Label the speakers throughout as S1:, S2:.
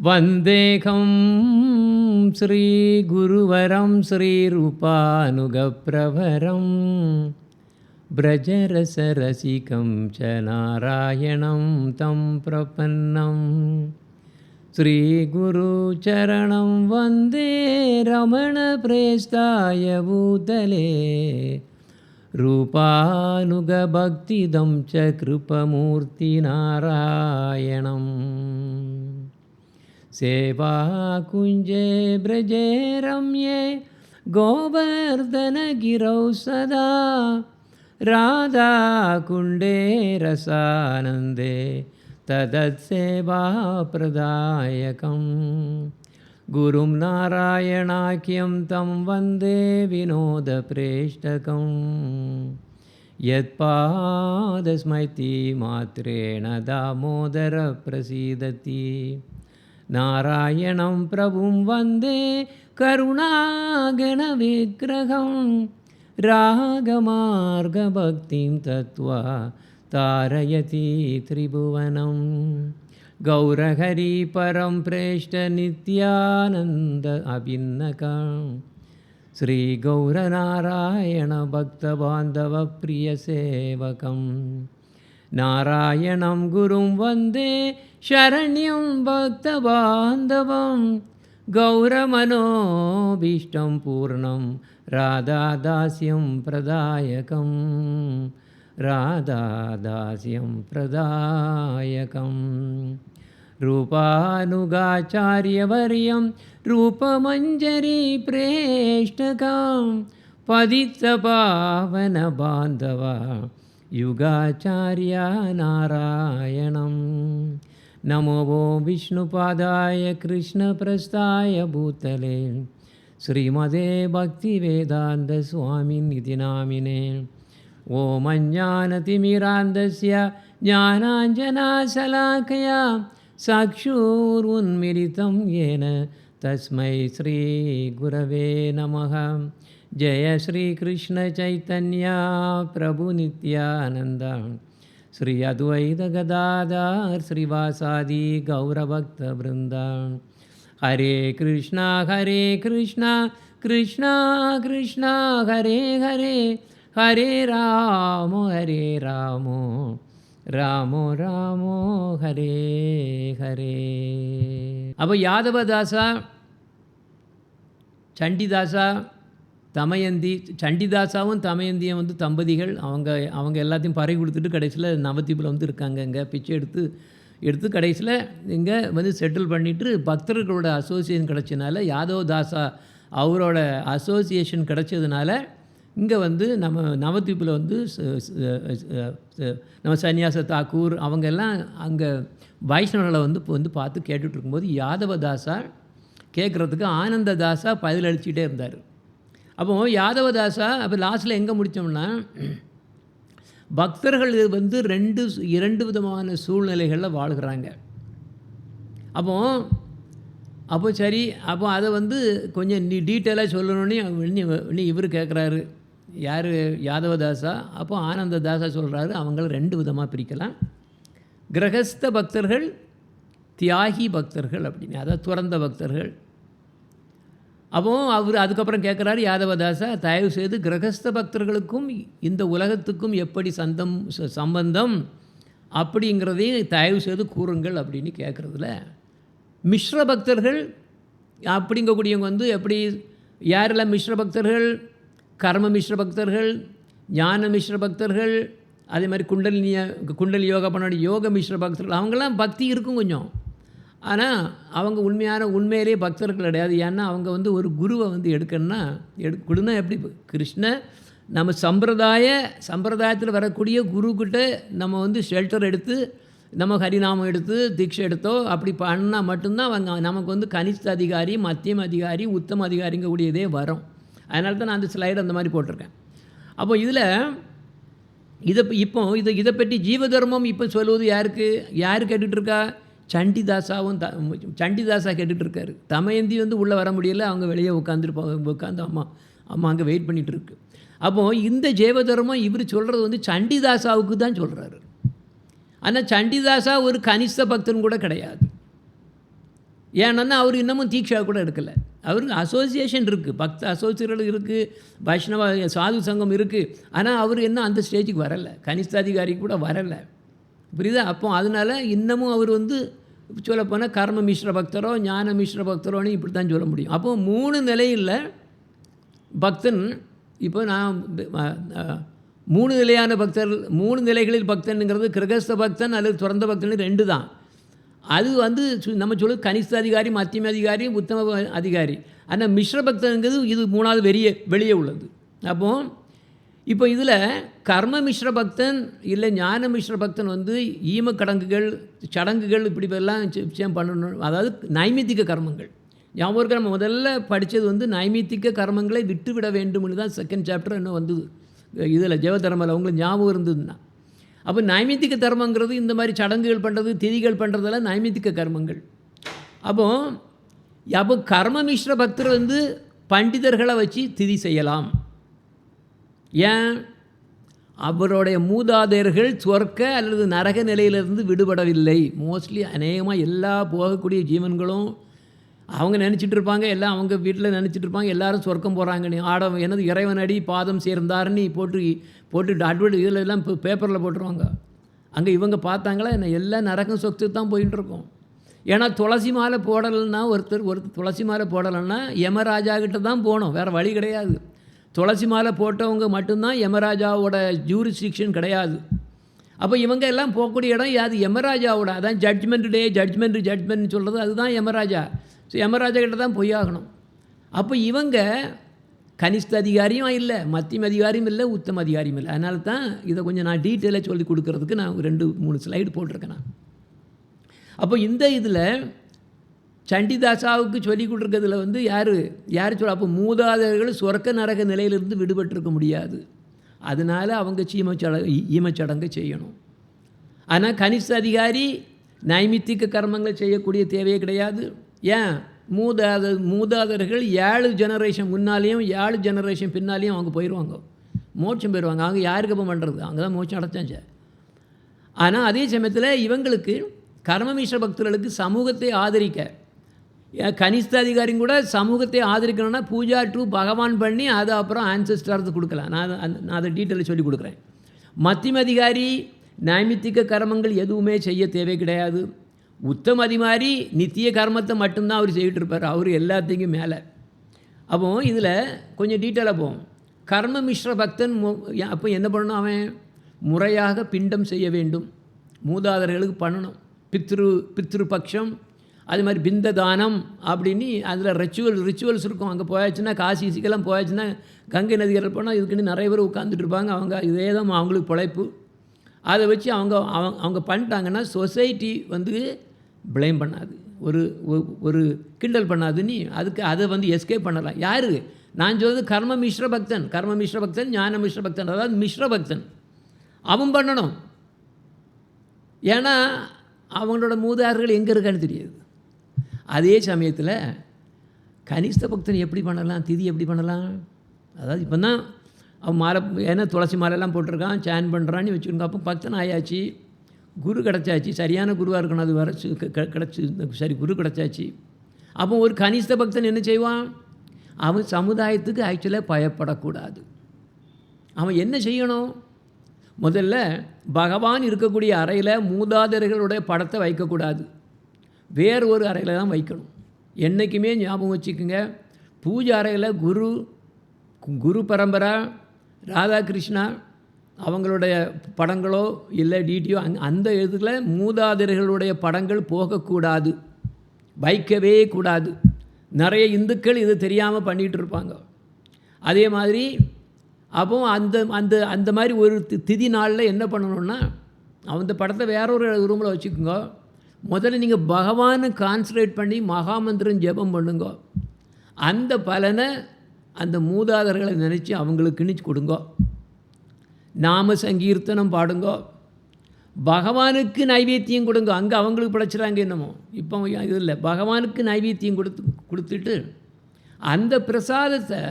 S1: वन्देऽहं श्रीगुरुवरं श्रीरूपानुगप्रवरं व्रजरसरसिकं च नारायणं तं प्रपन्नं श्रीगुरुचरणं वन्दे रमणप्रेष्ठाय भूतले रूपानुगभक्तिदं च कृपमूर्तिनारायणम् सेवाकुञ्जे ब्रजे रम्ये गोवर्धनगिरौ सदा राधाकुण्डे रसानन्दे तदत्सेवाप्रदायकं गुरुं नारायणाख्यं तं वन्दे विनोदप्रेष्ठकं यत्पादस्मृतिमात्रेण दामोदर प्रसीदति नारायणं प्रभुं वन्दे करुणागणविग्रहं रागमार्गभक्तिं तत्त्वा तारयति त्रिभुवनं गौरहरि परं प्रेष्ठनित्यानन्द अभिन्नकं श्रीगौरनारायण भक्तबान्धवप्रियसेवकं नारायणं गुरुं वन्दे शरण्यं भक्तबान्धवं गौरमनोभीष्टं पूर्णं राधादास्यं प्रदायकं रूपानुगाचार्यवर्यं रूपमञ्जरी प्रेष्ठकं पतितपावनबान्धवा युगाचार्या नारायणं नमो वो विष्णुपादाय कृष्णप्रस्थाय भूतले श्रीमदे भक्तिवेदान्तस्वामिनिति नामिने ॐ अज्ञानतिमिरान्धस्य ज्ञानाञ्जनशलाकया चक्षुरुन्मीलितं येन तस्मै श्रीगुरवे नमः। जय श्रीकृष्णचैतन्य प्रभुनित्यानन्द श्री अद्वैत गदाधर श्रीवासादि गौरभक्तवृन्द। हरे कृष्णा कृष्णा कृष्णा हरे हरे हरे राम राम राम हरे हरे. அப்போ யாதவதாசா, சண்டிதாசா, தமயந்தி, சண்டிதாசாவும் தமயந்தியும் வந்து தம்பதிகள். அவங்க எல்லாத்தையும் பறை கொடுத்துட்டு கடைசியில் நவதீபில் வந்து இருக்காங்க. இங்கே பிச்சை எடுத்து கடைசியில் இங்கே வந்து செட்டில் பண்ணிவிட்டு பக்தர்களோட அசோசியேஷன் கிடச்சதுனால, யாதவதாசா அவரோட அசோசியேஷன் கிடச்சதுனால இங்கே வந்து நம்ம நவதீபில் வந்து நம்ம சன்னியாச தாக்கூர் அவங்கெல்லாம் அங்கே வைஷ்ணவர்களை வந்து பார்த்து கேட்டுட்டு இருக்கும்போது யாதவதாசா கேட்குறதுக்கு ஆனந்ததாசா பதிலளிச்சுட்டே இருந்தார். அப்போது யாதவதாசா அப்போ லாஸ்ட்டில் எங்கே முடித்தோம்னா, பக்தர்கள் வந்து இரண்டு விதமான சூழ்நிலைகளில் வாழ்கிறாங்க. அப்போ சரி, அப்போ அதை வந்து கொஞ்சம் டீட்டெயிலாக சொல்லணுன்னு இவர் கேட்குறாரு, யார் யாதவதாசா. அப்போ ஆனந்ததாசா சொல்கிறாரு, அவங்கள ரெண்டு விதமாக பிரிக்கலாம், கிரகஸ்த பக்தர்கள், தியாகி பக்தர்கள் அப்படின்னு, அதாவது துறந்த பக்தர்கள். அப்போது அவர் அதுக்கப்புறம் கேட்குறாரு யாதவதாசா, தயவு செய்து கிரகஸ்த பக்தர்களுக்கும் இந்த உலகத்துக்கும் எப்படி சம்பந்தம் அப்படிங்கிறதையும் தயவு செய்து கூறுங்கள் அப்படின்னு கேட்குறதுல, மிஸ்ர பக்தர்கள் அப்படிங்கக்கூடியவங்க வந்து எப்படி, யாரெல்லாம் மிஸ்ர பக்தர்கள், கர்ம மிஸ்ர பக்தர்கள், ஞான மிஸ்ர பக்தர்கள், அதே மாதிரி குண்டலி யோகா பண்ண யோக மிஸ்ர பக்தர்கள். அவங்கெல்லாம் பக்தி இருக்கும் கொஞ்சம், ஆனால் அவங்க உண்மையிலேயே பக்தர்கள் கிடையாது. ஏன்னா அவங்க வந்து ஒரு குருவை வந்து கொடுனா எப்படி கிருஷ்ண நம்ம சம்பிரதாயத்தில் வரக்கூடிய குருக்கிட்ட நம்ம வந்து ஷெல்டர் எடுத்து நம்ம ஹரிநாமம் எடுத்து தீட்சை எடுத்தோ அப்படி பண்ணால் மட்டும்தான் அவங்க நமக்கு வந்து கனிஷ்ட அதிகாரி, மத்தியம் அதிகாரி, உத்தம அதிகாரிங்கக்கூடியதே வரும். அதனால தான் நான் அந்த ஸ்லைடு அந்த மாதிரி போட்டிருக்கேன். அப்போ இதை பற்றி ஜீவதர்மம் இப்போ சொல்லுவது யார் கேட்டுட்ருக்கா? சண்டிதாசா கேட்டுட்ருக்காரு. தமயந்தி வந்து உள்ளே வர முடியல, அவங்க வெளியே உட்காந்து அம்மா அங்கே வெயிட் பண்ணிகிட்ருக்கு. அப்போது இந்த ஜீவதர்மம் இவர் சொல்கிறது வந்து சண்டிதாசாவுக்கு தான் சொல்கிறாரு. ஆனால் சண்டிதாசா ஒரு கனிஷ்ட பக்தன் கூட கிடையாது. ஏன்னா அவர் இன்னமும் தீட்சா கூட எடுக்கலை. அவருக்கு அசோசியேஷன் இருக்குது, பக்த அசோசியேஷன் இருக்குது, வைஷ்ணவ சாது சங்கம் இருக்குது. ஆனால் அவர் இன்னும் அந்த ஸ்டேஜுக்கு வரலை, கனிஷ்டாதிகாரி கூட வரலை. புரியுதா? அப்போ அதனால் இன்னமும் அவர் வந்து சொல்லப்போனால் கர்ம மிஸ்ர பக்தரோ ஞான மிஸ்ர பக்தரோன்னு இப்படி தான் சொல்ல முடியும். அப்போ 3 நிலையில் பக்தன். இப்போ நான் 3 நிலையான பக்தர், 3 நிலைகளில் பக்தனுங்கிறது கிரகஸ்த பக்தன் அல்லது துறந்த பக்தன் 2 தான். அது வந்து நம்ம சொல்லுது கனிஷ்ட அதிகாரி, மத்தியம அதிகாரி, உத்தம அதிகாரி. ஆனால் மிஸ்ர பக்தனுங்கிறது இது 3வது வெளியே உள்ளது. அப்போது இப்போ இதில் கர்ம மிஸ்ர பக்தன் இல்லை ஞான மிஸ்ர பக்தன் வந்து ஈமக்கடங்குகள் சடங்குகள் இப்படிலாம் பண்ணணும். அதாவது நைமித்திக கர்மங்கள். ஞாபகம் நம்ம முதல்ல படித்தது வந்து நைமித்திக கர்மங்களை விட்டுவிட வேண்டும்னு தான் 2nd சாப்டர் இன்னும் வந்தது இதில் ஜெவதர்மல. உங்களுக்கு ஞாபகம் இருந்ததுன்னா அப்போ நைமித்திக கர்மங்கிறது இந்த மாதிரி சடங்குகள் பண்ணுறது, திதிகள் பண்ணுறதெல்லாம் நைமித்திக கர்மங்கள். அப்போ கர்ம மிஸ்ர பக்தர் வந்து பண்டிதர்களை வச்சு திதி செய்யலாம். ஏன்? அவருடைய மூதாதையர்கள் சொர்க்க அல்லது நரக நிலையிலிருந்து விடுபடவில்லை. மோஸ்ட்லி அநேகமாக எல்லா போகக்கூடிய ஜீவன்களும் அவங்க நினச்சிட்டு இருப்பாங்க, எல்லாம் அவங்க வீட்டில் நினச்சிட்டு இருப்பாங்க எல்லோரும் சொர்க்கம் போகிறாங்க. நீ என்னது இறைவன் அடி பாதம் சேர்ந்தாருன்னு போட்டு அட்வர்ட் இதில் எல்லாம் இப்போ பேப்பரில் போட்டுருவாங்க. அங்கே இவங்க பார்த்தாங்களா என்ன, எல்லாம் நரகம் சொத்து தான் போயின்ட்டுருக்கோம். ஏன்னா துளசி மாலை போடலைன்னா ஒருத்தர் துளசி மாலை போடலைன்னா யமராஜா கிட்ட தான் போகணும், வேறு வழி கிடையாது. துளசி மாலை போட்டவங்க மட்டும்தான் யமராஜாவோட ஜூரிஸ்டிக்ஷன் கிடையாது. அப்போ இவங்க எல்லாம் போகக்கூடிய இடம் அது யமராஜாவோட, அதான் ஜட்ஜ்மெண்ட் சொல்கிறது அதுதான் யமராஜா. ஸோ யமராஜா கிட்ட தான் பொய்யாகணும். அப்போ இவங்க கனிஷ்ட அதிகாரியும் இல்லை, மத்தியம அதிகாரியும் இல்லை, உத்தம அதிகாரியும் இல்லை. அதனால தான் இதை கொஞ்சம் நான் டீட்டெயிலாக சொல்லி கொடுக்கறதுக்கு நான் 2-3 ஸ்லைடு போட்டிருக்கேன் நான். அப்போ இந்த இதில் சண்டிதாசாவுக்கு சொல்லி கொடுக்குறதுல வந்து யார் சொல்ல, அப்போ மூதாதையர்கள் சொர்க்க நரக நிலையிலிருந்து விடுபட்டிருக்க முடியாது. அதனால் அவங்க ஈமச்சடங்கை செய்யணும். ஆனால் கனிஷ்ட அதிகாரி நைமித்திக கர்மங்கள் செய்யக்கூடிய தேவையே கிடையாது. ஏன்? மூதாதையர்கள் 7 ஜெனரேஷன் முன்னாலேயும் 7 ஜெனரேஷன் பின்னாலேயும் அவங்க போயிடுவாங்க, மோட்சம் போயிடுவாங்க. அவங்க யாருக்கு அப்போ பண்ணுறது? அவங்க தான் மோட்சம் அடைச்சாங்க. ஆனால் அதே சமயத்தில் இவங்களுக்கு கர்மமிஸ்ர பக்தர்களுக்கு சமூகத்தை ஆதரிக்க, கனிஷ்ட அதிகாரியும் கூட சமூகத்தை ஆதரிக்கணும்னா பூஜா டு பகவான் பண்ணி அதை அப்புறம் ஆன்சஸ்டர்ஸ் கொடுக்கலாம். நான் அதை டீட்டெயிலாக சொல்லி கொடுக்குறேன். மத்தியம அதிகாரி நைமித்திக கர்மங்கள் எதுவுமே செய்ய தேவை கிடையாது. உத்தம அதிகாரி நித்திய கர்மத்தை மட்டும்தான் அவர் செய்துட்டு இருப்பார், அவர் எல்லாத்தையும் மேலே. அப்போ இதில் கொஞ்சம் டீட்டெயிலாக போவோம். கர்ம மிஸ்ர பக்தன் அப்போ என்ன பண்ணணும்? அவன் முறையாக பிண்டம் செய்ய வேண்டும், மூதாதையர்களுக்கு பண்ணணும். பித்ரு பக்ஷம், அது மாதிரி பிந்த தானம் அப்படின்னு அதில் ரிச்சுவல்ஸ் இருக்கும். அங்கே போயாச்சுன்னா காசிக்கெல்லாம் போயாச்சுன்னா கங்கை நதிகள் போனால் இதுக்குன்னு நிறைய பேர் உட்காந்துட்டு இருப்பாங்க. அவங்க இதே தான் அவங்களுக்கு பிழைப்பு. அதை வச்சு அவங்க பண்ணிட்டாங்கன்னா சொசைட்டி வந்து ப்ளேம் பண்ணாது, ஒரு கிண்டல் பண்ணாதுன்னு அதை வந்து எஸ்கேப் பண்ணலாம். யார்? நான் சொல்கிறது கர்ம மிஸ்ர பக்தன் ஞான மிஸ்ர பக்தன், அதாவது மிஸ்ர பக்தன் அவன் பண்ணணும். ஏன்னா அவங்களோட மூதார்கள் எங்கே இருக்கான்னு தெரியாது. அதே சமயத்தில் கனிஷ்ட பக்தன் எப்படி பண்ணலாம், திதி எப்படி பண்ணலாம்? அதாவது இப்போ தான் அவன் மாலை, ஏன்னா துளசி மாலையெல்லாம் போட்டிருக்கான், சேன் பண்ணுறான்னு வச்சுக்கோங்க. அப்போ பக்தன் ஆயாச்சு, குரு கிடச்சாச்சு, சரியான குருவாக இருக்கணும், அது வர கிடச்சி சரி குரு கிடச்சாச்சு. அப்போ ஒரு கனிஷ்ட பக்தன் என்ன செய்வான்? அவன் சமுதாயத்துக்கு ஆக்சுவலாக பயப்படக்கூடாது. அவன் என்ன செய்யணும்? முதல்ல பகவான் இருக்கக்கூடிய அறையில் மூதாதையர்களுடைய படத்தை வைக்கக்கூடாது, வேறு ஒரு அறையில் தான் வைக்கணும். என்றைக்குமே ஞாபகம் வச்சுக்கோங்க, பூஜை அறையில் குரு பரம்பரை ராதாகிருஷ்ணா அவங்களுடைய படங்களோ இல்லை டிடியோ அந்த இடத்துல மூதாதையர்களுடைய படங்கள் போகக்கூடாது, வைக்கவே கூடாது. நிறைய இந்துக்கள் இது தெரியாமல் பண்ணிகிட்டு இருப்பாங்க. அதே மாதிரி அப்போ அந்த மாதிரி ஒரு திதி நாளில் என்ன பண்ணணுன்னா, அந்த படத்தை வேற ஒரு ரூமில் வச்சுக்கோங்க. முதல்ல நீங்கள் பகவானை கான்சன்ட்ரேட் பண்ணி மகாமந்திரம் ஜெபம் பண்ணுங்க. அந்த பலனை அந்த மூதாதையர்களை நினச்சி அவங்களுக்கு கிணிச்சு கொடுங்க. நாம சங்கீர்த்தனம் பாடுங்க, பகவானுக்கு நைவேத்தியம் கொடுங்க. அங்கே அவங்களுக்கு படைச்சிடாங்க என்னமோ, இப்போ இது இல்லை. பகவானுக்கு நைவேத்தியம் கொடுத்துட்டு அந்த பிரசாதத்தை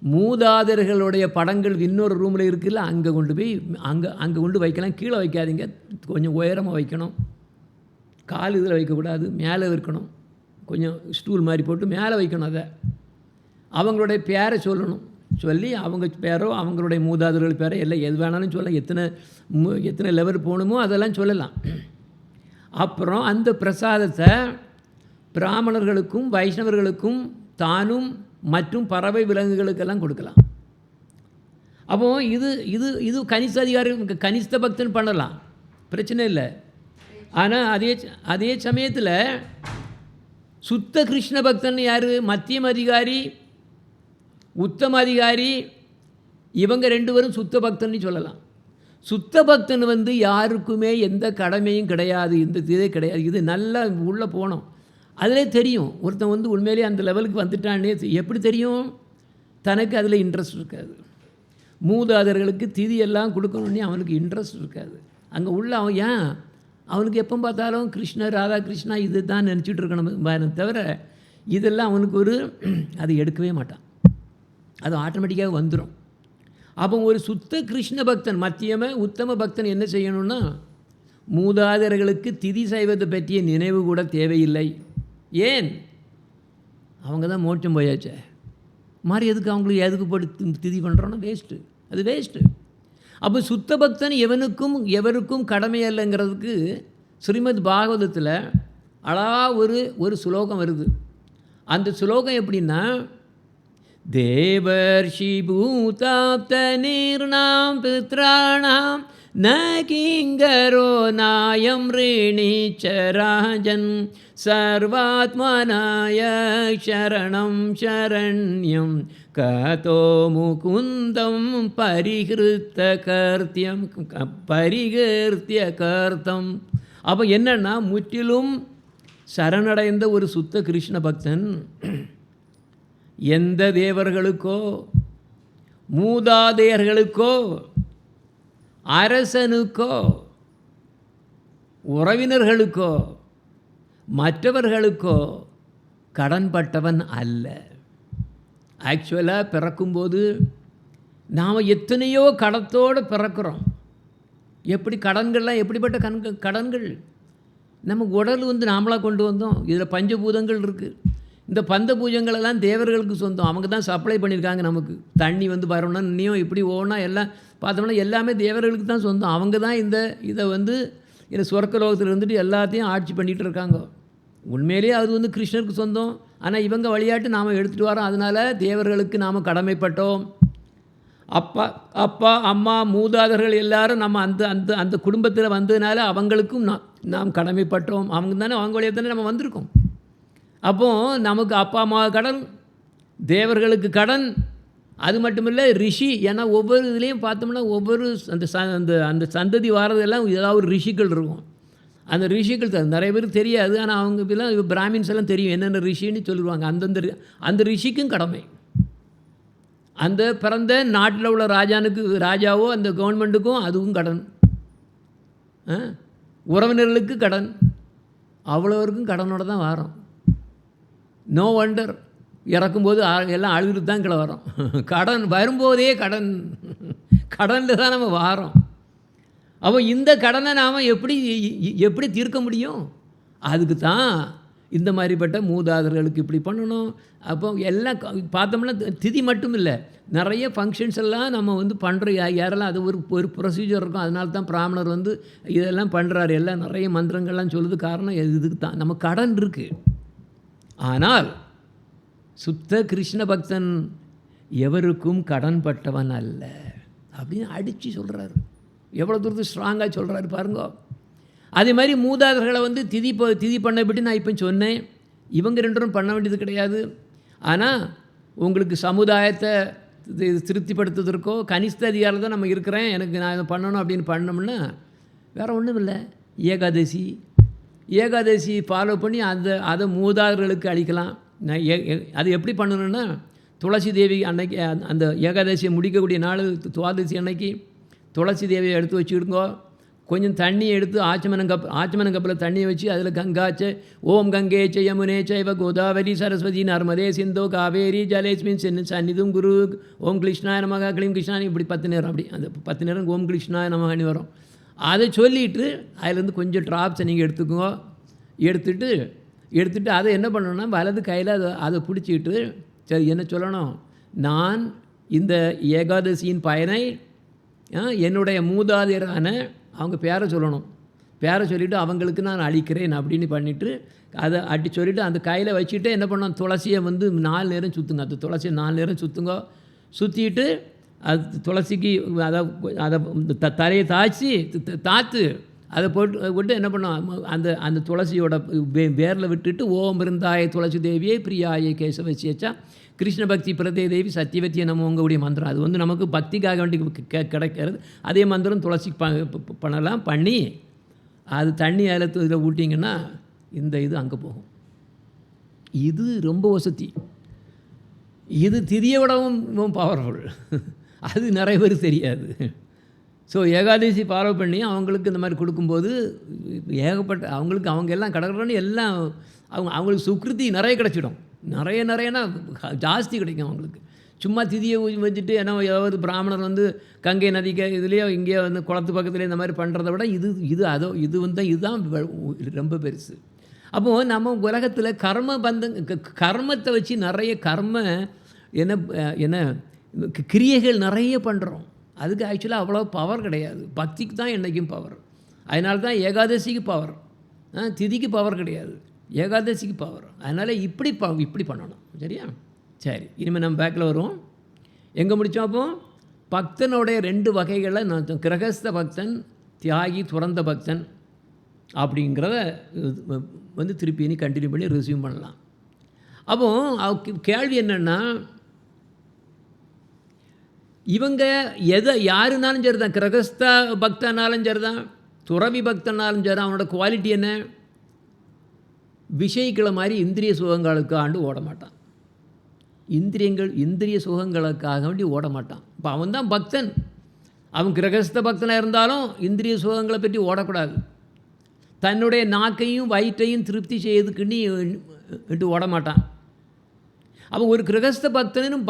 S1: மூதாதையர்களுடைய படங்கள் இன்னொரு ரூமில் இருக்குல்ல, அங்கே கொண்டு போய் அங்கே கொண்டு வைக்கலாம். கீழே வைக்காதீங்க, கொஞ்சம் உயரமாக வைக்கணும். கால் இதில் வைக்கக்கூடாது, மேலே இருக்கணும். கொஞ்சம் ஸ்டூல் மாதிரி போட்டு மேலே வைக்கணும். அதை அவங்களுடைய பேரை சொல்லணும். சொல்லி அவங்க பேரோ அவங்களுடைய மூதாதையர்கள் பேரோ எல்லாம் எது வேணாலும் சொல்லலாம். எத்தனை லெவல் போகணுமோ அதெல்லாம் சொல்லலாம். அப்புறம் அந்த பிரசாதத்தை பிராமணர்களுக்கும் வைஷ்ணவர்களுக்கும் தானும் மற்றும் பறவை விலங்குகளுக்கெல்லாம் கொடுக்கலாம். அப்போது இது இது இது கனிஷ்ட அதிகாரி கனிஷ்ட பக்தன் பண்ணலாம், பிரச்சனை இல்லை. ஆனால் அதே சமயத்தில் சுத்த கிருஷ்ண பக்தன் யார்? மத்தியம் அதிகாரி, உத்தம அதிகாரி, இவங்க 2 பேரும் சுத்த பக்தன்னு சொல்லலாம். சுத்த பக்தன் யாருக்குமே எந்த கடமையும் கிடையாது, இந்த இதே கிடையாது. இது நல்லா உள்ளே போனோம், அதிலே தெரியும் ஒருத்தன் உண்மையிலே அந்த லெவலுக்கு வந்துட்டானே. எப்படி தெரியும்? தனக்கு அதில் இன்ட்ரெஸ்ட் இருக்காது. மூதாதையர்களுக்கு திதி எல்லாம் கொடுக்கணுன்னே அவனுக்கு இன்ட்ரெஸ்ட் இருக்காது. அங்கே உள்ள அவன் ஏன் அவனுக்கு எப்போ பார்த்தாலும் கிருஷ்ணர் ராதா கிருஷ்ணா இது தான் நினச்சிட்டு இருக்கணும் தவிர இதெல்லாம் அவனுக்கு அது எடுக்கவே மாட்டான். அது ஆட்டோமேட்டிக்காக வந்துடும். அப்போ ஒரு சுத்த கிருஷ்ண பக்தன் மத்தியம உத்தம பக்தன் என்ன செய்யணும்னா மூதாதையர்களுக்கு திதி செய்வதை பற்றிய நினைவு கூட தேவையில்லை. ஏன்? அவங்க தான் மோட்சம் போயாச்சே, மாதிரி எதுக்கு அவங்களுக்கு எதுக்கு போட்டு திதி பண்ணுறோன்னா வேஸ்ட்டு, அது வேஸ்ட்டு. அப்போ சுத்த பக்தன் எவருக்கும் கடமை இல்லைங்கிறதுக்கு ஸ்ரீமத் பாகவதத்தில் ஒரு ஸ்லோகம் வருது. அந்த ஸ்லோகம் எப்படின்னா, தேவர்ஷி பூதாப்த நீர்ணாம் பித்ராணாம் ந கிங்கரோ நாயம் ரேணீச்சராஜன் சர்வாத்மனாய சரணம் சரண்யம் கதோ முகுந்தம் பரிகிருத்திய கர்த்தம். அப்போ என்னன்னா, முற்றிலும் சரணடைந்த ஒரு சுத்த கிருஷ்ண பக்தன் எந்த தேவர்களுக்கோ மூதாதையர்களுக்கோ அரசனுக்கோ உறவினர்களுக்கோ மற்றவர்களுக்கோ கடன்பட்டவன் அல்ல. ஆக்சுவலாக பிறக்கும்போது நாம் எத்தனையோ கடத்தோடு பிறக்கிறோம். எப்படி கடன்கள்லாம் எப்படிப்பட்ட கடன்கள்? நம்ம உடல் நாமளாக கொண்டு வந்தோம். இதில் பஞ்சபூதங்கள் இருக்குது. இந்த பஞ்சபூதங்களெல்லாம் தேவர்களுக்கு சொந்தம். அவங்க தான் சப்ளை பண்ணியிருக்காங்க நமக்கு. தண்ணி வரணும்னா இன்னும் இப்படி ஓனா எல்லாம் பார்த்தோம்னா எல்லாமே தேவர்களுக்கு தான் சொந்தம். அவங்க தான் இதை இந்த சொர்க்கலோகத்தில் இருந்துட்டு எல்லாத்தையும் ஆட்சி பண்ணிகிட்டு இருக்காங்க. உண்மையிலேயே அது கிருஷ்ணருக்கு சொந்தம். ஆனால் இவங்க வழியாட்டு நாம் எடுத்துகிட்டு வரோம். அதனால் தேவர்களுக்கு நாம் கடமைப்பட்டோம். அப்பா அம்மா மூதாதையர்கள் எல்லாரும் நம்ம அந்த குடும்பத்தில் வந்ததுனால அவங்களுக்கும் நாம் கடமைப்பட்டோம். அவங்க தானே, அவங்க வழியாக தானே நம்ம வந்திருக்கோம். அப்போது நமக்கு அப்பா அம்மா கடன், தேவர்களுக்கு கடன், அது மட்டும் இல்லை ரிஷி. ஏன்னா ஒவ்வொரு இதுலேயும் பார்த்தோம்னா ஒவ்வொரு அந்த சந்ததி வாரதெல்லாம் ஏதாவது ஒரு ரிஷிகள் இருக்கும். அந்த ரிஷிகள் நிறைய பேருக்கு தெரியாது. ஆனால் அவங்க இப்போலாம் பிராமின்ஸ் எல்லாம் தெரியும் என்னென்ன ரிஷின்னு சொல்லிடுவாங்க. அந்த ரிஷிக்கும் கடமை. அந்த பிறந்த நாட்டில் உள்ள ராஜாவோ அந்த கவர்மெண்ட்டுக்கும் அதுவும் கடன். உறவினர்களுக்கு கடன், அவ்வளோருக்கும் கடனோட தான் வரோம். நோ வண்டர் இறக்கும்போது எல்லாம் அழுதுட்டு தான் கீழே வரோம். கடன் வரும்போதே கடனில் தான் நம்ம வாரோம். அப்போ இந்த கடனை நாம் எப்படி தீர்க்க முடியும்? அதுக்கு தான் இந்த மாதிரிப்பட்ட மூதாதையர்களுக்கு இப்படி பண்ணணும். அப்போ எல்லாம் பார்த்தோம்னா திதி மட்டும் இல்லை, நிறைய ஃபங்க்ஷன்ஸ் எல்லாம் நம்ம பண்ணுற யாரெல்லாம் அது ஒரு ப்ரொசீஜர் இருக்கும். அதனால தான் பிராமணர் இதெல்லாம் பண்ணுறாரு. எல்லாம் நிறைய மந்திரங்கள்லாம் சொல்லுது. காரணம் இதுக்கு தான் நம்ம கடன் இருக்குது. ஆனால் சுத்த கிருஷ்ண பக்தன் எவருக்கும் கடன்பட்டவன் அல்ல அப்படின்னு அடித்து சொல்கிறாரு. எவ்வளோ தூரத்துக்கு ஸ்ட்ராங்காக சொல்கிறாரு பாருங்க. அதே மாதிரி மூதாதையர்களை திதி பண்ண விட்டு நான் இப்போ சொன்னேன். இவங்க 2 பேரும் பண்ண வேண்டியது கிடையாது. ஆனால் உங்களுக்கு சமுதாயத்தை திருப்திப்படுத்துவதற்கோ கனிஷ்ட அதிகாரம் தான் நம்ம இருக்கிறேன், எனக்கு நான் இதை பண்ணணும் அப்படின்னு பண்ணோம்னா வேறு ஒன்றும் இல்லை. ஏகாதசி ஃபாலோ பண்ணி அதை மூதாதையர்களுக்கு அளிக்கலாம். அது எப்படி பண்ணணுன்னா, துளசி தேவி அன்னைக்கு அந்த ஏகாதசியை முடிக்கக்கூடிய நாள் துவாதசி அன்னைக்கு துளசி தேவியை எடுத்து வச்சுக்கிடுங்கோ. கொஞ்சம் தண்ணியை எடுத்து ஆச்சமனம் கப்பில் தண்ணியை வச்சு அதில் கங்காச்ச ஓம் கங்கே ச யமுனே சைவ கோதாவரி சரஸ்வதி நர்மதே சிந்தோ காவேரி ஜலேஸ்மின் சன்னிதும் குரு ஓம் கிருஷ்ணாய நமக க்ளீம் கிருஷ்ணானி இப்படி 10 நேரம் அப்படி அந்த 10 நேரம் ஓம் கிருஷ்ணாய நமகானி வரும். அதை சொல்லிவிட்டு அதிலேருந்து கொஞ்சம் ட்ராப்ஸை நீங்கள் எடுத்துக்கோ. எடுத்துகிட்டு எடுத்துகிட்டு அதை என்ன பண்ணணும்னா வலது கையில் அதை பிடிச்சிக்கிட்டு சரி என்ன சொல்லணும், நான் இந்த ஏகாதசியின் பயனை என்னுடைய மூதாதையரான அவங்க பேரை சொல்லணும், பேரை சொல்லிவிட்டு அவங்களுக்கு நான் அளிக்கிறேன் அப்படின்னு பண்ணிவிட்டு அதை அடி சொல்லிவிட்டு அந்த கையில் வச்சுட்டு என்ன பண்ணோம், துளசியை வந்து 4 நேரம் சுற்றுங்க. அந்த துளசியை 4 நேரம் சுற்றுங்க. சுற்றிட்டு அது துளசிக்கு அதை தலையை தாத்து அதை போட்டு என்ன பண்ணோம், அந்த துளசியோட வேரில் விட்டுட்டு ஓம் இருந்தாய துளசி தேவியே பிரியாய கேசவசியச்சா கிருஷ்ண பக்தி பிரதே தேவி சத்தியவத்திய நமோங்கக்கூடிய மந்திரம். அது வந்து நமக்கு பக்திக்காக வேண்டி கிடைக்கிறது. அதே மந்திரம் துளசி பண்ணலாம். பண்ணி அது தண்ணி அதில் இதில் ஊட்டிங்கன்னா இந்த இது அங்கே போகும். இது ரொம்ப வசதி. இது திதியை விடவும் பவர்ஃபுல். அது நிறைய பேர் தெரியாது. ஸோ ஏகாதசி ஃபாலோ பண்ணி அவங்களுக்கு இந்த மாதிரி கொடுக்கும்போது ஏகப்பட்ட அவங்களுக்கு அவங்க எல்லாம் கடற்கடன்னு எல்லாம் அவங்களுக்கு சுக்ருதி நிறைய கிடச்சிடும். நிறையனா ஜாஸ்தி கிடைக்கும் அவங்களுக்கு. சும்மா திதியை வச்சுட்டு ஏன்னா ஏதாவது பிராமணர் வந்து கங்கை நதிக்கு இதுலேயோ இங்கேயோ வந்து குளத்து பக்கத்துலேயே இந்த மாதிரி பண்ணுறத விட இதுதான் ரொம்ப பெருசு. அப்போது நம்ம உலகத்தில் கர்மத்தை வச்சு நிறைய என்ன கிரியைகள் நிறைய பண்ணுறோம். அதுக்கு ஆக்சுவலாக அவ்வளோ பவர் கிடையாது. பக்திக்கு தான் என்றைக்கும் பவர். அதனால தான் ஏகாதசிக்கு பவர், திதிக்கு பவர் கிடையாது, ஏகாதசிக்கு பவர். அதனால் இப்படி பண்ணணும். சரியா? சரி, இனிமேல் நம்ம பேக்கில் வருவோம். எங்கே முடித்தோம்? அப்போ பக்தனுடைய 2 வகைகளை நான் கிரகஸ்த பக்தன், தியாகி துறந்த பக்தன் அப்படிங்கிறத வந்து திருப்பி இனி கண்டினியூ பண்ணி ரிசீவ் பண்ணலாம். அப்போது கேள்வி என்னென்னா, இவங்க யாருனாலும் சரி தான், கிரகஸ்த பக்தனாலும் சரி தான், துறவி பக்தனாலும் சரி, அவனோட குவாலிட்டி என்ன? விஷயங்களை மாதிரி இந்திரிய சுகங்களுக்கு ஆண்டு ஓட மாட்டான். இந்திரிய சுகங்களுக்காக வேண்டி ஓட மாட்டான். இப்போ அவன் தான் பக்தன். அவன் கிரகஸ்த பக்தனாக இருந்தாலும் இந்திரிய சுகங்களை பற்றி ஓடக்கூடாது. தன்னுடைய நாக்கையும் வயிற்றையும் திருப்தி செய்யறதுக்குன்னு ஓட மாட்டான். அவன் ஒரு கிரகஸ்த பக்தனும்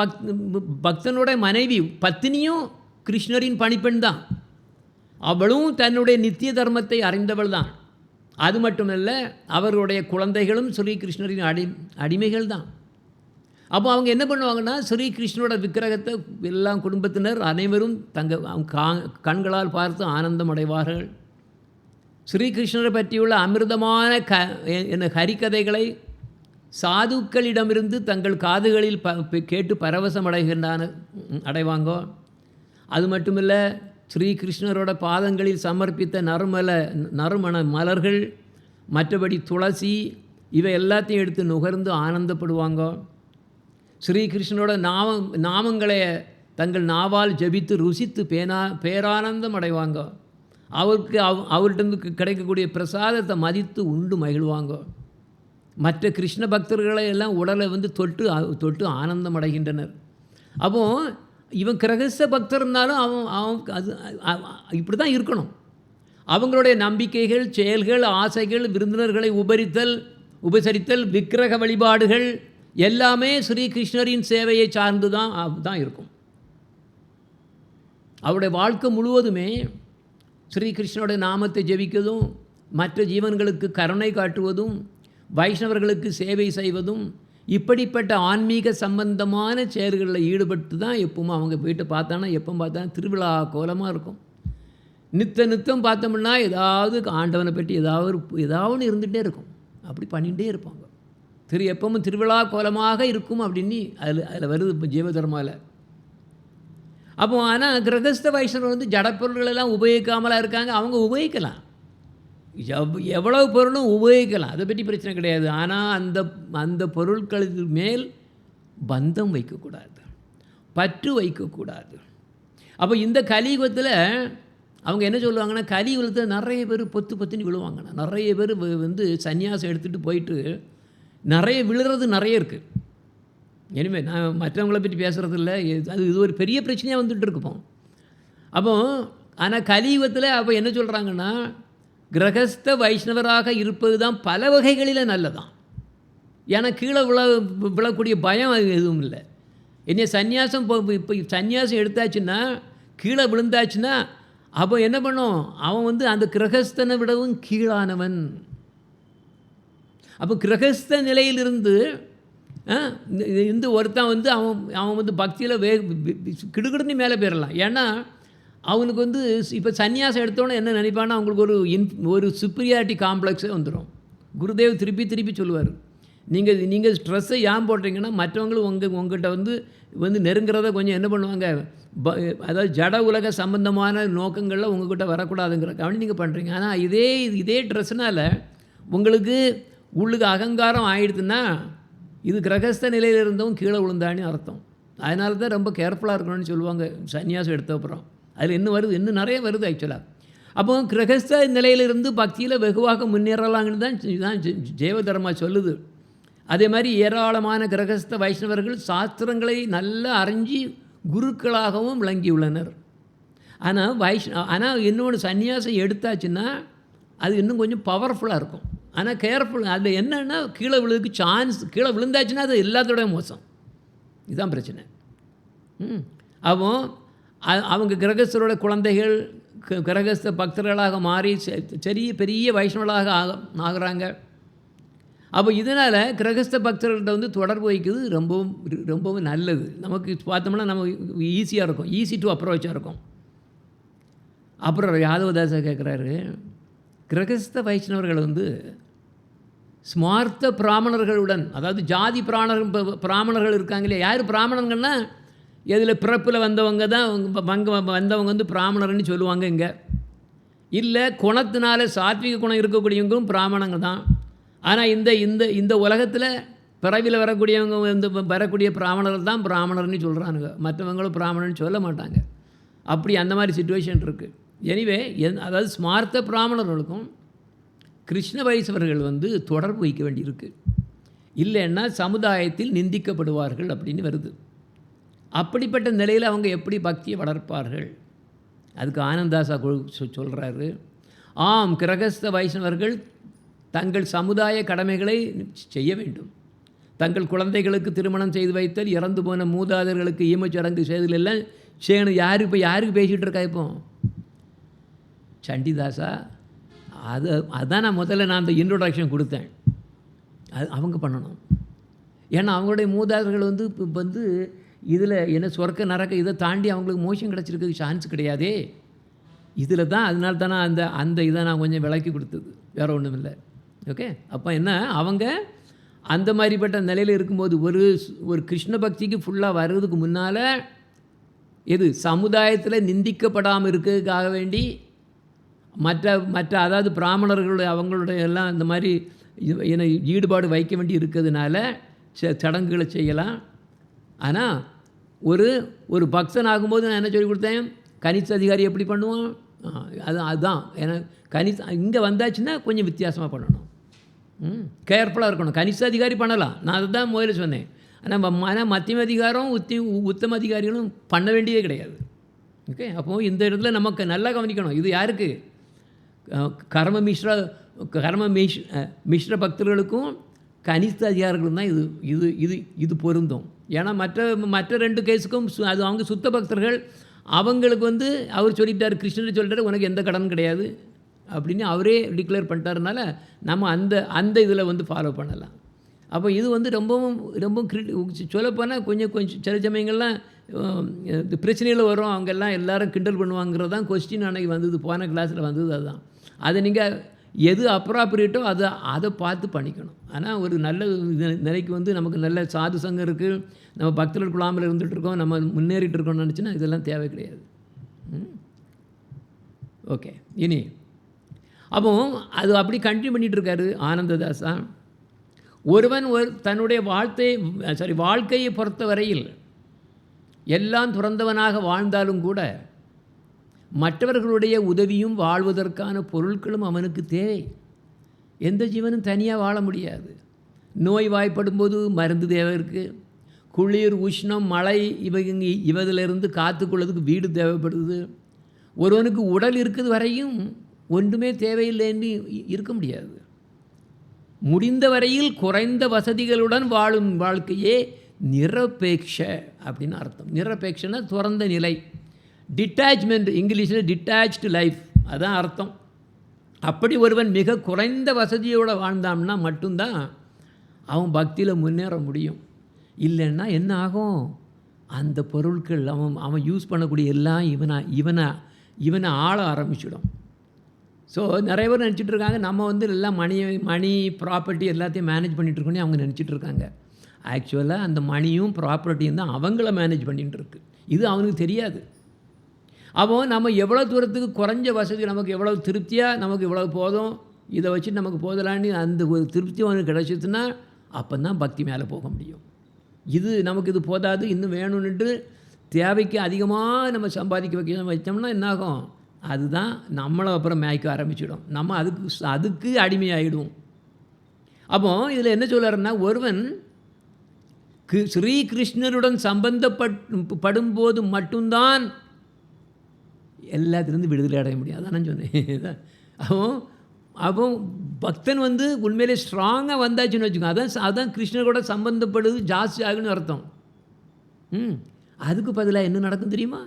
S1: பக்தனுடைய மனைவி பத்தினியும் கிருஷ்ணரின் பணிப்பெண் தான். அவளும் தன்னுடைய நித்திய தர்மத்தை அறிந்தவள் தான். அது மட்டுமல்ல, அவர்களுடைய குழந்தைகளும் ஸ்ரீகிருஷ்ணரின் அடிமைகள் தான். அப்போ அவங்க என்ன பண்ணுவாங்கன்னா, ஸ்ரீகிருஷ்ணனோட விக்கிரகத்தை எல்லாம் குடும்பத்தினர் அனைவரும் கண்களால் பார்த்து ஆனந்தம் அடைவார்கள். ஸ்ரீகிருஷ்ணரை பற்றியுள்ள அமிர்தமான ஹரிக்கதைகளை சாதுக்களிடமிருந்து தங்கள் காதுகளில் கேட்டு பரவசம் அடைவாங்க. அது மட்டுமில்லை, ஸ்ரீகிருஷ்ணரோட பாதங்களில் சமர்ப்பித்த நறுமண மலர்கள், மற்றபடி துளசி, இவை எல்லாத்தையும் எடுத்து நுகர்ந்து ஆனந்தப்படுவாங்க. ஸ்ரீகிருஷ்ணனோட நாமங்களை தங்கள் நாவால் ஜபித்து ருசித்து பேரானந்தம் அடைவாங்க. அவர்கிட்ட கிடைக்கக்கூடிய பிரசாதத்தை மதித்து உண்டு மகிழ்வாங்க. மற்ற கிருஷ்ண பக்தர்களை எல்லாம் உடலை வந்து தொட்டு ஆனந்தம் அடைகின்றனர். அப்போது இவன் கிரகஸ்த பக்தர்னாலும் அவன் அது இப்படி தான் இருக்கணும். அவங்களுடைய நம்பிக்கைகள், செயல்கள், ஆசைகள், விருந்தினர்களை உபசரித்தல், விக்கிரக வழிபாடுகள் எல்லாமே ஸ்ரீகிருஷ்ணரின் சேவையை சார்ந்து தான் இருக்கும். அவருடைய வாழ்க்கை முழுவதுமே ஸ்ரீகிருஷ்ணனுடைய நாமத்தை ஜெபிக்கிறதும், மற்ற ஜீவன்களுக்கு கருணை காட்டுவதும், வைஷ்ணவர்களுக்கு சேவை செய்வதும், இப்படிப்பட்ட ஆன்மீக சம்பந்தமான செயல்களில் ஈடுபட்டு தான் எப்பவும் அவங்க போயிட்டு பார்த்தானா திருவிழா கோலமாக இருக்கும். நித்தம் பார்த்தோம்னா ஏதாவது ஆண்டவனை பற்றி ஏதாவது இருந்துகிட்டே இருக்கும். அப்படி பண்ணிகிட்டே இருப்பாங்க. எப்பவும் திருவிழா கோலமாக இருக்கும் அப்படின்னு அதில் வருது ஜீவதர்மாவில். அப்போ ஆனால் கிரகஸ்த வைஷ்ணவர் வந்து ஜடப்பொருள்களெல்லாம் உபயோகிக்காமலாம் இருக்காங்க. அவங்க உபயோகிக்கலாம், எவ்வளவு பொருளும் உபயோகிக்கலாம், அதை பற்றி பிரச்சனை கிடையாது. ஆனால் அந்த பொருட்களுக்கு மேல் பந்தம் வைக்கக்கூடாது, பற்று வைக்கக்கூடாது. அப்போ இந்த கலியுகத்தில் அவங்க என்ன சொல்லுவாங்கன்னா, கலியுகத்தில் நிறைய பேர் பொத்துன்னு விழுவாங்கண்ணா. நிறைய பேர் வந்து சன்னியாசம் எடுத்துகிட்டு போயிட்டு நிறைய விழுறது நிறைய இருக்குது. இனிமேல் நான் மற்றவங்களை பற்றி பேசுகிறது இல்லை, இது ஒரு பெரிய பிரச்சனையாக வந்துட்டு இருக்குப்போம். அப்போ ஆனால் கலியுகத்தில் அப்போ என்ன சொல்கிறாங்கன்னா, கிரகஸ்த வைஷ்ணவராக இருப்பது தான் பல வகைகளில் நல்லதான். ஏன்னா கீழே விழக்கூடிய பயம் எதுவும் இல்லை. என்ன சன்னியாசம் இப்போ சன்னியாசம் எடுத்தாச்சுன்னா, கீழே விழுந்தாச்சுன்னா, அப்போ என்ன பண்ணும், அவன் வந்து அந்த கிரகஸ்தனை விடவும் கீழானவன். அப்போ கிரகஸ்த நிலையிலிருந்து இந்த ஒருத்தன் வந்து அவன் வந்து பக்தியில் கிடுகிடுன்னு மேலே போயிடலாம். ஏன்னா அவனுக்கு வந்து இப்போ சன்னியாசம் எடுத்தோன்னே என்ன நினைப்பான்னா அவங்களுக்கு ஒரு சுப்பீரியாரிட்டி காம்ப்ளெக்ஸே வந்துடும். குருதேவ் திருப்பி சொல்லுவார், நீங்கள் ஸ்ட்ரெஸ்ஸை ஏன் போடுறீங்கன்னா மற்றவங்களும் உங்கள்கிட்ட வந்து நெருங்கிறத கொஞ்சம் என்ன பண்ணுவாங்க, அதாவது ஜட உலக சம்பந்தமான நோக்கங்களில் உங்கள்கிட்ட வரக்கூடாதுங்கிற கவனி நீங்கள் பண்ணுறீங்க. ஆனால் இதே ட்ரெஸ்னால் உங்களுக்கு உள்ளுக்கு அகங்காரம் ஆயிடுதுன்னா இது கிரகஸ்த நிலையில் இருந்தவங்க கீழே விழுந்தான்னு அர்த்தம். அதனால தான் ரொம்ப கேர்ஃபுல்லாக இருக்கணும்னு சொல்லுவாங்க சன்னியாசம் எடுத்த அப்புறம். அதில் இன்னும் நிறைய வருது ஆக்சுவலாக. அப்போ கிரகஸ்த நிலையிலிருந்து பக்தியில் வெகுவாக முன்னேறலாங்கன்னு தான் ஜெயதர்மா சொல்லுது. அதே மாதிரி ஏராளமான கிரகஸ்த வைஷ்ணவர்கள் சாஸ்திரங்களை நல்லா அறிஞ்சு குருக்களாகவும் விளங்கியுள்ளனர். ஆனால் இன்னொன்று சன்னியாசம் எடுத்தாச்சுன்னா அது இன்னும் கொஞ்சம் பவர்ஃபுல்லாக இருக்கும். ஆனால் கேர்ஃபுல், அதில் என்னென்னா கீழே விழுதுக்கு சான்ஸ், கீழே விழுந்தாச்சுன்னா அது எல்லாத்தோட மோசம். இதுதான் பிரச்சனை. அப்போ அவங்க கிரகஸ்தரோட குழந்தைகள் கிரகஸ்த பக்தர்களாக மாறி பெரிய வைஷ்ணவர்களாக ஆகிறாங்க. அப்போ இதனால் கிரகஸ்த பக்தர்கள்ட்ட வந்து தொடர்பு வைக்கிறது ரொம்பவும் நல்லது. நமக்கு பார்த்தோம்னா நம்ம ஈஸியாக இருக்கும், ஈஸி டு அப்ரோச்சாக இருக்கும். அப்புறம் யாதவதாசா கேட்குறாரு, கிரகஸ்த வைஷ்ணவர்கள் வந்து ஸ்மார்த்த பிராமணர்களுடன், அதாவது ஜாதி பிராமணர்கள் இருக்காங்களே, யார் பிராமணர்கள்னா இதில் பிறப்பில் வந்தவங்க தான் வந்தவங்க வந்து பிராமணர்னு சொல்லுவாங்க. இங்கே இல்லை குணத்தினால சாத்விக குணம் இருக்கக்கூடியவங்களும் பிராமணங்க தான். ஆனால் இந்த உலகத்தில் பிறவியில் வரக்கூடியவங்க வந்து வரக்கூடிய பிராமணர்கள் தான் பிராமணர்னு சொல்கிறானுங்க. மற்றவங்களும் பிராமணர்னு சொல்ல மாட்டாங்க. அப்படி அந்த மாதிரி சிச்சுவேஷன் இருக்குது. எனிவே அதாவது ஸ்மார்த்த பிராமணர்களுக்கும் கிருஷ்ண வைஷ்ணவர்கள் வந்து தொடர்பு வைக்க வேண்டியிருக்கு. இல்லைன்னா சமுதாயத்தில் நிந்திக்கப்படுவார்கள் அப்படின்னு வருது. அப்படிப்பட்ட நிலையில் அவங்க எப்படி பக்தியை வளர்ப்பார்கள்? அதுக்கு ஆனந்தாசா சொல்கிறாரு, ஆம், கிரகஸ்த வைஷ்ணவர்கள் தங்கள் சமுதாய கடமைகளை செய்ய வேண்டும். தங்கள் குழந்தைகளுக்கு திருமணம் செய்து வைத்தல், இறந்து போன மூதாதையர்களுக்கு ஈமச்சடங்கு செய்தல் எல்லாம் செய்யணும். யாருக்கு பேசிகிட்டு இருக்கா இப்போ? சண்டிதாசா, அதுதான் நான் அந்த இன்ட்ரோடக்ஷன் கொடுத்தேன். அவங்க பண்ணணும். ஏன்னா அவங்களுடைய மூதாதையர்கள் வந்து இதில் என்ன சொர்க்க நரக்க இதை தாண்டி அவங்களுக்கு மோட்சம் கிடச்சிருக்கு சான்ஸ் கிடையாதே. இதில் தான் அதனால தானே அந்த இதை நான் கொஞ்சம் விளக்கி கொடுத்தது, வேறு ஒன்றும் இல்லை. ஓகே, அப்போ என்ன, அவங்க அந்த மாதிரிப்பட்ட நிலையில் இருக்கும்போது ஒரு கிருஷ்ண பக்திக்கு ஃபுல்லாக வர்றதுக்கு முன்னால் சமுதாயத்தில் நிந்திக்கப்படாமல் இருக்கிறதுக்காக வேண்டி மற்ற அதாவது பிராமணர்களுடைய அவங்களுடைய எல்லாம் இந்த மாதிரி ஈடுபாடு வைக்க வேண்டி இருக்கிறதுனால சடங்குகளை செய்யலாம். ஆனால் ஒரு பக்தன் ஆகும்போது நான் என்ன சொல்லி கொடுத்தேன், கனிஷ்ட அதிகாரி எப்படி பண்ணுவோம், அதுதான். ஏன்னா இங்கே வந்தாச்சுன்னா கொஞ்சம் வித்தியாசமாக பண்ணணும், கேர்ஃபுல்லாக இருக்கணும். கனிஷ்ட அதிகாரி பண்ணலாம், நான் அதை தான் முதல்ல சொன்னேன். ஆனால் மத்தியம அதிகாரம் உத்தம அதிகாரிகளும் பண்ண வேண்டியதே கிடையாது. ஓகே, அப்போது இந்த இடத்துல நமக்கு நல்லா கவனிக்கணும். இது யாருக்கு? கர்ம மிஸ்ர பக்தர்களுக்கும் கனிஷ்ட அதிகாரிகளும் தான் இது பொருந்தும். ஏன்னா மற்ற ரெண்டு கேஸுக்கும் அது அவங்க சுத்த பக்தர்கள். அவங்களுக்கு அவர் சொல்லிட்டார், கிருஷ்ணர் சொல்லிட்டார், உனக்கு எந்த கடனும் கிடையாது அப்படின்னு அவரே டிக்ளேர் பண்ணிட்டாருனால நம்ம அந்த இதில் ஃபாலோ பண்ணலாம். அப்போ இது ரொம்ப சொல்லப்போனால் கொஞ்சம் சில சமயங்கள்லாம் பிரச்சனைகள் வரும். அவங்கெல்லாம் எல்லோரும் கிண்டல் பண்ணுவாங்கிறது தான் கொஸ்டின் அன்னைக்கு வந்தது, போன கிளாஸில் வந்தது. அதுதான், அதை நீங்கள் எது அப்ராப்ரியேட்டோ அதை பார்த்து பண்ணிக்கணும். ஆனால் ஒரு நல்ல நிலைக்கு நமக்கு நல்ல சாது சங்கம் இருக்குது, நம்ம பக்தர்கள் குழாமல் இருந்துகிட்ருக்கோம், நம்ம முன்னேறிட்டு இருக்கோம்னு நினச்சின்னா இதெல்லாம் தேவை கிடையாது. ஓகே, இனி அப்போ அது அப்படி கண்டினியூ பண்ணிகிட்ருக்காரு ஆனந்ததாசா. ஒருவன் தன்னுடைய வாழ்க்கையை பொறுத்த வரையில் எல்லாம் துறந்தவனாக வாழ்ந்தாலும் கூட மற்றவர்களுடைய உதவியும் வாழ்வதற்கான பொருட்களும் அவனுக்கு தேவை. எந்த ஜீவனும் தனியாக வாழ முடியாது. நோய் வாய்ப்படும்போது மருந்து தேவை இருக்குது, குளிர் உஷ்ணம் மழை இவதிலிருந்து காத்துக்கொள்வதுக்கு வீடு தேவைப்படுது. ஒருவனுக்கு உடல் இருக்குது வரையும் ஒன்றுமே தேவையில்லைன்னு இருக்க முடியாது. முடிந்த வரையில் குறைந்த வசதிகளுடன் வாழும் வாழ்க்கையே நிரபேட்ச அப்படின்னு அர்த்தம். நிரபேட்சன்னா துறந்த நிலை, டிட்டாச்மெண்ட், இங்கிலீஷில் டிட்டாச்டு லைஃப், அதுதான் அர்த்தம். அப்படி ஒருவன் மிக குறைந்த வசதியோடு வாழ்ந்தான்னா மட்டும்தான் அவன் பக்தியில் முன்னேற முடியும். இல்லைன்னா என்ன ஆகும், அந்த பொருட்கள் அவன் யூஸ் பண்ணக்கூடிய எல்லாம் இவனை ஆள ஆரம்பிச்சிடும். ஸோ நிறைய பேர் நினச்சிட்டு இருக்காங்க நம்ம வந்து எல்லாம் மணி ப்ராப்பர்ட்டி எல்லாத்தையும் மேனேஜ் பண்ணிகிட்ருக்கோன்னு அவங்க நினச்சிட்டு இருக்காங்க. ஆக்சுவலாக அந்த மணியும் ப்ராப்பர்ட்டியும் தான் அவங்கள மேனேஜ் பண்ணிகிட்டு இருக்கு. இது அவனுக்கு தெரியாது. அப்போ நம்ம எவ்வளோ தூரத்துக்கு குறைஞ்ச வசதி, நமக்கு எவ்வளோ திருப்தியாக நமக்கு இவ்வளோ போதும், இதை வச்சு நமக்கு போதலான்னு அந்த ஒரு திருப்தி அவனுக்கு கிடச்சிதுன்னா அப்போ தான் பக்தி மேலே போக முடியும். நமக்கு இது போதாது, இன்னும் வேணும்னுட்டு தேவைக்கு அதிகமாக நம்ம சம்பாதிக்க வச்சோம்னா என்னாகும், அதுதான் நம்மளை அப்புறம் மேய்க்க ஆரம்பிச்சிடும். நம்ம அதுக்கு அடிமையாகிடும். அப்போ இதில் என்ன சொல்கிறாருன்னா, ஒருவன் ஸ்ரீகிருஷ்ணருடன் சம்பந்தப்படும்போது மட்டும்தான் எல்லாத்திலேருந்து விடுதலை அடைய முடியும். அதான் நான் சொன்னேன். அப்போ பக்தன் வந்து உண்மையிலே ஸ்ட்ராங்காக வந்தாச்சுன்னு வச்சுக்கோங்க, அதான் கிருஷ்ணரோட சம்பந்தப்படுது ஜாஸ்தி ஆகுன்னு அர்த்தம். அதுக்கு பதிலாக என்ன நடக்கும் தெரியுமா,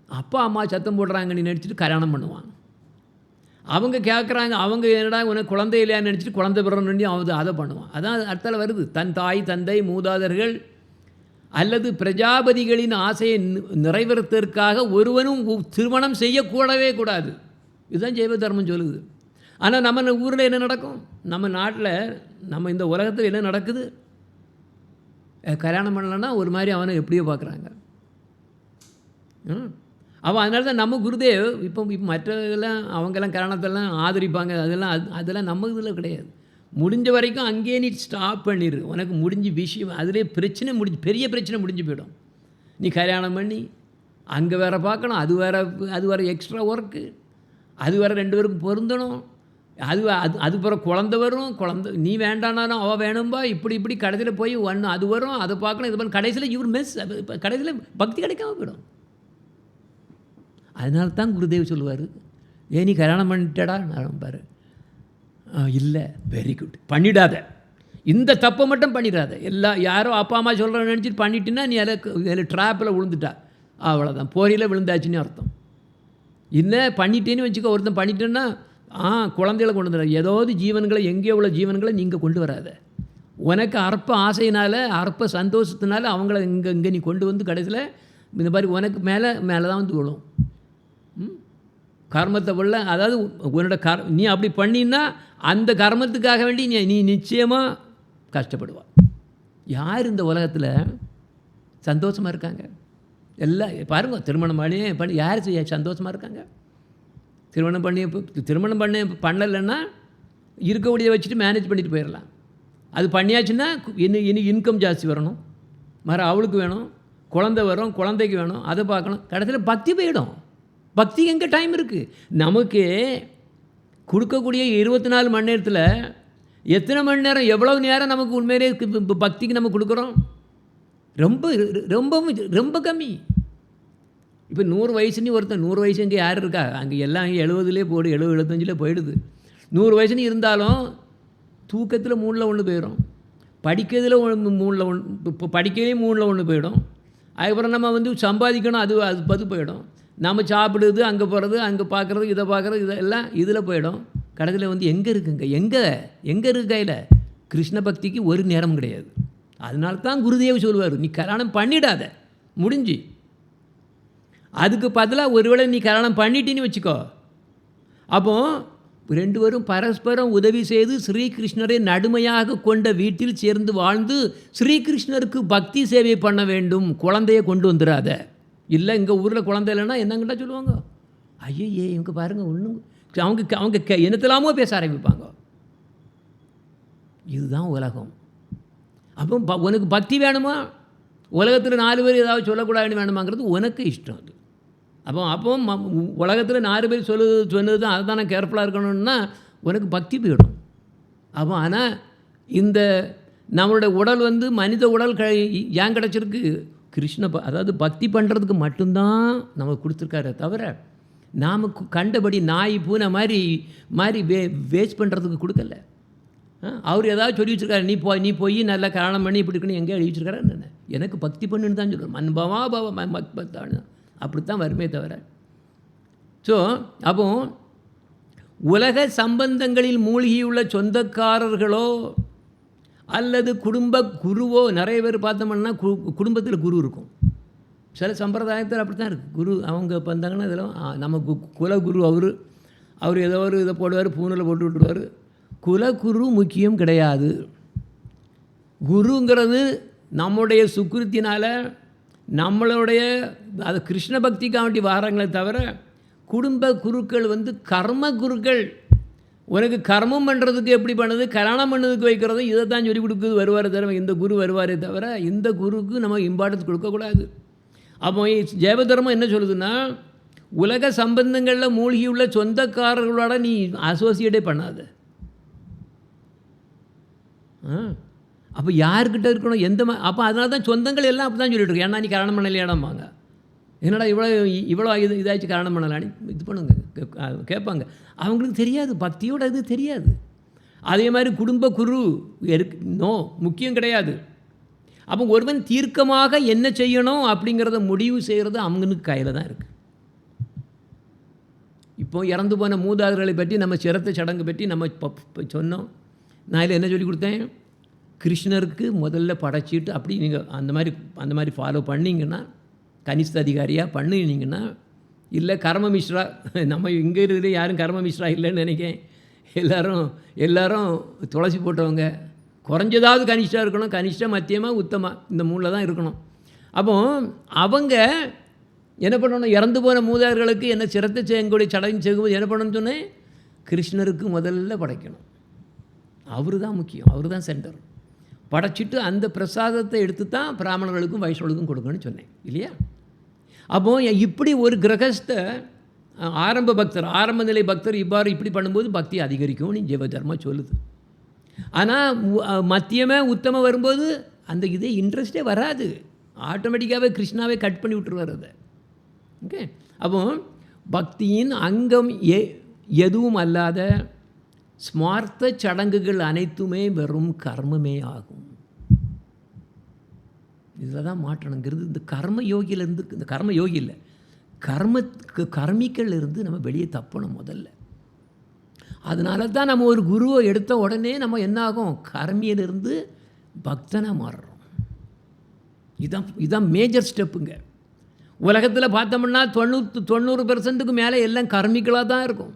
S1: அப்பா அம்மா சத்தம் போடுறாங்கன்னு நினச்சிட்டு கல்யாணம் பண்ணுவான். அவங்க கேட்குறாங்க, அவங்க என்னடா உனக்கு குழந்தை இல்லையான்னு நினச்சிட்டு குழந்தை பிறன்னு அதை பண்ணுவான். அதான் அர்த்தத்தில் வருது. தன் தாய் தந்தை மூதாதர்கள் அல்லது பிரஜாபதிகளின் ஆசையை நிறைவேறத்திற்காக ஒருவனும் திருமணம் செய்யக்கூடவே கூடாது. இதுதான் ஜெய்வ தர்மம் சொல்லுது. ஆனால் நம்ம ஊரில் என்ன நடக்கும், நம்ம நாட்டில் நம்ம இந்த உலகத்தில் என்ன நடக்குது, கல்யாணம் பண்ணலன்னா ஒரு மாதிரி அவனை எப்படியோ பார்க்குறாங்க. அவன் அதனால தான் நம்ம குருதேவ் இப்போ மற்றதெல்லாம் அவங்கெல்லாம் கல்யாணத்தெல்லாம் ஆதரிப்பாங்க. அதெல்லாம் நம்ம இதில் கிடையாது. முடிஞ்ச வரைக்கும் அங்கேயே நீ ஸ்டாப் பண்ணிடு. உனக்கு முடிஞ்சு விஷயம் அதிலே பிரச்சனை பெரிய பிரச்சனை முடிஞ்சு போயிடும். நீ கல்யாணம் பண்ணி அங்கே வேறு பார்க்கணும், அது வேறு எக்ஸ்ட்ரா ஒர்க்கு, அது வேறு 2 பேருக்கும் பொருந்தணும், அது பிறகு குழந்தை வரும், நீ வேண்டானாலும் அவள் வேணும்பா, இப்படி கடைசியில் போய் அது வரும், அதை பார்க்கணும், இது பண்ண கடைசியில் கடைசியில் பக்தி கிடைக்காம போயிடும். அதனால தான் குருதேவ் சொல்லுவார், நீ கல்யாணம் பண்ணிட்டடா நான் பாரு, இல்லை வெரி குட், பண்ணிடாத, இந்த தப்பை மட்டும் பண்ணிடாத. யாரோ அப்பா அம்மா சொல்கிறேன்னு நினச்சிட்டு பண்ணிட்டுன்னா நீ அதில் ட்ராப்பில் விழுந்துட்டா, அவ்வளோதான், போரியில் விழுந்தாச்சுன்னு அர்த்தம். இல்லை பண்ணிட்டேன்னு வச்சுக்கோ, ஒருத்தன் பண்ணிட்டேன்னா குழந்தைகளை கொண்டு வந்துட, ஏதாவது ஜீவன்களை, எங்கேயோ உள்ள ஜீவன்களை நீங்கள் கொண்டு வராத. உனக்கு அற்ப ஆசையினால் அற்ப சந்தோஷத்தினால அவங்கள இங்கே நீ கொண்டு வந்து கடைசியில் இந்த மாதிரி உனக்கு மேலே தான் வந்து விழும். கர்மத்தை உள்ள, அதாவது உன்னோட நீ அப்படி பண்ணினா அந்த கர்மத்துக்காக வேண்டி நீ நிச்சயமாக கஷ்டப்படுவா. யார் இந்த உலகத்தில் சந்தோஷமாக இருக்காங்க? எல்லாம் பாருங்க, திருமணம் பண்ணி யார் சந்தோஷமாக இருக்காங்க? திருமணம் பண்ணலைன்னா இருக்கக்கூடியதை வச்சுட்டு மேனேஜ் பண்ணிட்டு போயிடலாம். அது பண்ணியாச்சுன்னா இனி இன்கம் ஜாஸ்தி வரணும், அவளுக்கு வேணும், குழந்தை வரும், குழந்தைக்கு வேணும், அதை பார்க்கணும், கடைசியில் பக்தி போயிடும். பக்திக்கு எங்கே டைம் இருக்குது? நமக்கு கொடுக்கக்கூடிய 24 மணி நேரத்தில் எத்தனை மணி நேரம், எவ்வளவு நேரம் நமக்கு உண்மையிலே பக்திக்கு நம்ம கொடுக்குறோம்? ரொம்ப கம்மி. இப்போ 100 வயசுன்னு ஒருத்தன், 100 வயசு இங்கே யார் இருக்கா? அங்கே எல்லாம் 70லே போடு, 70-75 போயிடுது. 100 வயசுன்னு இருந்தாலும் தூக்கத்தில் 3ல் 1 போயிடும், படிக்கிறதுல 3ல் 1, இப்போ படிக்கிறதே 3ல் 1 போயிடும். அதுக்கப்புறம் நம்ம வந்து சம்பாதிக்கணும், அது 10 போயிடும். நம்ம சாப்பிடுறது, அங்கே போகிறது, அங்கே பார்க்குறது, இதை பார்க்குறது, இதெல்லாம் இதில் போயிடும். கடைசியில் வந்து எங்கே இருக்குங்க, எங்கே இருக்கு கையில்? கிருஷ்ண பக்திக்கு ஒரு நேரம் கிடையாது. அதனால தான் குருதேவ் சொல்லுவார், நீ கல்யாணம் பண்ணிடாத, முடிஞ்சு. அதுக்கு பதிலாக ஒருவேளை நீ கல்யாணம் பண்ணிட்டின்னு வச்சுக்கோ, அப்போது 2 பேரும் பரஸ்பரம் உதவி செய்து ஸ்ரீகிருஷ்ணரை நடுமையாக கொண்ட வீட்டில் சேர்ந்து வாழ்ந்து ஸ்ரீகிருஷ்ணருக்கு பக்தி சேவை பண்ண வேண்டும். குழந்தைய கொண்டு வந்துடாத. இல்லை இங்கே ஊரில் குழந்தை இல்லைன்னா என்னங்கிட்ட சொல்லுவாங்க, ஐயே இவங்க பாருங்கள், ஒன்றும் அவங்க என்னத்தெல்லாமோ பேச ஆரம்பிப்பாங்க. இதுதான் உலகம். அப்போ உனக்கு பக்தி வேணுமா, உலகத்தில் 4 பேர் ஏதாவது சொல்லக்கூடாதுன்னு வேணுமாங்கிறது உனக்கு இஷ்டம். அது அப்போ உலகத்தில் 4 பேர் சொன்னது தான், அதை தான் நான் கேர்ஃபுல்லாக இருக்கணும்னா உனக்கு பக்தி போயிடும். ஆனால் இந்த நம்மளுடைய உடல் வந்து மனித உடல் ஏன் கிடச்சிருக்கு? அதாவது பக்தி பண்ணுறதுக்கு மட்டும்தான் நமக்கு கொடுத்துருக்காரு, தவிர நாம் கண்டபடி நாய் பூனை மாதிரி வேஸ்ட் பண்ணுறதுக்கு கொடுக்கல. அவர் ஏதாவது சொல்லி வச்சுருக்காரு, நீ போய் நல்லா கல்யாணம் பண்ணி இப்படி இருக்குன்னு எங்கேயோ எழுதி வச்சுருக்காரு. என்ன எனக்கு பக்தி பண்ணுன்னு தான் சொல்லுவேன், மண்பவா பவ பக்தான், அப்படித்தான் வருமே தவிர. ஸோ அப்போ உலக சம்பந்தங்களில் மூழ்கியுள்ள சொந்தக்காரர்களோ அல்லது குடும்ப குருவோ, நிறைய பேர் பார்த்தோம்னா குடும்பத்தில் குரு இருக்கும். சில சம்பிரதாயத்தில் அப்படி தான் இருக்குது. குரு அவங்க வந்தாங்கன்னா இதெல்லாம் நம்ம குலகுரு அவர் ஏதோ ஒரு இதை போடுவார், பூனில் போட்டு விட்டுருவார். குலகுரு முக்கியம் கிடையாது. குருங்கிறது நம்முடைய சுக்கிருத்தினால் நம்மளுடைய அது கிருஷ்ண பக்திக்காக வேண்டி வாராங்களே தவிர, குடும்ப குருக்கள் கர்ம குருக்கள். உனக்கு கர்மம் பண்ணுறதுக்கு எப்படி பண்ணுது, கல்யாணம் பண்ணதுக்கு வைக்கிறது, இதை தான் சொல்லி கொடுக்குது வருவாரே தவிர, இந்த குரு வருவாரே தவிர இந்த குருக்கு நம்ம இம்பார்ட்டன்ஸ் கொடுக்கக்கூடாது. அப்போ ஜெயதர்மம் என்ன சொல்லுதுன்னா, உலக சம்பந்தங்களில் மூழ்கியுள்ள சொந்தக்காரர்களோட நீ அசோசியேட்டே பண்ணாத. அப்போ யார்கிட்ட இருக்கணும், அப்போ அதனால தான் சொந்தங்கள் எல்லாம் அப்படி தான் சொல்லிட்டு இருக்கு. ஏன்னா நீ கல்யாணம் பண்ணலையாடாம்பாங்க. என்னடா இவ்வளோ இதாச்சு கல்யாணம் பண்ணலான்னு இது பண்ணுங்க கேட்பாங்க. அவங்களுக்கு தெரியாது, பக்தியோட இது தெரியாது. அதே மாதிரி குடும்ப குரு முக்கியம் கிடையாது. அப்போ ஒருவன் தீர்க்கமாக என்ன செய்யணும் அப்படிங்கிறத முடிவு செய்கிறது அவங்களுக்கு கையில் தான் இருக்குது. இப்போ இறந்து போன மூதாதையர்களை பற்றி நம்ம சிரத்தை சடங்கு பற்றி நம்ம சொன்னோம். நான் இதில் என்ன சொல்லி கொடுத்தேன், கிருஷ்ணருக்கு முதல்ல படைச்சிட்டு அப்படி நீங்கள் அந்த மாதிரி ஃபாலோ பண்ணிங்கன்னா, கனிஷ்ட அதிகாரியாக பண்ணினீங்கன்னா, இல்லை கர்ம மிஸ்ரா, நம்ம இங்கே இருக்கிற யாரும் கர்ம மிஸ்ரா இல்லைன்னு நினைக்கிறேன். எல்லோரும் துளசி போட்டவங்க. குறைஞ்சதாவது கனிஷ்டா இருக்கணும், கனிஷ்ட மத்தியமாக உத்தமாக, இந்த மூணில் தான் இருக்கணும். அப்போ அவங்க என்ன பண்ணணும், இறந்து போன மூதாதையர்களுக்கு என்ன சிரத்தை செய்யக்கூடிய சடங்கு செய்யும்போது என்ன பண்ணணும்னு சொன்னேன், கிருஷ்ணருக்கு முதல்ல படைக்கணும். அவர் தான் முக்கியம், அவர் தான் சென்டர். படைச்சிட்டு அந்த பிரசாதத்தை எடுத்து தான் பிராமணர்களுக்கும் வைஷ்ணவர்களுக்கும் கொடுக்கணும்னு சொன்னேன் இல்லையா. அப்போது இப்படி ஒரு கிரகஸ்த ஆரம்ப நிலை பக்தர் இப்படி பண்ணும்போது பக்தி அதிகரிக்கும்னு ஜீவதர்மா சொல்லுது. ஆனால் மத்தியமே உத்தமம் வரும்போது அந்த இதே இன்ட்ரெஸ்டே வராது, ஆட்டோமேட்டிக்காகவே கிருஷ்ணாவே கட் பண்ணி விட்டுருவார் அதை. ஓகே, அப்போ பக்தியின் அங்கம் எதுவும் அல்லாத ஸ்மார்த்த சடங்குகள் அனைத்துமே வெறும் கர்மமே ஆகும். இதில் தான் மாற்றணுங்கிறது. இந்த கர்ம யோகியிலேருந்து, இந்த கர்ம யோகி இல்லை, கர்மிகள் இருந்து நம்ம வெளியே தப்பணும் முதல்ல. அதனால தான் நம்ம ஒரு குருவை எடுத்த உடனே நம்ம என்ன ஆகும், கர்மியிலிருந்து பக்தனாக மாறுறோம். இதுதான் மேஜர் ஸ்டெப்புங்க. உலகத்தில் பார்த்தோம்னா 90% மேலே எல்லாம் கர்மிகளாக தான் இருக்கும்.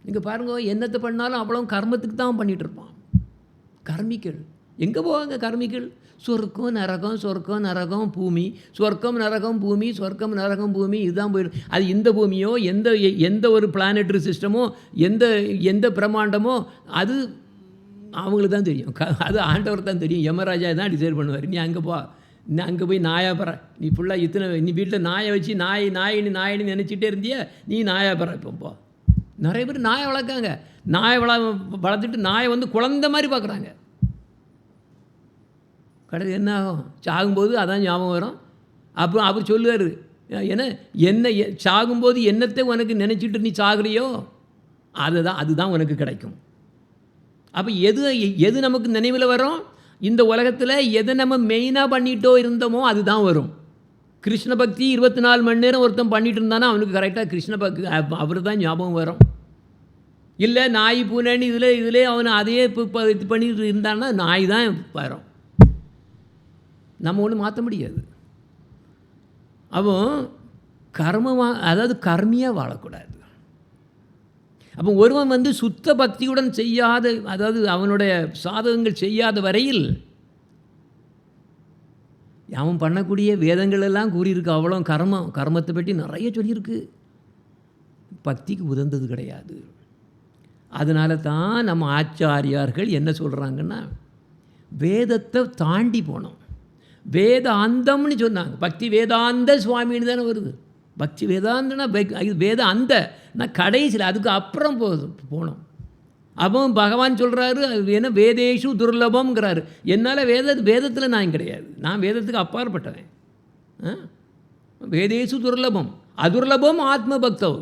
S1: நீங்கள் பாருங்கள், என்னத்தை பண்ணாலும் அவ்வளோ கர்மத்துக்கு தான் பண்ணிகிட்டு இருப்பான். கர்மிகள் எங்கே போவாங்க? கர்மிகள் சொர்க்கம் நரகம், சொர்க்கம் நரகம் பூமி, சொர்க்கம் நரகம் பூமி, சொர்க்கம் நரகம் பூமி, இதுதான் போயிடும். அது இந்த பூமியோ எந்த ஒரு பிளானட்டரி சிஸ்டமோ எந்த பிரம்மாண்டமோ அது அவங்களுக்கு தான் தெரியும். அது ஆண்டவர் தான் தெரியும். யமராஜா தான் டிசைட் பண்ணுவார். நீ அங்கே போ, நீ அங்கே போய் நாயாக பெற, நீ ஃபுல்லாக நீ வீட்டில் நாயை வச்சு நாயின்னு நினச்சிட்டே இருந்தியா, நீ நாயாக பெற. இப்போ போ. நிறைய பேர் நாயை வளர்க்காங்க. நாயை வளர்த்துட்டு நாயை குழந்த மாதிரி பார்க்குறாங்க. கடைசி என்ன ஆகும், சாகும்போது அதான் ஞாபகம் வரும். அப்புறம் அவர் சொல்லுவார், என்ன சாகும்போது என்னத்தை உனக்கு நினச்சிட்டு நீ சாகுறியோ அதுதான் உனக்கு கிடைக்கும். அப்போ எது நமக்கு நினைவில் வரும், இந்த உலகத்தில் எதை நம்ம மெயினாக பண்ணிட்டோ இருந்தோமோ அதுதான் வரும். கிருஷ்ண பக்தி 24 மணி நேரம் ஒருத்தன் பண்ணிட்டு இருந்தானா அவனுக்கு கரெக்டாக கிருஷ்ண பக்தி அவர் தான் ஞாபகம் வரும். இல்லை நாய் பூனைன்னு இதில் அவனை அதையே இப்போ இது பண்ணிட்டு இருந்தான்னா நாய் தான் வரும். நம்ம ஒன்றும் மாற்ற முடியாது. அப்போ அதாவது கர்மியாக வாழக்கூடாது. அப்போ ஒருவன் சுத்த பக்தியுடன் செய்யாத, அதாவது அவனுடைய சாதகங்கள் செய்யாத வரையில் அவன் பண்ணக்கூடிய வேதங்கள் எல்லாம் கூறியிருக்கு. அவ்வளோ கர்மத்தை பற்றி நிறைய சொல்லியிருக்கு. பக்திக்கு உதந்தது கிடையாது. அதனால தான் நம்ம ஆச்சாரியார்கள் என்ன சொல்கிறாங்கன்னா, வேதத்தை தாண்டி போனோம். வேதாந்தம்னு சொன்னாங்க. பக்தி வேதாந்த சுவாமின்னு தானே வருது. பக்தி வேதாந்தனா வேத அந்த நான் கடைசியில் அதுக்கு அப்புறம் போனோம். அப்போ பகவான் சொல்கிறாரு, என்ன வேதேஷு துர்லபம்ங்கிறாரு. என்னால் வேதத்தில் நான் கிடையாது, நான் வேதத்துக்கு அப்பாற்பட்டவன். வேதேஷு துர்லபம், அதுர்லபம் ஆத்ம பக்தவ்.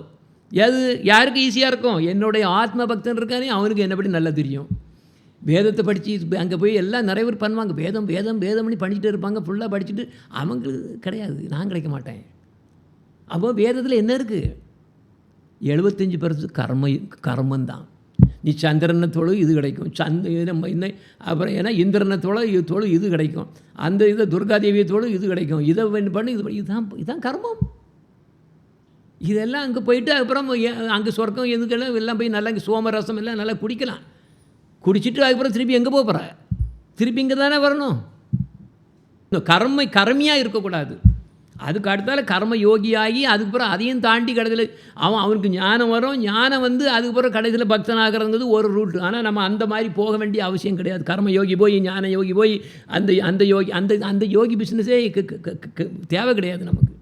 S1: யாருக்கு ஈஸியாக இருக்கும், என்னுடைய ஆத்ம பக்தன் இருக்கானே அவனுக்கு என்னை பற்றி நல்லா தெரியும். வேதத்தை படித்து அங்கே போய் எல்லாம் நிறைய பேர் பண்ணுவாங்க. வேதம் வேதம் வேதம்னு படிச்சுட்டு இருப்பாங்க, ஃபுல்லாக படிச்சுட்டு. அவங்களுக்கு கிடையாது, நான் கிடைக்க மாட்டேன். அப்போ வேதத்தில் என்ன இருக்குது, 75% கர்மந்தான். நீ சந்திரனை தொழு இது கிடைக்கும், அப்புறம் ஏன்னா இந்திரனை தொழு இது கிடைக்கும், அந்த இதை துர்காதேவியை தொழு இது கிடைக்கும், இதை பண்ணி இதுதான் கர்மம். இதெல்லாம் அங்கே போயிட்டு அப்புறம் அங்கே சொர்க்கம் எதுக்கெல்லாம் எல்லாம் போய் நல்லா இங்கே சோமரசம் எல்லாம் நல்லா குடிக்கலாம். குடிச்சிட்டு அதுக்கப்புறம் திருப்பி எங்கே போகிற? திருப்பி இங்கே தானே வரணும். கர்மியாக இருக்கக்கூடாது. அதுக்கு அடுத்தால கர்ம யோகியாகி அதுக்கப்புறம் அதையும் தாண்டி கடைசியில் அவனுக்கு ஞானம் வரும். ஞானம் அதுக்கப்புறம் கடைசியில் பக்தனாகிறது ஒரு ரூட். ஆனால் நம்ம அந்த மாதிரி போக வேண்டிய அவசியம் கிடையாது. கர்ம யோகி போய் ஞான யோகி போய் அந்த யோகி அந்த யோகி பிஸ்னஸே தேவை கிடையாது நமக்கு.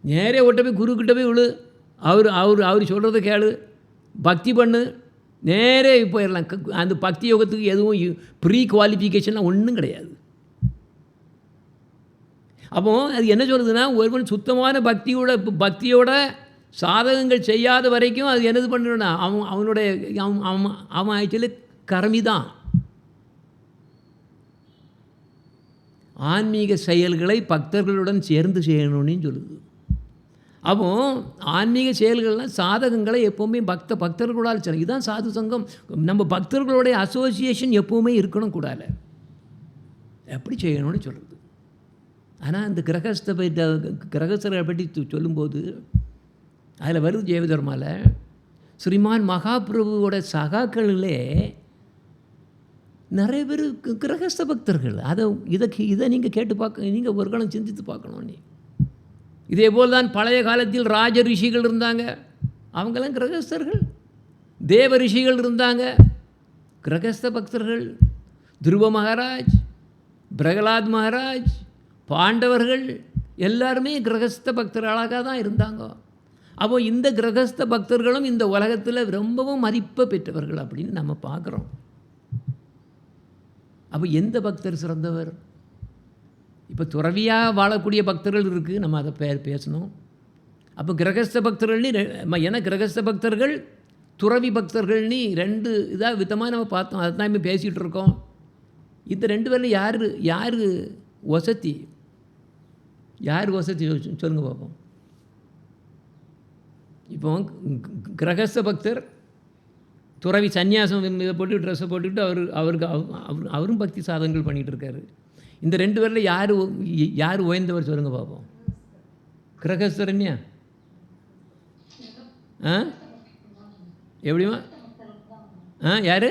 S1: நேரே ஒட்ட போய் குருக்கிட்ட போய் விழு, அவர் சொல்கிறத கேளு, பக்தி பண்ணு, நேரே போயிடலாம். அந்த பக்தி யோகத்துக்கு எதுவும் ப்ரீ குவாலிஃபிகேஷன்லாம் ஒன்றும் கிடையாது. அப்போது அது என்ன சொல்லுதுன்னா, ஒருவன் சுத்தமான பக்தியோட சாதகங்கள் செய்யாத வரைக்கும் அது என்னது பண்ணுறோன்னா அவன் ஆக்சுவலி கர்மி தான். ஆன்மீக செயல்களை பக்தர்களுடன் சேர்ந்து செய்யணும்னு சொல்லுது. அப்போது ஆன்மீக செயல்கள்லாம் சாதகங்களை எப்போவுமே பக்தர்களால் செய்யணும். இதுதான் சாது சங்கம். நம்ம பக்தர்களுடைய அசோசியேஷன் எப்போவுமே இருக்கணும் கூடாது. எப்படி செய்யணும்னு சொல்கிறது. ஆனால் அந்த கிரகஸ்தரை பற்றி சொல்லும்போது அதில் வருது ஜெயதர்மாவில் ஸ்ரீமான் மகாபிரபுவோட சகாக்களிலே நிறைய பேர் கிரகஸ்த பக்தர்கள். இதை நீங்கள் கேட்டு பார்க்க, நீங்கள் ஒரு காலம் சிந்தித்து பார்க்கணும். இதே போல் தான் பழைய காலத்தில் ராஜ ரிஷிகள் இருந்தாங்க, அவங்கெல்லாம் கிரகஸ்தர்கள். தேவ ரிஷிகள் இருந்தாங்க, கிரகஸ்த பக்தர்கள். துருவ மகாராஜ், பிரகலாத் மகாராஜ், பாண்டவர்கள் எல்லாருமே கிரகஸ்த பக்தர்களாக தான் இருந்தாங்க. அப்போது இந்த கிரகஸ்த பக்தர்களும் இந்த உலகத்தில் ரொம்பவும் மதிப்பை பெற்றவர்கள் அப்படின்னு நம்ம பார்க்குறோம். அப்போ எந்த பக்தர் சிறந்தவர்? இப்போ துறவியாக வாழக்கூடிய பக்தர்கள் இருக்குது, நம்ம அதை பேசணும். அப்போ கிரகஸ்த பக்தர்கள்னு ஏன்னா கிரகஸ்த பக்தர்கள் துறவி பக்தர்கள்னு ரெண்டு இதாக விதமாக நம்ம பார்த்தோம். அதை தான் இப்போ பேசிகிட்டு இருக்கோம். இந்த ரெண்டு பேரில் யார் வசதி? யார் வசதி சொல்லுங்க பார்ப்போம். இப்போ கிரகஸ்த பக்தர் துறவி சன்னியாசம் இதை போட்டு ட்ரெஸ்ஸை போட்டுக்கிட்டு அவரும் பக்தி சாதனங்கள் பண்ணிகிட்டு இருக்காரு. இந்த ரெண்டு பேரில் யார் உயர்ந்தவர் சொல்லுங்க பார்ப்போம். கிரகஸ்தரன்யா எப்படிமா? யார்?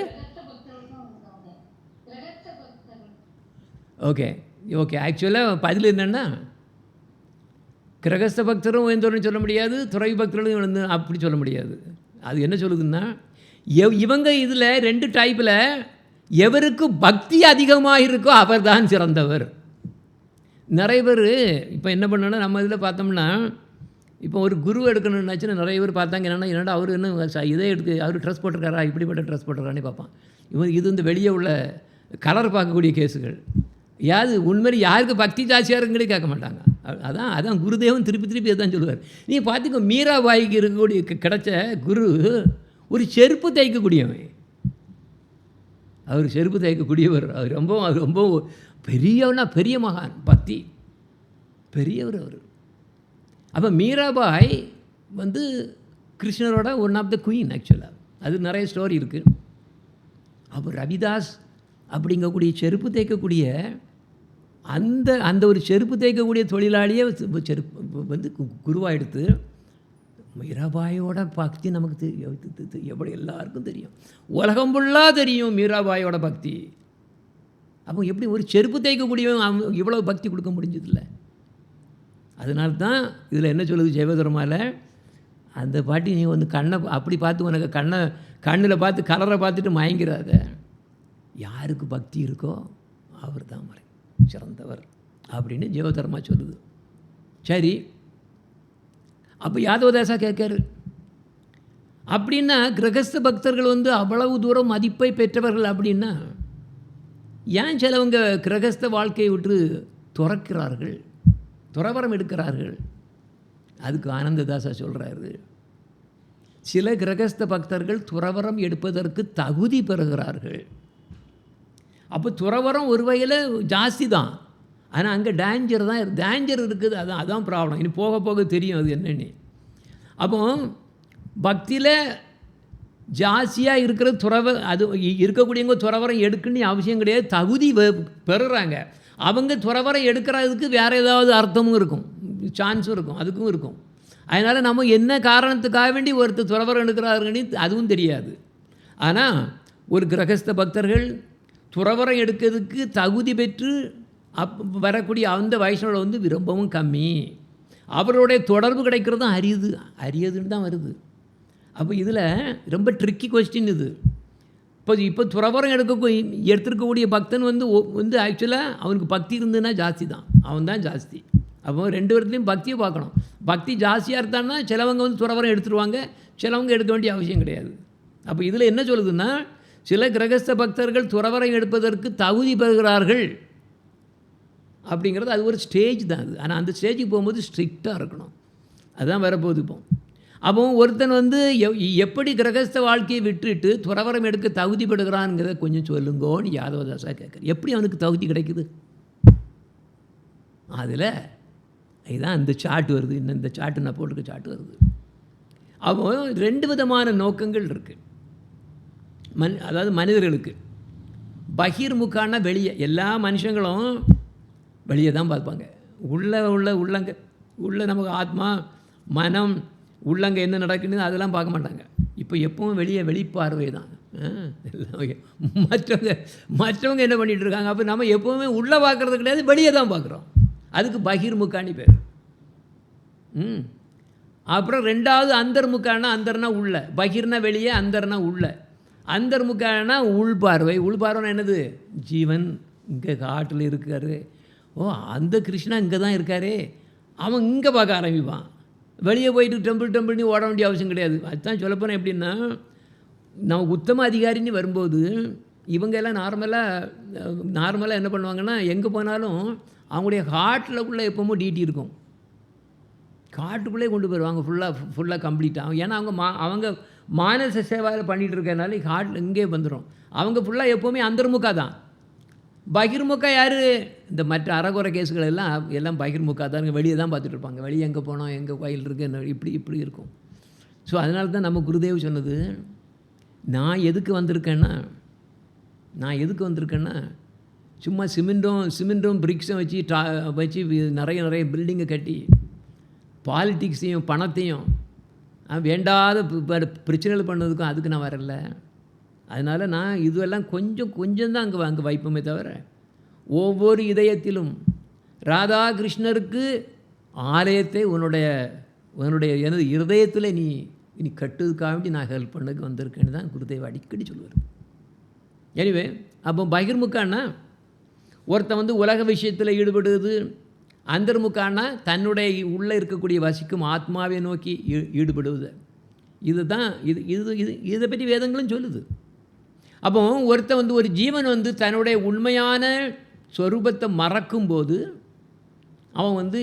S1: ஓகே ஆக்சுவலாக பதில் என்னென்னா, கிரகஸ்த பக்தரும் உயர்ந்தவர்னு சொல்ல முடியாது, துறவி பக்தர்களும் வந்து அப்படி சொல்ல முடியாது. அது என்ன சொல்லுதுன்னா, இவங்க இதில் ரெண்டு டைப்பில் எவருக்கு பக்தி அதிகமாக இருக்கோ அவர் தான் சிறந்தவர். நிறைய பேர் இப்போ என்ன பண்ணோன்னா, நம்ம இதில் பார்த்தோம்னா, இப்போ ஒரு குரு எடுக்கணுன்னாச்சுன்னா நிறைய பேர் பார்த்தாங்க என்னென்னா அவர் என்ன இதே அவர் ட்ரெஸ் போட்டிருக்காரா, இப்படிப்பட்ட ட்ரெஸ் போட்டிருக்காருன்னு பார்ப்பான். இது இந்த வெளியே உள்ள கலர் பார்க்கக்கூடிய கேஸுகள். உண்மையில் யாருக்கு பக்தி ஜாஸ்தியாக இருக்குங்களே கேட்க மாட்டாங்க. அதான் குருதேவன் திருப்பி தான் சொல்லுவார். நீங்கள் பார்த்துக்கோ, மீராபாய்க்கு இருக்கக்கூடிய கிடைச்ச குரு ஒரு செருப்பு தைக்கக்கூடியவன். அவர் செருப்பு தைக்கக்கூடியவர். அவர் ரொம்ப பெரிய மகான், பக்தி பெரியவர் அவர். அப்போ மீராபாய் வந்து கிருஷ்ணரோட ஒன் ஆஃப் த குயின் ஆக்சுவலாக. அது நிறைய ஸ்டோரி இருக்குது. அப்போ ரவிதாஸ் அப்படிங்கக்கூடிய செருப்பு தைக்கக்கூடிய அந்த ஒரு செருப்பு தைக்கக்கூடிய தொழிலாளியே செருப்பு வந்து குருவாக எடுத்து, மீராபாயோட பக்தி நமக்கு எப்படி எல்லாருக்கும் தெரியும், உலகம் ஃபுல்லாக தெரியும் மீராபாயோட பக்தி. அப்போ எப்படி ஒரு செருப்பு தைக்கக்கூடியவன் இவ்வளோ பக்தி கொடுக்க முடிஞ்சதில்லை. அதனால தான் இதில் என்ன சொல்லுது ஜெயவதர்மாவில், அந்த பாட்டி நீ வந்து கண்ணை அப்படி பார்த்து உனக்கு கண்ணில் பார்த்து கலரை பார்த்துட்டு மயங்கிறாத. யாருக்கு பக்தி இருக்கோ அவர் தான் சிறந்தவர் அப்படின்னு ஜெயவதர்மா சொல்லுது. சரி, அப்போ யாதவதாசா கேட்காரு, அப்படின்னா கிரகஸ்த பக்தர்கள் வந்து அவ்வளவு தூரம் மதிப்பை பெற்றவர்கள் அப்படின்னா ஏன் சிலவங்க கிரகஸ்த வாழ்க்கையை விட்டு துறக்கிறார்கள், துறவரம் எடுக்கிறார்கள்? அதுக்கு ஆனந்ததாசா சொல்கிறாரு, சில கிரகஸ்த பக்தர்கள் துறவரம் எடுப்பதற்கு தகுதி பெறுகிறார்கள். அப்போ துறவரம் ஒரு வகையில் ஜாஸ்தி தான், ஆனால் அங்கே டேஞ்சர் இருக்குது. அதான் ப்ராப்ளம். இனி போக போக தெரியும் அது என்னென்னு. அப்போ பக்தியில் ஜாஸ்தியாக இருக்கிற அது இருக்கக்கூடியவங்க துறவரம் எடுக்குன்னு அவசியம் கிடையாது, தகுதி பெறுறாங்க. அவங்க துறவரம் எடுக்கிறதுக்கு வேறு ஏதாவது அர்த்தமும் இருக்கும், சான்ஸும் இருக்கும், அதுக்கும் இருக்கும். அதனால் நம்ம என்ன காரணத்துக்காக வேண்டி ஒருத்தர் துறவரம் எடுக்கிறாருன்னு அதுவும் தெரியாது. ஆனால் ஒரு கிரகஸ்த பக்தர்கள் துறவரம் எடுக்கிறதுக்கு தகுதி பெற்று வரக்கூடிய அந்த வைஷ்ணவர்கள் வந்து ரொம்பவும் கம்மி. அவர்களுடைய தொடர்பு கிடைக்கிறதும் அரியதுன்னு தான் வருது. அப்போ இதில் ரொம்ப ட்ரிக்கி கொஸ்டின் இது. இப்போ துறவரம் எடுத்திருக்கக்கூடிய பக்தன் வந்து ஆக்சுவலாக அவனுக்கு பக்தி இருந்ததுன்னா ஜாஸ்தி தான், அவன் தான் ஜாஸ்தி. அப்போ ரெண்டு பேர்த்துலையும் பக்தியை பார்க்கணும். பக்தி ஜாஸ்தியாக இருந்தான்னா சிலவங்க வந்து துறவரம் எடுத்துருவாங்க, சிலவங்க எடுக்க வேண்டிய அவசியம் கிடையாது. அப்போ இதில் என்ன சொல்லுதுன்னா, சில கிரகஸ்த பக்தர்கள் துறவரம் எடுப்பதற்கு தகுதி பெறுகிறார்கள் அப்படிங்கிறது அது ஒரு ஸ்டேஜ் தான் அது. ஆனால் அந்த ஸ்டேஜுக்கு போகும்போது ஸ்ட்ரிக்டாக இருக்கணும், அதுதான் வரப்போகுது. இப்போ அப்போ ஒருத்தன் வந்து எப்படி கிரகஸ்த வாழ்க்கையை விட்டுட்டு துறவரம் எடுக்க தகுதிப்படுகிறான்ங்கிறத கொஞ்சம் சொல்லுங்கோன்னு யாதவதாசா கேட்குறேன். எப்படி அவனுக்கு தகுதி கிடைக்குது? அதில் இதுதான் இந்த சார்ட் வருது, இன்னும் இந்த சார்ட்டு நான் போட்டுக்க சார்ட் வருது. அப்போ ரெண்டு விதமான நோக்கங்கள் இருக்குது அதாவது மனிதர்களுக்கு. பகிர்முகான்னா வெளியே, எல்லா மனுஷங்களும் வெளியே தான் பார்ப்பாங்க. உள்ள நமக்கு ஆத்மா மனம் உள்ளங்க என்ன நடக்குன்னு அதெல்லாம் பார்க்க மாட்டாங்க. இப்போ எப்பவும் வெளிப்பார்வை தான். மற்றவங்க என்ன பண்ணிகிட்டு இருக்காங்க? அப்போ நம்ம எப்போவுமே உள்ளே பார்க்குறது கிடையாது, வெளியே தான் பார்க்குறோம். அதுக்கு பகிர்முகான்னு பேர். அப்புறம் ரெண்டாவது அந்தர்முகான்னா, அந்தர்னா உள்ள, பகிர்னா வெளியே, அந்தர்னா உள்ள. அந்தர்முகானா உள்பார்வை. உள்பார்வைனா என்னது? ஜீவன் இங்கே காட்டில் இருக்கார், ஓ அந்த கிருஷ்ணா இங்கே தான் இருக்காரே, அவன் இங்கே பார்க்க ஆரம்பிப்பான். வெளியே போயிட்டு டெம்பிள்னு ஓட வேண்டிய அவசியம் கிடையாது. அதுதான் சொல்லப்போனால் எப்படின்னா, நம்ம உத்தம அதிகாரின்னு வரும்போது இவங்க எல்லாம் நார்மலாக என்ன பண்ணுவாங்கன்னா, எங்கே போனாலும் அவங்களுடைய ஹார்ட்டில் எப்பவும் டிடி இருக்கும், காட்டுக்குள்ளே கொண்டு போயிடுவாங்க ஃபுல்லாக கம்ப்ளீட்டாக. ஏன்னா அவங்க மானச சேவாவில் பண்ணிகிட்டு இருக்கனால ஹார்ட்டில் இங்கே வந்துடும். அவங்க ஃபுல்லாக எப்போவுமே அந்தர்முகா தான். பகிர்முகா யார்? இந்த மற்ற அறகுறை கேஸுகள் எல்லாம் பகிர்முகா தான், வெளியே தான் பார்த்துட்டு இருப்பாங்க. வெளியே எங்கே போனோம், எங்கே கோயில் இருக்குது, இப்படி இருக்கும். ஸோ அதனால தான் நம்ம குருதேவ் சொன்னது, நான் எதுக்கு வந்திருக்கேன்னா சும்மா சிமெண்ட்டும் பிரிக்ஸும் வச்சு நிறைய பில்டிங்கை கட்டி பாலிட்டிக்ஸையும் பணத்தையும் வேண்டாத பிரச்சனைகள் பண்ணதுக்கும் அதுக்கு நான் வரல. அதனால் நான் இதுவெல்லாம் கொஞ்சம் தான் அங்கே வைப்போமே தவிர, ஒவ்வொரு இதயத்திலும் ராதாகிருஷ்ணருக்கு ஆலயத்தை உன்னுடைய எனது இருதயத்தில் நீ கட்டுறதுக்காக வேண்டி நான் ஹெல்ப் பண்ணதுக்கு வந்திருக்கேன்னு தான் குருதேவ் அடிக்கடி சொல்லுவார். எனிவே, அப்போ பகிர்முகான்னா ஒருத்தன் வந்து உலக விஷயத்தில் ஈடுபடுவது, அந்தர்முகான்னா தன்னுடைய உள்ளே இருக்கக்கூடிய வசிக்கும் ஆத்மாவை நோக்கி ஈடுபடுவது. இதை பற்றி வேதங்களும் சொல்லுது. அப்போ ஒருத்தன் வந்து ஒரு ஜீவன் வந்து தன்னுடைய உண்மையான ஸ்வரூபத்தை மறக்கும்போது அவன் வந்து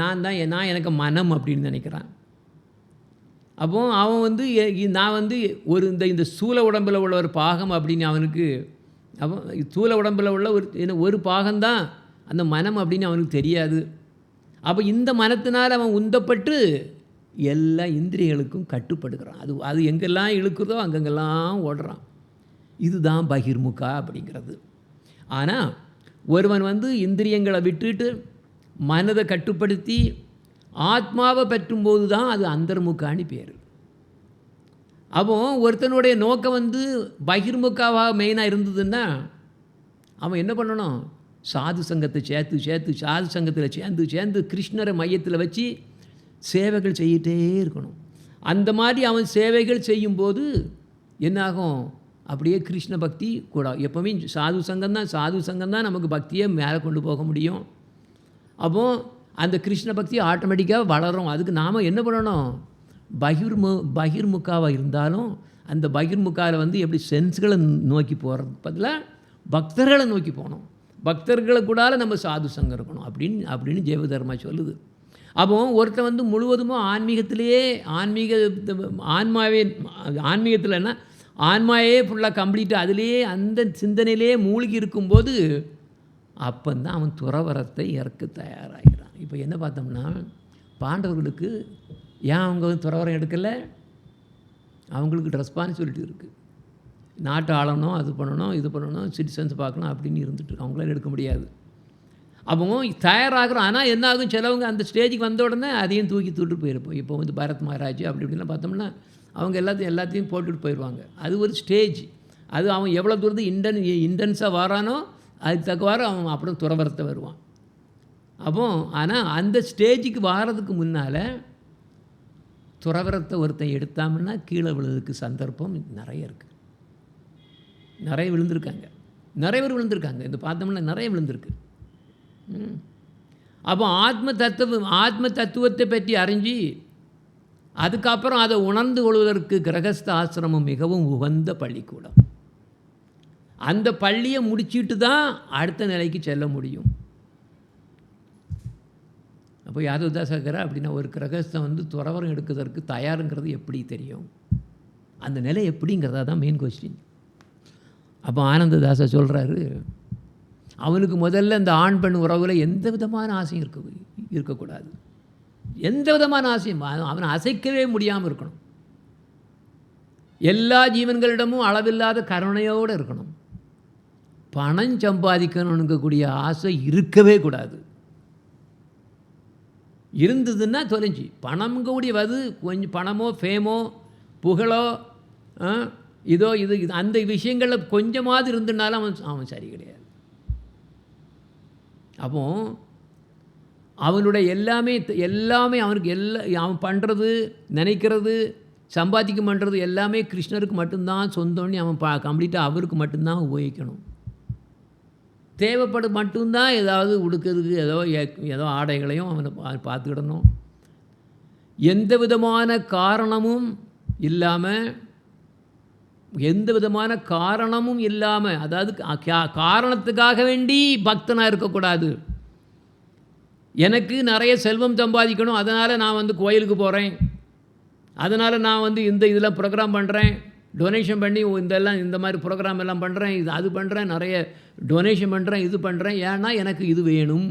S1: நான் எனக்கு மனம் அப்படின்னு நினைக்கிறான். அப்போ அவன் வந்து நான் வந்து இந்த ஸ்தூல உடம்பில் உள்ள ஒரு பாகம் அப்படின்னு அவனுக்கு, அவன் ஸ்தூல உடம்பில் உள்ள ஒரு பாகம்தான் அந்த மனம் அப்படின்னு அவனுக்கு தெரியாது. அப்போ இந்த மனத்தினால் அவன் உந்தப்பட்டு எல்லா இந்திரியங்களுக்கும் கட்டுப்படுகிறான். அது எங்கெல்லாம் இழுக்குதோ அங்கெங்கெல்லாம் ஓடுறான். இதுதான் பகிர்முகா அப்படிங்கிறது. ஆனால் ஒருவன் வந்து இந்திரியங்களை விட்டுட்டு மனதை கட்டுப்படுத்தி ஆத்மாவை பற்றும்போது தான் அது அந்தர்முகான்னு பேர். அப்போ ஒருத்தனுடைய நோக்கம் வந்து பகிர்முகாவாக மெயினாக இருந்ததுன்னா அவன் என்ன பண்ணணும்? சாது சங்கத்தை சாது சங்கத்தில் சேர்ந்து கிருஷ்ணரை மையத்தில் வச்சு சேவைகள் செய்யிட்டே இருக்கணும். அந்த மாதிரி அவன் சேவைகள் செய்யும்போது என்னாகும்? அப்படியே கிருஷ்ண பக்தி கூட. எப்போவுமே சாது சங்கம் தான் நமக்கு பக்தியை மேலே கொண்டு போக முடியும். அப்போது அந்த கிருஷ்ண பக்தி ஆட்டோமேட்டிக்காக வளரும். அதுக்கு நாம் என்ன பண்ணணும்? பகிர்முகாவாக இருந்தாலும் அந்த பகிர்முகாவில் வந்து எப்படி சென்ஸ்களை நோக்கி போகிறது பதிலாக பக்தர்களை நோக்கி போகணும். பக்தர்களை கூடால நம்ம சாது சங்கம் இருக்கணும் அப்படின்னு ஜெயதர்மா சொல்லுது. அப்போ ஒருத்தன் வந்து முழுவதும் ஆன்மீகத்தில்னா ஆன்மாவே ஃபுல்லாக கம்ப்ளீட்டாக அதிலேயே அந்த சிந்தனையிலே மூழ்கி இருக்கும்போது அப்போந்தான் அவன் துறவரத்தை ஏற்க தயாராகிறான். இப்போ என்ன பார்த்தோம்னா, பாண்டவர்களுக்கு ஏன் அவங்க வந்து துறவரம் எடுக்கலை? அவங்களுக்கு ரெஸ்பான்சிபிலிட்டி இருக்குது. நாட்டை ஆளணும், அது பண்ணணும், இது பண்ணணும், சிட்டிசன்ஸ் பார்க்கணும் அப்படின்னு இருந்துட்டு அவங்களால எடுக்க முடியாது. அவங்க தயாராகிறோம். ஆனால் என்ன ஆகும், சிலவங்க அந்த ஸ்டேஜுக்கு வந்த உடனே அதையும் தூக்கிட்டு போயிருப்போம். இப்போ வந்து பரத் மகாராஜ் அப்படி இப்படிலாம் பார்த்தோம்னா அவங்க எல்லாத்தையும் போட்டுட்டு போயிடுவாங்க. அது ஒரு ஸ்டேஜ். அது அவன் எவ்வளோ தூரத்துக்கு இன்டென்ஸாக வரானோ அதுக்கு தக்கவாறு அவன் அப்புறம் துறவரத்தை வருவான். ஆனால் அந்த ஸ்டேஜுக்கு வாரதுக்கு முன்னால் துறவரத்தை ஒருத்தன் எடுத்தாங்கன்னா கீழே விழுறதுக்கு சந்தர்ப்பம் நிறைய இருக்குது. நிறைய விழுந்திருக்காங்க, நிறைய பேர் விழுந்திருக்காங்க. இந்த பார்த்தோம்னா நிறைய விழுந்திருக்கு. ஆத்ம தத்துவத்தை பற்றி அறிஞ்சு அதுக்கப்புறம் அதை உணர்ந்து கொள்வதற்கு கிரகஸ்த ஆசிரமம் மிகவும் உகந்த பள்ளிக்கூடம். அந்த பள்ளியை முடிச்சுட்டு தான் அடுத்த நிலைக்கு செல்ல முடியும். அப்போ யாதவதாசகர அப்படின்னா ஒரு கிரகஸ்தன் வந்து துறவரம் எடுக்கிறதுக்கு தயாருங்கிறது எப்படி தெரியும்? அந்த நிலை எப்படிங்கிறதா தான் மெயின் கொஸ்டின். அப்போ ஆனந்ததாசா சொல்கிறாரு, அவனுக்கு முதல்ல இந்த ஆண் பெண் உறவில் எந்த விதமான ஆசையும் இருக்கக்கூடாது. எந்த விதமான ஆசையும் அவனை அசைக்கவே முடியாமல் இருக்கணும். எல்லா ஜீவன்களிடமும் அளவில்லாத கருணையோடு இருக்கணும். பணம் சம்பாதிக்கணுங்கக்கூடிய ஆசை இருக்கவே கூடாது. இருந்ததுன்னா தொலைஞ்சி பணம்கூடியது கொஞ்சம் பணமோ ஃபேமோ புகழோ இதோ இது அந்த விஷயங்களில் கொஞ்சமாவது இருந்ததுனாலும் அவன் சரி கிடையாது. அப்போ அவனுடைய எல்லாமே அவனுக்கு அவன் பண்ணுறது நினைக்கிறது சம்பாதிக்க பண்ணுறது எல்லாமே கிருஷ்ணருக்கு மட்டும்தான் சொந்தம்னு அவன் கம்ப்ளீட்டாக அவருக்கு மட்டும்தான் உபயோகிக்கணும். தேவைப்படும் மட்டும்தான் ஏதாவது உடுக்கிறதுக்கு ஏதோ ஆடைகளையும் அவனை பார்த்துக்கிடணும். எந்த விதமான காரணமும் இல்லாமல் அதாவது காரணத்துக்காக வேண்டி பக்தனாக இருக்கக்கூடாது. எனக்கு நிறைய செல்வம் சம்பாதிக்கணும், அதனால் நான் வந்து கோயிலுக்கு போகிறேன், அதனால் நான் வந்து இதில் ப்ரோக்ராம் பண்ணுறேன், டொனேஷன் பண்ணி இந்த மாதிரி ப்ரோக்ராம் எல்லாம் பண்ணுறேன், அது பண்ணுறேன், நிறைய டொனேஷன் பண்ணுறேன், இது பண்ணுறேன், ஏன்னா எனக்கு இது வேணும்.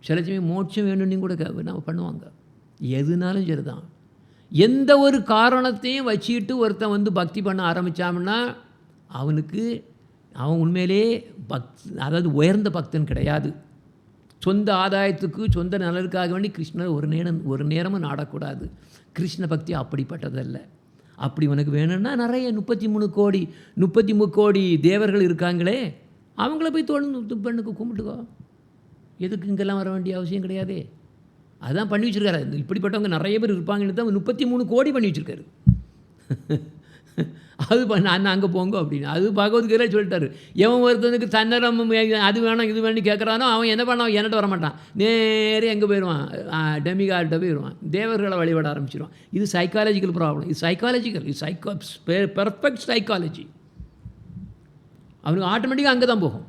S1: சில சமயம் மோட்சம் வேணும்னு கூட நம்ம பண்ணுவாங்க. எதுனாலும் சரி தான். எந்த ஒரு காரணத்தையும் வச்சுக்கிட்டு ஒருத்தன் வந்து பக்தி பண்ண ஆரம்பித்தான்னா அவன் உண்மையிலே அதாவது உயர்ந்த பக்தன் கிடையாது. சொந்த ஆதாயத்துக்கு சொந்த நலனுக்காக வேண்டி கிருஷ்ணர் ஒரு நேரமும் நாடக்கூடாது. கிருஷ்ண பக்தி அப்படிப்பட்டதல்ல. அப்படி உனக்கு வேணும்னா நிறைய 33 கோடி தேவர்கள் இருக்காங்களே, அவங்கள போய் பெண்ணுக்கு கும்பிட்டுக்கோ. எதுக்கு இங்கெல்லாம் வர வேண்டிய அவசியம் கிடையாதே. அதுதான் பண்ணி வச்சுருக்காரு. இப்படிப்பட்டவங்க நிறைய பேர் இருப்பாங்கன்னு தான் 33 கோடி பண்ணி வச்சுருக்காரு. அது நான் அங்கே போங்க அப்படின்னு அது பகவத்கீதை சொல்லிட்டாரு. எவன் ஒருத்தனுக்கு தன்னரம் அது வேணும் இது வேணும் கேட்குறானோ அவன் என்ன பண்ணான், என்கிட்ட வரமாட்டான், நேரே எங்கே போயிடுவான், டெமிகார்ட்ட போயிடுவான், தேவர்களை வழிபட ஆரம்பிச்சிடுவான். இது சைக்காலஜிக்கல் ப்ராப்ளம். இது சைக்காலஜிக்கல், இது பெர்ஃபெக்ட் சைக்காலஜி. அவனுக்கு ஆட்டோமேட்டிக்காக அங்கே தான் போகும்.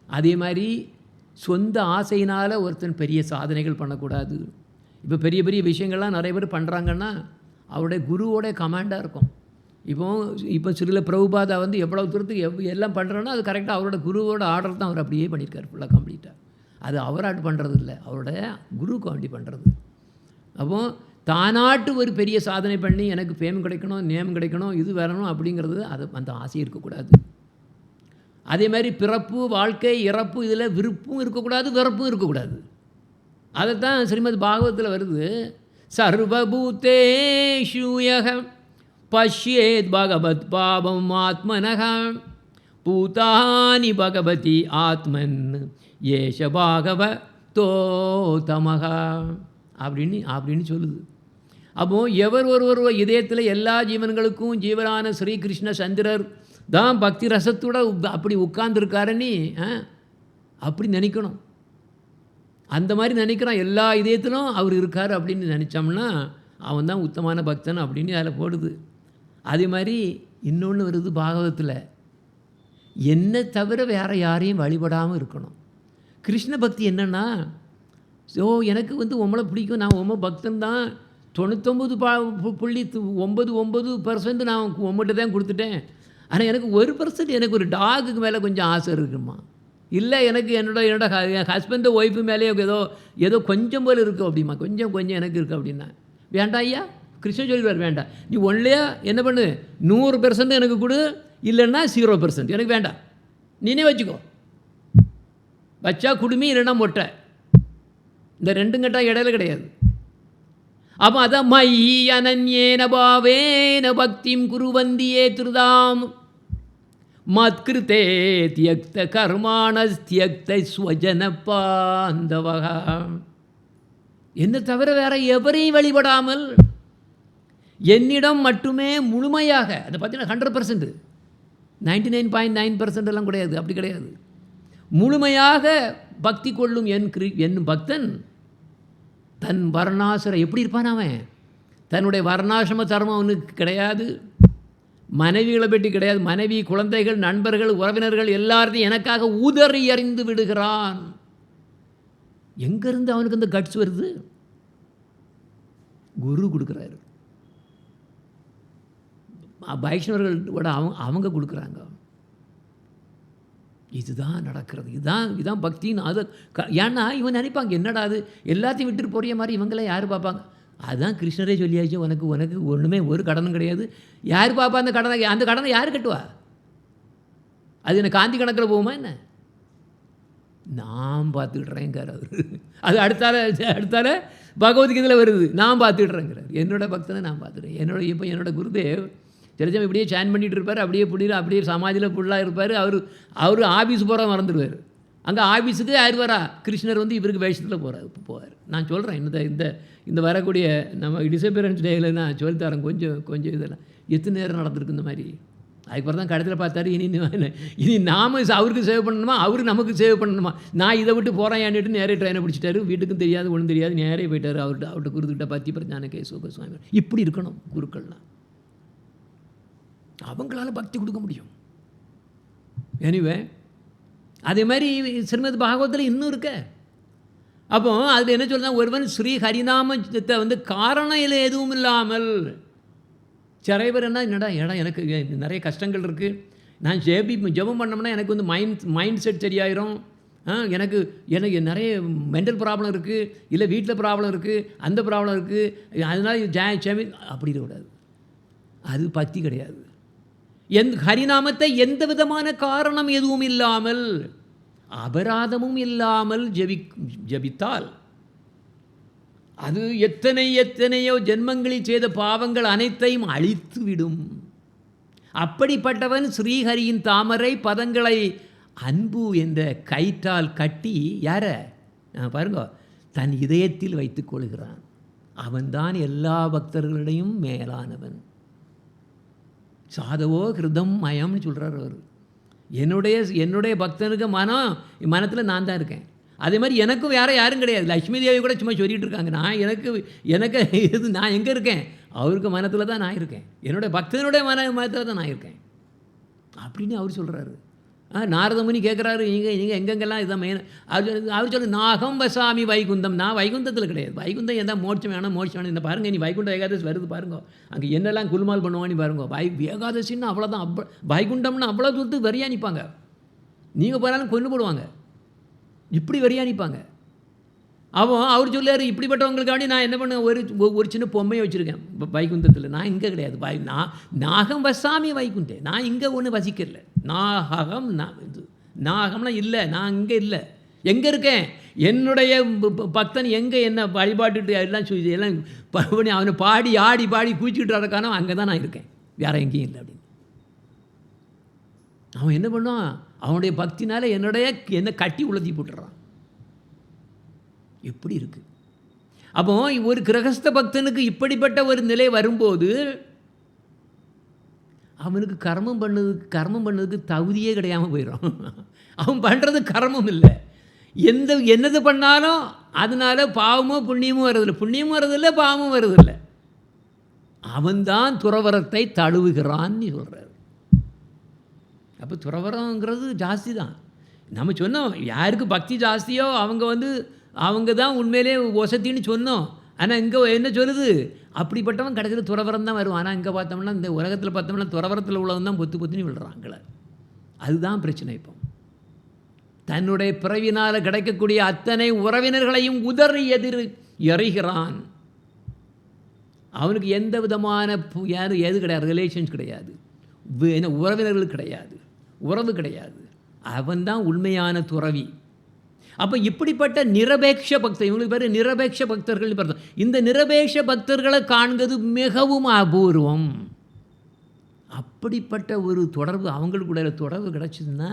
S1: அதே மாதிரி சொந்த ஆசையினால் ஒருத்தன் பெரிய சாதனைகள் பண்ணக்கூடாது. இப்போ பெரிய பெரிய விஷயங்கள்லாம் நிறைய பேர் பண்ணுறாங்கன்னா அவருடைய குருவோடைய கமாண்டாக இருக்கும். இப்போ சிறில பிரபுபாதா வந்து எவ்வளோ தூரத்துக்கு எல்லாம் பண்ணுறோன்னா அது கரெக்டாக அவரோட குருவோட ஆர்டர் தான் அவர் அப்படியே பண்ணியிருக்கார் ஃபுல்லாக கம்ப்ளீட்டாக. அது அவராட்டு பண்ணுறது இல்லை, அவரோட குருவுக்கு வேண்டி பண்ணுறது. அப்போது தானாட்டு ஒரு பெரிய சாதனை பண்ணி எனக்கு ஃபேம் கிடைக்கணும், நேம் கிடைக்கணும், இது வரணும் அப்படிங்கிறது அந்த ஆசை இருக்கக்கூடாது. அதே மாதிரி பிறப்பு வாழ்க்கை இறப்பு இதில் விருப்பும் இருக்கக்கூடாது, வெறுப்பும் இருக்கக்கூடாது. அதைத்தான் ஸ்ரீமத் பாகவத்தில் வருது. சர்வபூதேஷு யஹ பஷ்யேத் பகவத் பாவம் ஆத்மனஹ பூதானி பகவதி ஆத்மன் ஏஷ பாகவதோ தமஹ அப்படின்னு சொல்லுது. அப்போது எவர் ஒருவர் இதயத்தில் எல்லா ஜீவன்களுக்கும் ஜீவனான ஸ்ரீகிருஷ்ண சந்திரர் தான் பக்தி ரசத்தோட அப்படி உட்கார்ந்துருக்காருன்னு அப்படி நினைக்கணும். அந்த மாதிரி நினைக்கிறான், எல்லா இதயத்திலும் அவர் இருக்கார் அப்படின்னு நினச்சோம்னா அவன் தான் உத்தமான பக்தன் அப்படின்னு அதில் போடுது. அதே மாதிரி இன்னொன்று வருது பாகவத்தில், என்னை தவிர வேறு யாரையும் வழிபடாமல் இருக்கணும். கிருஷ்ண பக்தி என்னென்னா, எனக்கு வந்து உம்மளை பிடிக்கும், நான் உம்ம பக்தன் தான், 99.99% நான் உம்மகிட்ட தான் கொடுத்துட்டேன், ஆனால் எனக்கு 1% எனக்கு ஒரு டாகுக்கு மேலே கொஞ்சம் ஆசை இருக்குமா, இல்லை எனக்கு என்னோட ஹஸ்பண்டு ஒய்ஃபு மேலே ஏதோ கொஞ்சம் போல் இருக்கும் அப்படிமா, கொஞ்சம் எனக்கு இருக்குது அப்படின்னா, வேண்டாம் ஐயா, கிருஷ்ணன் சொல்லிடுவார், வேண்டாம், நீ ஒன்லையா என்ன பண்ணு, 100% எனக்கு கொடு, இல்லைன்னா 0% எனக்கு வேண்டாம், நீனே வச்சுக்கோ, வச்சா குடுமி இல்லைன்னா மொட்டை, இந்த ரெண்டும் கட்டா இடையில கிடையாது. அப்போ அதான் மயி அனன்யேன பாவேன பக்திம் குருவந்தியே திருதாம் மத்கிருத்தே தியக்த கர்மாணஸ்தியக்த ஸ்வஜன பாந்தவக. என்ன தவிர வேற எவரையும் வழிபடாமல் என்னிடம் மட்டுமே முழுமையாக, அதை பார்த்தீங்கன்னா 100%, 99.9% எல்லாம் கிடையாது, அப்படி கிடையாது, முழுமையாக பக்தி கொள்ளும் என் பக்தன் தன் வர்ணாசிரம் எப்படி இருப்பான், அவன் தன்னுடைய வர்ணாசிரம தர்மம் அவனுக்கு கிடையாது, மனைவிகளை பற்றி கிடையாது, மனைவி, குழந்தைகள், நண்பர்கள், உறவினர்கள் எல்லாத்தையும் எனக்காக உதறி அறிந்து விடுகிறான். எங்கேருந்து அவனுக்கு இந்த கட்ஸ் வருது? குரு கொடுக்குறாரு, வைஷ்ணவர்களோட அவங்க கொடுக்குறாங்க. இதுதான் நடக்கிறது, இதுதான் பக்தின்னு. அது ஏன்னா இவன் நினைப்பாங்க, என்னடா அது எல்லாத்தையும் விட்டுட்டு போறிய மாதிரி இவங்களாம் யார் பார்ப்பாங்க? அதுதான் கிருஷ்ணரே சொல்லியாச்சு, உனக்கு ஒன்றுமே ஒரு கடனும் கிடையாது, யார் பார்ப்பா அந்த கடனை யார் கட்டுவா? அது என்ன காந்தி கணக்கில் போகுமா என்ன? நான் பார்த்துக்கிட்றேங்கிறார் அவர். அது அடுத்தால பகவத்கீதையில் வருது, நான் பார்த்துக்கிட்றேங்கிறார். என்னோட பக்தனை நான் பார்த்துக்கிறேன். இப்போ என்னோட குருதேவ் தெரிஞ்சவன் இப்படியே சேன் பண்ணிகிட்டு இருப்பார், அப்படியே சமாதியில் ஃபுல்லாக இருப்பார். அவர் ஆஃபீஸ் போகிற மறந்துடுவார். அங்கே ஆஃபீஸுக்கு யார் வரா? கிருஷ்ணர் இவருக்கு வேஷத்தில் போவார். நான் சொல்கிறேன், இந்த வரக்கூடிய நம்ம டிசப்பியரன்ஸ் டேயில் நான் சொல்லித்தரேன் கொஞ்சம் இதெல்லாம் எத்தனை நேரம் நடந்திருக்கு இந்த மாதிரி. அதுக்கப்புறம் தான் கடைசியில் பார்த்தாரு, இனி நாம் அவருக்கு சேவ் பண்ணணுமா, அவரு நமக்கு சேவ் பண்ணணுமா, நான் இதை விட்டு போகிறேன் ஏன்னுட்டு நேரே ட்ரெயினை பிடிச்சிட்டாரு, வீட்டுக்கும் தெரியாது ஒன்றும் தெரியாது, நேரே போயிட்டார். அவர்கிட்ட குருக்கிட்ட பற்றி பிரச்சான கேசவ சுவாமி. இப்படி இருக்கணும் குருக்கள்லாம், அவங்களால பக்தி கொடுக்க முடியும். எனிவே அதே மாதிரி ஸ்ரீமத் பாகவத்தில் இன்னும் இருக்க. அப்போ அதில் என்ன சொல்லுதான், ஒருவன் ஸ்ரீ ஹரிநாமத்தை காரணம் எதுவும் இல்லாமல் சிறைய பேர் என்னடா எனக்கு நிறைய கஷ்டங்கள் இருக்குது, நான் ஜெபம் பண்ணோம்னா எனக்கு மைண்ட் செட் சரியாயிரும், எனக்கு நிறைய மென்டல் ப்ராப்ளம் இருக்குது, இல்லை வீட்டில் ப்ராப்ளம் இருக்குது, அந்த ப்ராப்ளம் இருக்குது, அதனால் அப்படி இருக்கக்கூடாது. அது பக்தி கிடையாது. ஹரிநாமத்தை எந்த விதமான காரணம் எதுவும் இல்லாமல், அபராதமும் இல்லாமல் ஜபித்தால் அது எத்தனையோ ஜென்மங்களில் செய்த பாவங்கள் அனைத்தையும் அழித்துவிடும். அப்படிப்பட்டவன் ஸ்ரீஹரியின் தாமரை பதங்களை அன்பு என்ற கயிற்றால் கட்டி யார பாருங்க தன் இதயத்தில் வைத்துக் கொள்கிறான். அவன்தான் எல்லா பக்தர்களிடையும் மேலானவன். சாதவோ ஹிருதம் மயம்னு சொல்கிறார் அவர். என்னுடைய பக்தனுக்கு மனத்தில் நான் தான் இருக்கேன். அதே மாதிரி எனக்கும் யாரும் கிடையாது. லட்சுமி தேவி கூட சும்மா சொல்லிகிட்டு இருக்காங்க, எனக்கு நான் எங்கே இருக்கேன், அவருக்கு மனத்தில் தான் நான் இருக்கேன், என்னுடைய பக்தனுடைய மனத்தில் தான் நான் இருக்கேன் அப்படின்னு அவர் சொல்கிறாரு. நாரத முனி கேட்குறாரு, நீங்கள் எங்கெங்கெல்லாம் இதான் மெயின். அவர் சொல்லு, நாகம் வசாமி வைகுந்தம், நான் வைகுந்தத்தில் கிடையாது. வைகுந்தம் எந்த மோட்சம் வேணும் இந்த பாருங்கள், நீ வைகுண்ட ஏகாதசி வருது பாருங்க, அங்கே என்னெல்லாம் குலுமால் பண்ணுவான்னு பாருங்க. ஏகாதசின்னு அவ்வளோதான், வைகுண்டம்னு அவ்வளோ தூரத்துக்கு வரியா நிற்பாங்க. நீங்கள் போனாலும் கொண்டு போடுவாங்க, இப்படி வரியா நிற்பாங்க. அவர் சொல்லார், இப்படிப்பட்டவங்களுக்காண்டி நான் என்ன பண்ண, ஒரு சின்ன பொம்மையை வச்சுருக்கேன் வைகுந்தத்தில். நான் இங்கே கிடையாது, நாகம் வசாமி வைகுண்டே, நான் இங்கே ஒன்று வசிக்கல. நாகம்னா இல்லை, நான் இங்கே இல்லை. எங்கே இருக்கேன், என்னுடைய பக்தன் எங்கே என்ன வழிபாட்டுட்டு எல்லாம் பண்ணி அவனை பாடி ஆடி கூச்சிக்கிட்டு இருக்கானோ அங்கே தான் நான் இருக்கேன், வேறு எங்கேயும் இல்லை அப்படின்னு. அவன் என்ன பண்ணுவான், அவனுடைய பக்தினால என்னை கட்டி உளுத்தி போட்டுறான். எப்படி இருக்கு? அப்போ ஒரு கிரகஸ்த பக்தனுக்கு இப்படிப்பட்ட ஒரு நிலை வரும்போது அவனுக்கு கர்மம் பண்ணதுக்கு தகுதியே கிடையாமல் போயிடும். அவன் பண்ணுறது கர்மம் இல்லை, என்னது பண்ணாலும் அதனால பாவமோ புண்ணியமும் வரதில்லை, பாவமும் வரதில்லை. அவன்தான் துறவரத்தை தழுவுகிறான்னு சொல்கிறார். அப்போ துறவரங்கிறது ஜாஸ்தி தான். நம்ம சொன்னோம், யாருக்கு பக்தி ஜாஸ்தியோ அவங்க தான் உண்மையிலே வசத்தின்னு சொன்னோம். ஆனால் இங்கே என்ன சொல்லுது, அப்படிப்பட்டவன் கடைசியில் துறவரம் தான் வருவான். ஆனால் இங்கே பார்த்தோம்னா, இந்த உலகத்தில் பார்த்தோம்னா துறவரத்தில் உள்ளவன் தான் பொத்துன்னு விழுறாங்கள. அதுதான் பிரச்சனை. இப்போ தன்னுடைய பிறவினால் கிடைக்கக்கூடிய அத்தனை உறவினர்களையும் உதறி எறிகிறான். அவனுக்கு எந்த விதமான எது கிடையாது, ரிலேஷன்ஸ் கிடையாது, உறவினர்கள் கிடையாது, உறவு கிடையாது. அவன்தான் உண்மையான துறவி. அப்போ இப்படிப்பட்ட நிரபேட்ச பக்தர், இவங்களுக்கு பேர் நிரபேட்ச பக்தர்கள் பார்த்தோம். இந்த நிரபேட்ச பக்தர்களை காண்கிறது மிகவும் அபூர்வம். அப்படிப்பட்ட ஒரு தொடர்பு அவங்களுக்குடைய தொடர்பு கிடச்சிதுன்னா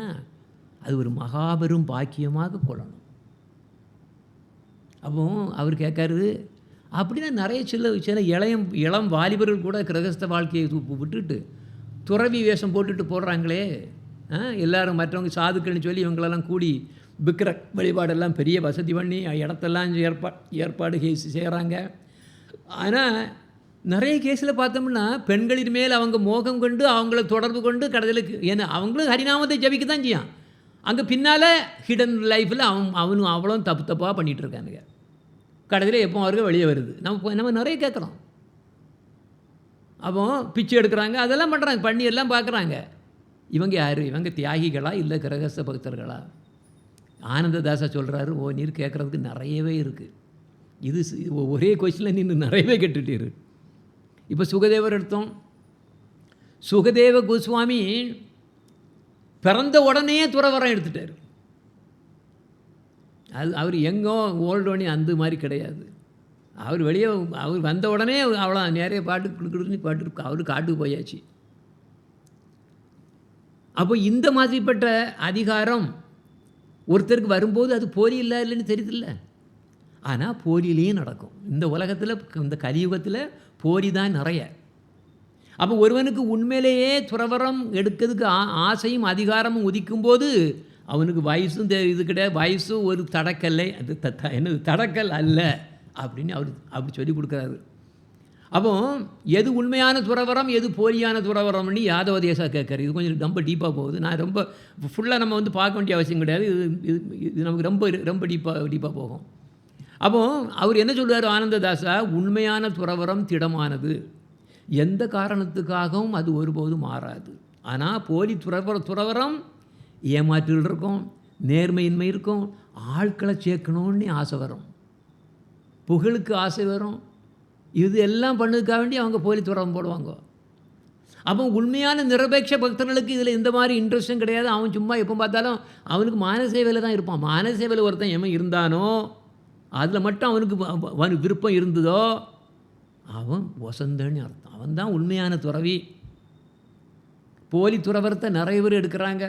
S1: அது ஒரு மகாபெரும் பாக்கியமாக கொள்ளணும். அப்போ அவர் கேட்காரு, அப்படின்னா நிறைய சில இளம் வாலிபர்கள் கூட கிரகஸ்த வாழ்க்கையை விட்டுட்டு துறவி வேஷம் போட்டுட்டு போடுறாங்களே. எல்லோரும் மற்றவங்க சாதுக்கள்னு சொல்லி இவங்களெல்லாம் கூடி விக்கிர வழிபாடெல்லாம் பெரிய வசதி பண்ணி இடத்தெல்லாம் ஏற்பாடு செய்கிறாங்க. ஆனால் நிறைய கேஸில் பார்த்தோம்னா பெண்களின் மேல் அவங்க மோகம் கொண்டு அவங்கள தொடர்பு கொண்டு கடைசிலுக்கு, ஏன்னா அவங்களும் ஹரிநாமத்தை ஜபிக்க தான் செய்யும். அங்கே பின்னால் ஹிடன் லைஃப்பில் அவனும் அவ்வளோ தப்பாக பண்ணிகிட்டு இருக்கானுங்க. கடைசியில் எப்போ அவருக்கு வெளியே வருது. நம்ம நிறைய கேட்குறோம். அப்போ பிச்சை எடுக்கிறாங்க, அதெல்லாம் பண்ணுறாங்க, பண்ணி எல்லாம் பார்க்குறாங்க. இவங்க யார்? இவங்க தியாகிகளா இல்லை கிரகஸ்த பக்தர்களா? ஆனந்ததாசா சொல்கிறாரு, நீர் கேட்குறதுக்கு நிறையவே இருக்குது. இது ஒரே கொஸ்டினில் நீ நிறையவே கேட்டுட்டீரு. இப்போ சுகதேவர் எடுத்தோம். சுகதேவ கோஸ்வாமி பிறந்த உடனே துறவரம் எடுத்துட்டார். அவர் எங்கோ ஓல்டோனி அந்த மாதிரி கிடையாது. அவர் வெளியே அவர் வந்த உடனே அவ்வளோ நிறைய பாட்டு பாட்டு அவரு காட்டுக்கு போயாச்சு. அப்போ இந்த மாதிரிப்பட்ட அதிகாரம் ஒருத்தருக்கு வரும்போது அது போலி இல்லைன்னு தெரியுதில்ல. ஆனால் போலியிலையும் நடக்கும். இந்த உலகத்தில், இந்த கலியுகத்தில் போலி தான் நிறைய. அப்போ ஒருவனுக்கு உண்மையிலேயே துறவரம் எடுக்கிறதுக்கு ஆசையும் அதிகாரமும் உதிக்கும்போது அவனுக்கு வயசும் இது கிடையாது. வயசும் ஒரு தடக்கல்லை, அது என்னது தடக்கல் அல்ல அப்படின்னு அவர் அப்படி சொல்லி கொடுக்குறாரு. அப்போ எது உண்மையான துறவரம் எது போலியான துறவரம்னு யாதவ தேசா கேட்குறாரு. இது கொஞ்சம் ரொம்ப டீப்பாக போகுது. நான் ரொம்ப ஃபுல்லாக நம்ம பார்க்க வேண்டிய அவசியம் கிடையாது. இது நமக்கு ரொம்ப டீப்பாக போகும். அப்போது அவர் என்ன சொல்லுவார் ஆனந்ததாசா, உண்மையான துறவரம் திடமானது, எந்த காரணத்துக்காகவும் அது ஒருபோதும் மாறாது. ஆனால் போலி துறவரம் ஏமாற்றல் இருக்கும், நேர்மையின்மை இருக்கும், ஆட்களை சேர்க்கணும்னு ஆசை வரும், புகழுக்கு ஆசை வரும். இது எல்லாம் பண்ணதுக்காக வேண்டி அவங்க போலி துறவரம் போடுவாங்க. அப்போ உண்மையான நிரபேட்ச பக்தர்களுக்கு இதில் இந்த மாதிரி இன்ட்ரெஸ்ட்டும் கிடையாது. அவன் சும்மா எப்போ பார்த்தாலும் அவனுக்கு மானசேவையில் தான் இருப்பான். மானசேவையில் ஒருத்தன் எவன் இருந்தானோ, அதில் மட்டும் அவனுக்கு விருப்பம் இருந்ததோ அவன் வசந்தன்னு அர்த்தம். அவன் தான் உண்மையான துறவி. போலி துறவரத்தை நிறைய பேர் எடுக்கிறாங்க.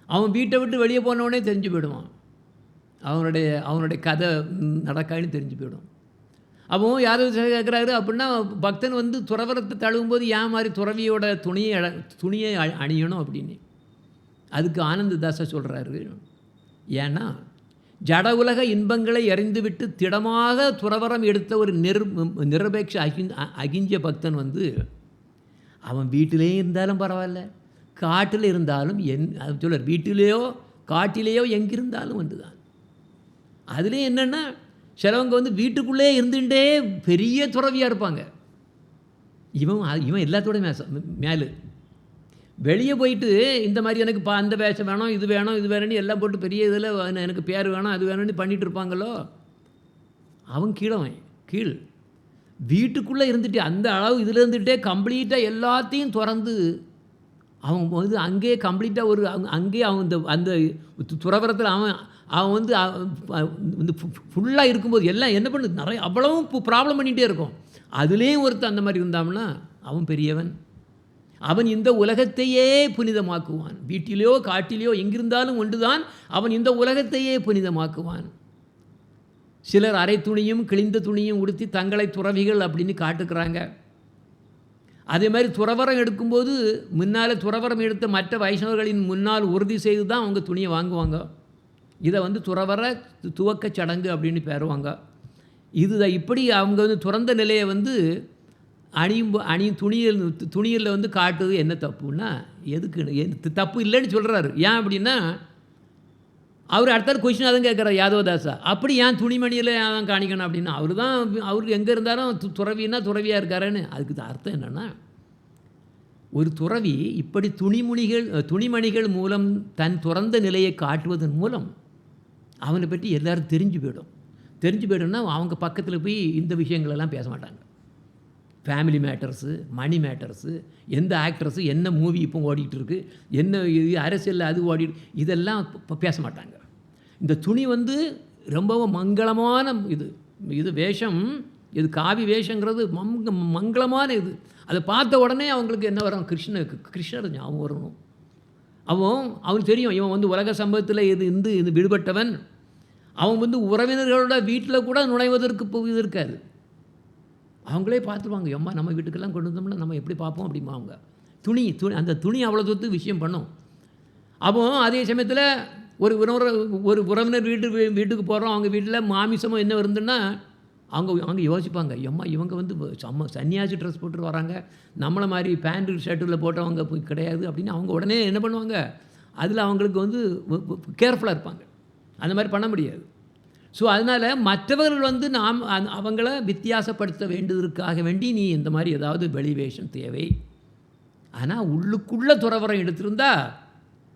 S1: அவன் வீட்டை விட்டு வெளியே போனவனே தெரிஞ்சு போயிடுவான். அவனுடைய கதை நடக்கான்னு தெரிஞ்சு போயிடும். அப்போ யாரும் கேட்குறாரு, அப்படின்னா பக்தன் துறவரத்தை தழுவும்போது ஏன் மாதிரி துறவியோட துணியை அணியணும் அப்படின்னு. அதுக்கு ஆனந்ததாசா சொல்கிறாரு, ஏன்னா ஜட உலக இன்பங்களை அறிந்துவிட்டு திடமாக துறவரம் எடுத்த ஒரு நிரபேட்ச அகிஞ்ச பக்தன் அவன் வீட்டிலே இருந்தாலும் பரவாயில்ல, காட்டில் இருந்தாலும் அது சொல்கிறார், வீட்டிலேயோ காட்டிலேயோ எங்கிருந்தாலும் தான். அதுலேயும் என்னென்னா சிலவங்க வீட்டுக்குள்ளே இருந்துகிட்டே பெரிய துறவியாக இருப்பாங்க. இவன் எல்லாத்தோட மேலு வெளியே போயிட்டு இந்த மாதிரி எனக்கு அந்த வேஷம் வேணும், இது வேணும், இது வேணும்னு எல்லாம் போட்டு பெரிய இதில் எனக்கு பேர் வேணும், அது வேணும்னு பண்ணிகிட்டு இருப்பாங்களோ, அவன் கீழ் வீட்டுக்குள்ளே இருந்துட்டு அந்த அளவு இதில் இருந்துகிட்டே கம்ப்ளீட்டாக எல்லாத்தையும் திறந்து அவன் அங்கேயே கம்ப்ளீட்டாக அங்கேயே அவன் அந்த துறவரத்தில் அவன் ஃபுல்லாக இருக்கும்போது எல்லாம் என்ன பண்ணுது, நிறைய அவ்வளவும் ப்ராப்ளம் பண்ணிகிட்டே இருக்கும். அதுலேயும் ஒருத்தர் அந்த மாதிரி இருந்தான்னா அவன் பெரியவன். அவன் இந்த உலகத்தையே புனிதமாக்குவான். வீட்டிலேயோ காட்டிலேயோ எங்கிருந்தாலும் ஒன்றுதான், அவன் இந்த உலகத்தையே புனிதமாக்குவான். சிலர் அரை துணியும் கிழிந்த துணியும் உடுத்தி தங்களை துறவிகள் அப்படின்னு காட்டுக்கிறாங்க. அதே மாதிரி துறவரம் எடுக்கும்போது முன்னால் துறவரம் எடுத்த மற்ற வைஷ்ணவர்களின் முன்னால் உறுதி செய்து தான் அவங்க துணியை வாங்குவாங்க. இதை துறவர துவக்க சடங்கு அப்படின்னு பேருவாங்க. இதுதான் இப்படி அவங்க துறந்த நிலையை அணியும் துணியில் காட்டுது. என்ன தப்புன்னா எதுக்கு தப்பு இல்லைன்னு சொல்கிறாரு. ஏன் அப்படின்னா அவர் அடுத்த கொஸ்டின் அதான் கேட்குறாரு யாதவதாசா, அப்படி ஏன் துணிமணியில் தான் காணிக்கணும் அப்படின்னா அவருக்கு எங்கே இருந்தாலும் துறவின்னா துறவியாக இருக்காருன்னு. அதுக்கு அர்த்தம் என்னென்னா, ஒரு துறவி இப்படி துணிமணிகள் மூலம் தன் துறந்த நிலையை காட்டுவதன் மூலம் அவனை பற்றி எல்லோரும் தெரிஞ்சு போய்டும்னா அவங்க பக்கத்தில் போய் இந்த விஷயங்களெல்லாம் பேச மாட்டாங்க. ஃபேமிலி மேட்டர்ஸு, மணி மேட்டர்ஸு, எந்த ஆக்ட்ரஸு என்ன மூவி இப்போ ஓடிட்டு இருக்குது, என்ன அரசியலில் அது இதெல்லாம் பேச மாட்டாங்க. இந்த துணி ரொம்பவும் மங்களமான இது வேஷம், இது காவி வேஷங்கிறது மங்களமான அதை பார்த்த உடனே அவங்களுக்கு என்ன வரும், கிருஷ்ணர் ஞாபகம் வரணும். அவனுக்கு தெரியும் இவன் உலக சம்பவத்தில் இது விடுபட்டவன். அவன் உறவினர்களோட வீட்டில் கூட நுழைவதற்கு இது இருக்காது. அவங்களே பார்த்துருவாங்க, எம்மா நம்ம வீட்டுக்கெல்லாம் கொண்டு வந்தோம்னா நம்ம எப்படி பார்ப்போம் அப்படிமா. அவங்க துணி அந்த துணி அவ்வளோ தூரத்து விஷயம் பண்ணும். அதே சமயத்தில் ஒரு உறவினர் வீட்டுக்கு போகிறோம், அவங்க வீட்டில் மாமிசமோ என்ன வருதுன்னா அவங்க யோசிப்பாங்க, எம்மா இவங்க சன்னியாசி ட்ரெஸ் போட்டு வராங்க, நம்மளை மாதிரி பேண்ட்டு ஷர்ட்டில் போட்டவங்க கிடையாது அப்படின்னு அவங்க உடனே என்ன பண்ணுவாங்க, அதில் அவங்களுக்கு கேர்ஃபுல்லாக இருப்பாங்க. அந்த மாதிரி பண்ண முடியாது. ஸோ அதனால் மற்றவர்கள் நாம் அவங்கள வித்தியாசப்படுத்த வேண்டியதற்காக வேண்டி நீ இந்த மாதிரி ஏதாவது வெளிவேஷம் தேவை. ஆனால் உள்ளுக்குள்ளே துறவரம் எடுத்திருந்தா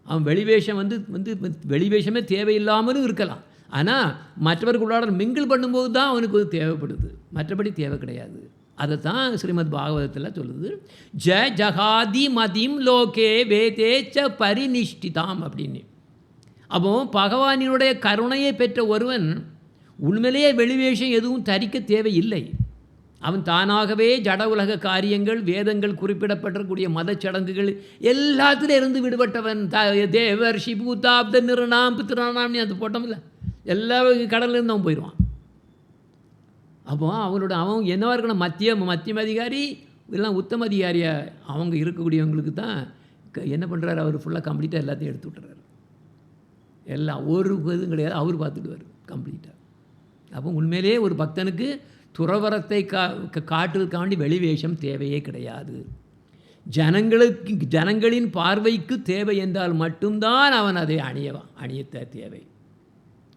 S1: அவன் வெளிவேஷம் வெளிவேஷமே தேவையில்லாமலும் இருக்கலாம். ஆனால் மற்றவர்களோட மிங்கிள் பண்ணும்போது தான் அவனுக்கு தேவைப்படுது, மற்றபடி தேவை கிடையாது. அதை தான் ஸ்ரீமத் பாகவதத்தில் சொல்லுது, ஜகாதி மதிம் லோகே வேதேச்ச பரிநிஷ்டிதாம் அப்படின்னு. பகவானினுடைய கருணையை பெற்ற ஒருவன் உண்மையிலேயே வெளிவேஷம் எதுவும் தரிக்க தேவையில்லை. அவன் தானாகவே ஜட உலக காரியங்கள், வேதங்கள் குறிப்பிடப்படக்கூடிய மதச்சடங்குகள் எல்லாத்திலும் இருந்து விடுபட்டவன். தேவர்ஷி பூதாப்த நிறுநாம் பித்திரானாம்னு அது போட்டோம்ல, எல்லா கடல்லேருந்து அவன் போயிடுவான். அவன் என்னவாக இருக்கணும், மத்தியம் அதிகாரி இதெல்லாம் உத்தம அதிகாரியாக அவங்க இருக்கக்கூடியவங்களுக்கு தான் என்ன பண்ணுறாரு, அவர் ஃபுல்லாக கம்ப்ளீட்டாக எல்லாத்தையும் எடுத்து விட்டுறாரு. எல்லாம் ஒரு இதுவும் கிடையாது, அவர் பார்த்துடுவார் கம்ப்ளீட்டாக. உண்மையிலே ஒரு பக்தனுக்கு துறவரத்தை காட்டுவதற்காண்டி வெளிவேஷம் தேவையே கிடையாது. ஜனங்களின் பார்வைக்கு தேவை என்றால் மட்டும்தான் அவன் அதை அணிய தேவை.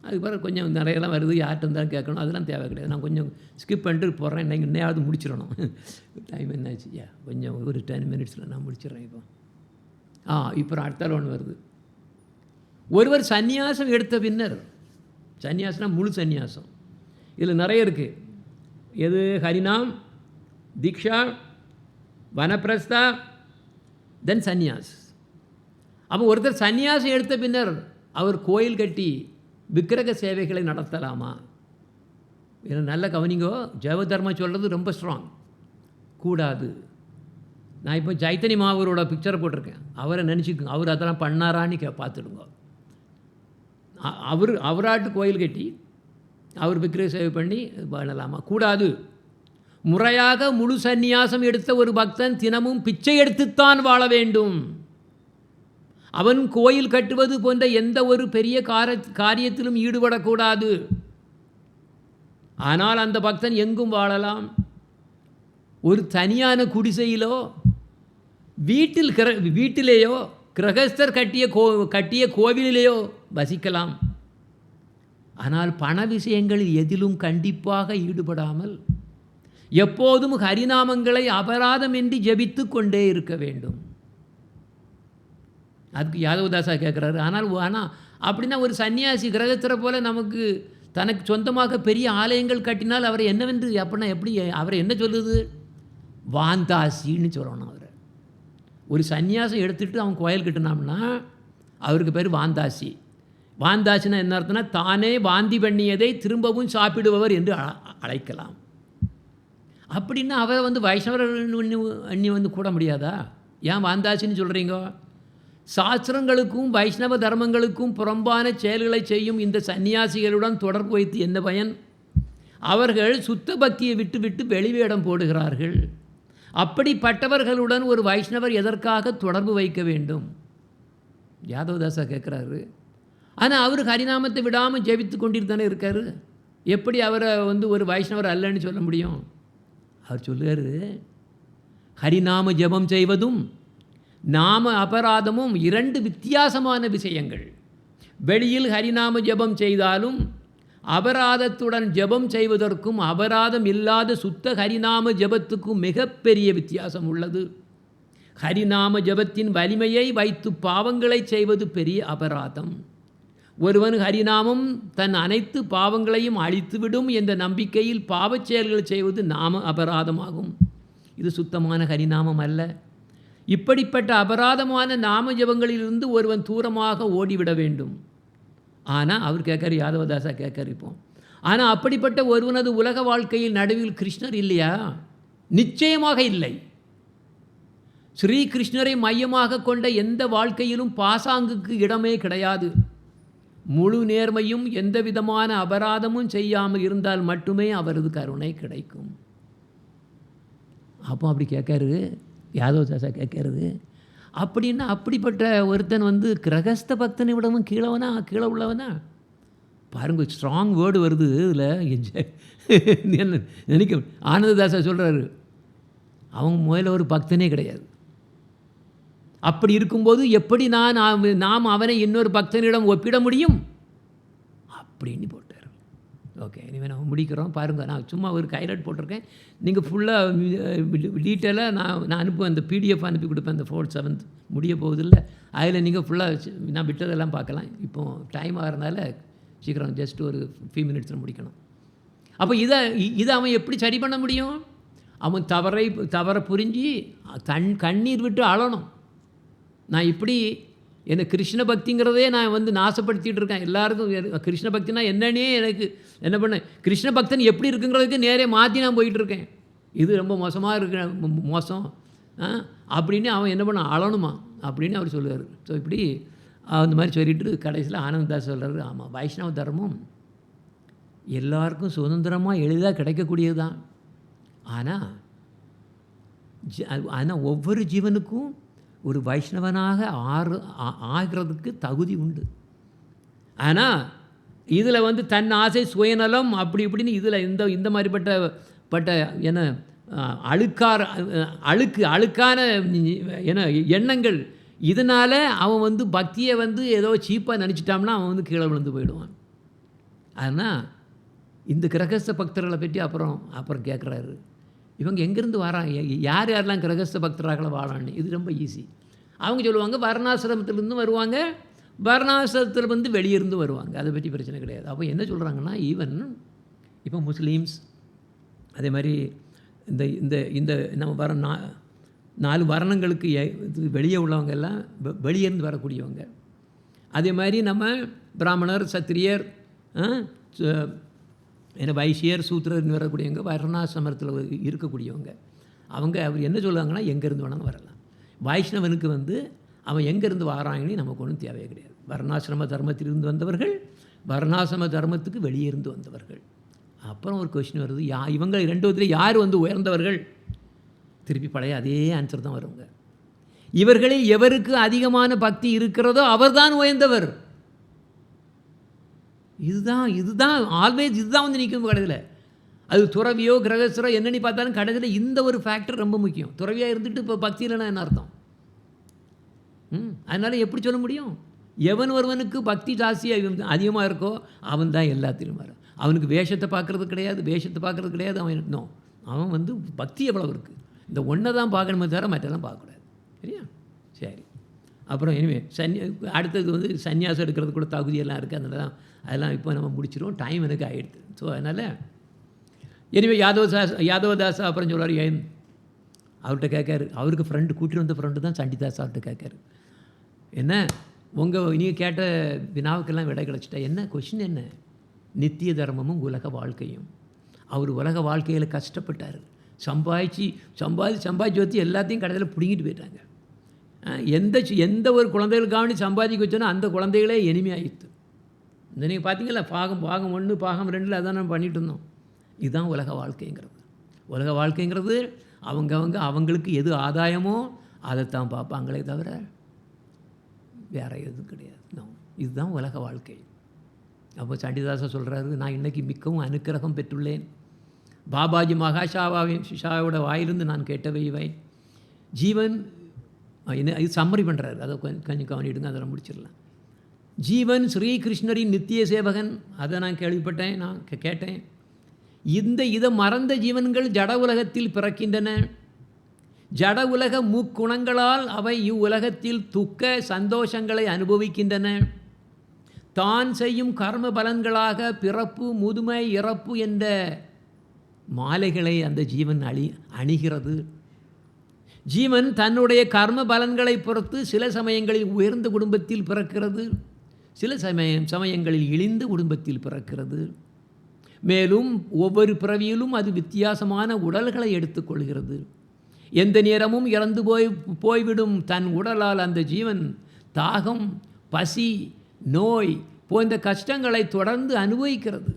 S1: அதுக்கு பிறகு கொஞ்சம் நிறையெல்லாம் வருது, யார்கிட்ட இருந்தாலும் கேட்கணும், அதெல்லாம் தேவை கிடையாது. நான் கொஞ்சம் ஸ்கிப் பண்ணிட்டு போடுறேன், நீங்கள் இன்னையாவது முடிச்சிடணும். டைம் என்னாச்சு, கொஞ்சம் ஒரு 10 மினிட்ஸில் நான் முடிச்சிடுறேன். இப்போ அடுத்த ஒன்று வருது. ஒருவர் சந்நியாசம் எடுத்த பின்னர், சந்நியாசம்னா முழு சந்நியாசம், இதில் நிறைய இருக்குது. எது, ஹரிநாம், தீக்ஷா, வனப்பிரஸ்தா, தென் சந்நியாஸ். ஒருத்தர் சந்நியாசம் எடுத்த பின்னர் அவர் கோயில் கட்டி விக்கிரக சேவைகளை நடத்தலாமா? நல்ல கவனிங்கோ, ஜெவ தர்மம் சொல்கிறது ரொம்ப ஸ்ட்ராங். கூடாது. நான் இப்போ சைத்தன்ய மகாவீரோட பிக்சரை போட்டிருக்கேன், அவரை நினச்சிக்கோங்க, அவர் அதெல்லாம் பண்ணாரான்னு பார்த்துடுங்க. அவராட்டு கோயில் கட்டி அவர் விக்கிரக சேவை பண்ணி பண்ணலாமா? கூடாது. முறையாக முழு சந்நியாசம் எடுத்த ஒரு பக்தன் தினமும் பிச்சை எடுத்துத்தான் வாழ வேண்டும். அவன் கோயில் கட்டுவது போன்ற எந்த ஒரு பெரிய காரியத்திலும் ஈடுபடக்கூடாது. ஆனால் அந்த பக்தன் எங்கும் வாழலாம். ஒரு தனியான குடிசையிலோ வீட்டிலேயோ கிரகஸ்தர் கட்டிய கோவிலிலேயோ வசிக்கலாம். ஆனால் பண விஷயங்களில் எதிலும் கண்டிப்பாக ஈடுபடாமல் எப்போதும் ஹரிநாமங்களை அபராதமின்றி ஜபித்து கொண்டே இருக்க வேண்டும். அதுக்கு யாதவதாசா கேட்குறாரு, ஆனால் அப்படின்னா ஒரு சன்னியாசி கிரகஸ்தரை போல நமக்கு தனக்கு சொந்தமாக பெரிய ஆலயங்கள் கட்டினால் அவரை என்னவென்று அப்படின்னா எப்படி அவரை என்ன சொல்லுது? வாந்தாசின்னு சொல்லணும். அவரை ஒரு சன்னியாசம் எடுத்துகிட்டு அவன் கோயில் கட்டினாம்னா அவருக்கு பேர் வாந்தாசி. வாந்தாசின்னா என்ன அர்த்தம்னா, தானே வாந்தி பண்ணியதை திரும்பவும் சாப்பிடுபவர் என்று அழைக்கலாம். அப்படின்னா அவரை வைஷ்ணவர் அண்ணி கூட முடியாதா? ஏன் வாந்தாசின்னு சொல்கிறீங்க? சாஸ்திரங்களுக்கும் வைஷ்ணவ தர்மங்களுக்கும் புறம்பான செயல்களை செய்யும் இந்த சன்னியாசிகளுடன் தொடர்பு வைத்து என்ன பயன்? அவர்கள் சுத்த பக்தியை விட்டு வெளிவேடம் போடுகிறார்கள். அப்படிப்பட்டவர்களுடன் ஒரு வைஷ்ணவர் எதற்காக தொடர்பு வைக்க வேண்டும்? யாதவதாசா கேட்குறாரு. ஆனால் அவர் ஹரிநாமத்தை விடாமல் ஜெபித்து கொண்டிட்டு தானே இருக்கார். எப்படி அவரை ஒரு வைஷ்ணவர் அல்லன்னு சொல்ல முடியும்? அவர் சொல்லுவார், ஹரிநாம ஜெபம் செய்வதும் நாம அபராதமும் 2 வித்தியாசமான விஷயங்கள். வெளியில் ஹரிநாம ஜெபம் செய்தாலும் அபராதத்துடன் ஜெபம் செய்வதற்கும் அபராதம் இல்லாத சுத்த ஹரிநாம ஜெபத்துக்கும் மிகப்பெரிய வித்தியாசம் உள்ளது. ஹரிநாம ஜபத்தின் வலிமையை வைத்து பாவங்களை செய்வது பெரிய அபராதம். ஒருவன் ஹரிநாமம் தன் அனைத்து பாவங்களையும் அழித்துவிடும் என்ற நம்பிக்கையில் பாவச் செயல்கள் செய்வது நாம அபராதமாகும். இது சுத்தமான ஹரிநாமம் அல்ல. இப்படிப்பட்ட அபராதமான நாம ஜபங்களிலிருந்து ஒருவன் தூரமாக ஓடிவிட வேண்டும். ஆனால் அவர் கேட்கார், யாதவதாசா கேட்கார் இப்போ. ஆனால் அப்படிப்பட்ட ஒருவனது உலக வாழ்க்கையில் நடுவில் கிருஷ்ணர் இல்லையா? நிச்சயமாக இல்லை. ஸ்ரீ கிருஷ்ணரை மையமாக கொண்ட எந்த வாழ்க்கையிலும் பாசாங்குக்கு இடமே கிடையாது. முழு நேர்மையும் எந்த விதமான அபராதமும் செய்யாமல் இருந்தால் மட்டுமே அவரது கருணை கிடைக்கும். அப்போ அப்படி கேட்காரு யாதவதாசா கேட்கறது. அப்படின்னா அப்படிப்பட்ட ஒருத்தன் வந்து கிரகஸ்த பக்தனை விடவும் கீழே உள்ளவனா பாருங்க. ஸ்ட்ராங் வேர்டு வருது இதில். என்ன நினைக்க ஆனந்ததாசா சொல்கிறாரு, அவங்க முதல்ல ஒரு பக்தனே கிடையாது. அப்படி இருக்கும்போது எப்படி நாம் அவனை இன்னொரு பக்தனிடம் ஒப்பிட முடியும் அப்படின்னு போட்டார். ஓகே, இனிமேல் நம்ம முடிக்கிறோம். பாருங்கள், நான் சும்மா ஒரு ஹைலைட் போட்டிருக்கேன். நீங்கள் ஃபுல்லாக டீட்டெயிலாக நான் அனுப்புவேன். அந்த பிடிஎஃப் அனுப்பி கொடுப்பேன். அந்த 4th 7th முடிய போகுதில்ல, அதில் நீங்கள் ஃபுல்லாக நான் விட்டதெல்லாம் பார்க்கலாம். இப்போது டைம் ஆகிறதுனால சீக்கிரம் ஜஸ்ட் ஒரு few minutesல முடிக்கணும். அப்போ இதை அவன் எப்படி சரி பண்ண முடியும்? அவன் தவறை புரிஞ்சு கண்ணீர் விட்டு அழணும். நான் இப்படி எனக்கு கிருஷ்ண பக்திங்கிறதே நான் வந்து நாசப்படுத்திகிட்டு இருக்கேன். எல்லாருக்கும் கிருஷ்ண பக்தினா என்னன்னே எனக்கு என்ன பண்ண, கிருஷ்ண பக்தன் எப்படி இருக்குங்கிறதுக்கு நேரே மாற்றி நான் போயிட்டுருக்கேன். இது ரொம்ப மோசமாக இருக்கு, மோசம் அப்படின்னு அவன் என்ன பண்ண, அழணுமா அப்படின்னு அவர் சொல்லுவார். ஸோ இப்படி அந்த மாதிரி சொல்லிட்டு கடைசியில் ஆனந்ததாஸ் சொல்கிறாரு, ஆமாம், வைஷ்ணவ தர்மம் எல்லாருக்கும் சுதந்திரமாக எளிதாக கிடைக்கக்கூடியது தான். ஆனால் ஒவ்வொரு ஜீவனுக்கும் ஒரு வைஷ்ணவனாக ஆகிறதுக்கு தகுதி உண்டு. ஆனால் இதில் வந்து தன் ஆசை, சுயநலம் அப்படி இப்படின்னு இதில் இந்த மாதிரிப்பட்ட என்ன அழுக்கான என்ன எண்ணங்கள், இதனால் அவன் வந்து பக்தியை வந்து ஏதோ சீப்பாக நினச்சிட்டான்னா அவன் வந்து கீழே விழுந்து போயிடுவான். ஆனால் இந்த கிரகஸ்த பக்தர்களை பற்றி அப்புறம் கேட்குறாரு, இவங்க எங்கேருந்து வராங்க, யாரெல்லாம் கிரகஸ்த பக்தராக வாழான்னு. இது ரொம்ப ஈஸி. அவங்க சொல்லுவாங்க வர்ணாசிரமத்திலேருந்து வருவாங்க, வர்ணாசிரமத்தில் வந்து வெளியிருந்து வருவாங்க, அதை பற்றி பிரச்சனை கிடையாது. அப்போ என்ன சொல்கிறாங்கன்னா, ஈவன் இப்போ முஸ்லீம்ஸ் அதே மாதிரி இந்த நம்ம வர 4 வர்ணங்களுக்கு வெளியே உள்ளவங்க எல்லாம் வெளியேருந்து வரக்கூடியவங்க. அதே மாதிரி நம்ம பிராமணர், சத்திரியர், வைசியர், சூத்திரர்னு வரக்கூடியவங்க, வர்ணாசிரமத்தில் இருக்கக்கூடியவங்க. அவர் என்ன சொல்லுவாங்கன்னா, எங்கேருந்து வேணாலும் வரலாம். வைஷ்ணவனுக்கு வந்து அவன் எங்கேருந்து வராங்கன்னு நமக்கு ஒன்றும் தேவையே கிடையாது. வர்ணாசிரம தர்மத்திலிருந்து வந்தவர்கள், வர்ணாசிரம தர்மத்துக்கு வெளியே இருந்து வந்தவர்கள். அப்புறம் ஒரு கொஸ்டின் வருது, இவங்க 2 யார் வந்து உயர்ந்தவர்கள்? திருப்பி பழைய அதே ஆன்சர் தான் வருங்க. இவர்களில் எவருக்கு அதிகமான பக்தி இருக்கிறதோ அவர்தான் உயர்ந்தவர். இதுதான் ஆல்வேஸ் இதுதான் வந்து நிற்கும் கடைசியில். அது துறவியோ கிரகஸ்தரோ என்னென்னு பார்த்தாலும் கடைசியில் இந்த ஒரு ஃபேக்டர் ரொம்ப முக்கியம். துறவியாக இருந்துட்டு இப்போ பக்தி இல்லைன்னா என்ன அர்த்தம்? அதனால் எப்படி சொல்ல முடியும்? எவன் ஒருவனுக்கு பக்தி ஜாஸ்தியாக அதிகமாக இருக்கோ அவன் தான் எல்லாத்திலும் வரும். அவனுக்கு வேஷத்தை பார்க்குறது கிடையாது, அவன் வந்து பக்தி எவ்வளோ இருக்குது, இந்த ஒன்றை தான் பார்க்கணுமே தவிர மற்றெல்லாம் பார்க்கக்கூடாது. சரியா? சரி. அப்புறம் இனிமேல் அடுத்தது வந்து சன்னியாசம் எடுக்கிறது கூட தகுதியெல்லாம் இருக்குது. அதெல்லாம் இப்போ நம்ம முடிச்சிடும், டைம் எனக்கு ஆகிடுது. ஸோ அதனால் இனிமேல் யாதவதாசா அப்புறம் சொல்கிறார், அவர்கிட்ட கேட்காரு, அவருக்கு கூட்டிட்டு வந்த ஃப்ரெண்டு தான் சண்டிதாஸ். அவர்கிட்ட கேட்காரு, என்ன நீங்கள் கேட்ட வினாவுக்கெல்லாம் விடை கிடச்சிட்டா, என்ன கொஷின் என்ன? நித்திய தர்மமும் உலக வாழ்க்கையும். அவர் உலக வாழ்க்கையில் கஷ்டப்பட்டார், சம்பாதிச்சு வச்சு எல்லாத்தையும் கடையில் பிடுங்கிட்டு போயிட்டாங்க. எந்த ஒரு குழந்தைகளுக்காக சம்பாதிக்க வச்சோன்னா அந்த குழந்தைகளே இனிமையாகிடுது. இந்த நீங்கள் பார்த்தீங்களா, பாகம் 1 பாகம் 2 அதான் நம்ம பண்ணிகிட்டு இருந்தோம். இதுதான் உலக வாழ்க்கைங்கிறது. உலக வாழ்க்கைங்கிறது அவங்களுக்கு எது ஆதாயமோ அதைத்தான் பார்ப்பாங்களே தவிர வேறு எதுவும் கிடையாது. இதுதான் உலக வாழ்க்கை. அப்போ சண்டிதாசா சொல்கிறாரு, நான் இன்றைக்கி மிகவும் அனுக்கிரகம் பெற்றுள்ளேன். பாபாஜி ஷாவோட வாயிலிருந்து நான் கேட்டவை இவை. ஜீவன் இது சம்மரி பண்ணுறாரு, அதை கொஞ்சம் கவனிடுங்க, அதெல்லாம் முடிச்சிடலாம். ஜீவன் ஸ்ரீகிருஷ்ணரின் நித்திய சேவகன், அதை நான் கேள்விப்பட்டேன், நான் கேட்டேன். இதை மறந்த ஜீவன்கள் ஜட உலகத்தில் பிறக்கின்றன. ஜட உலக முக்குணங்களால் அவை இவ்வுலகத்தில் துக்க சந்தோஷங்களை அனுபவிக்கின்றன. தான் செய்யும் கர்ம பலன்களாக பிறப்பு, முதுமை, இறப்பு என்ற மாலைகளை அந்த ஜீவன் அணிகிறது. ஜீவன் தன்னுடைய கர்ம பலன்களை பொறுத்து சில சமயங்களில் உயர்ந்த குடும்பத்தில் பிறக்கிறது, சில சமயங்களில் இழிந்த குடும்பத்தில் பிறக்கிறது. மேலும் ஒவ்வொரு பிறவியிலும் அது வித்தியாசமான உடல்களை எடுத்துக்கொள்கிறது. எந்த நேரமும் இறந்து போய்விடும் தன் உடலால் அந்த ஜீவன் தாகம், பசி, நோய் போன்ற கஷ்டங்களை தொடர்ந்து அனுபவிக்கிறது.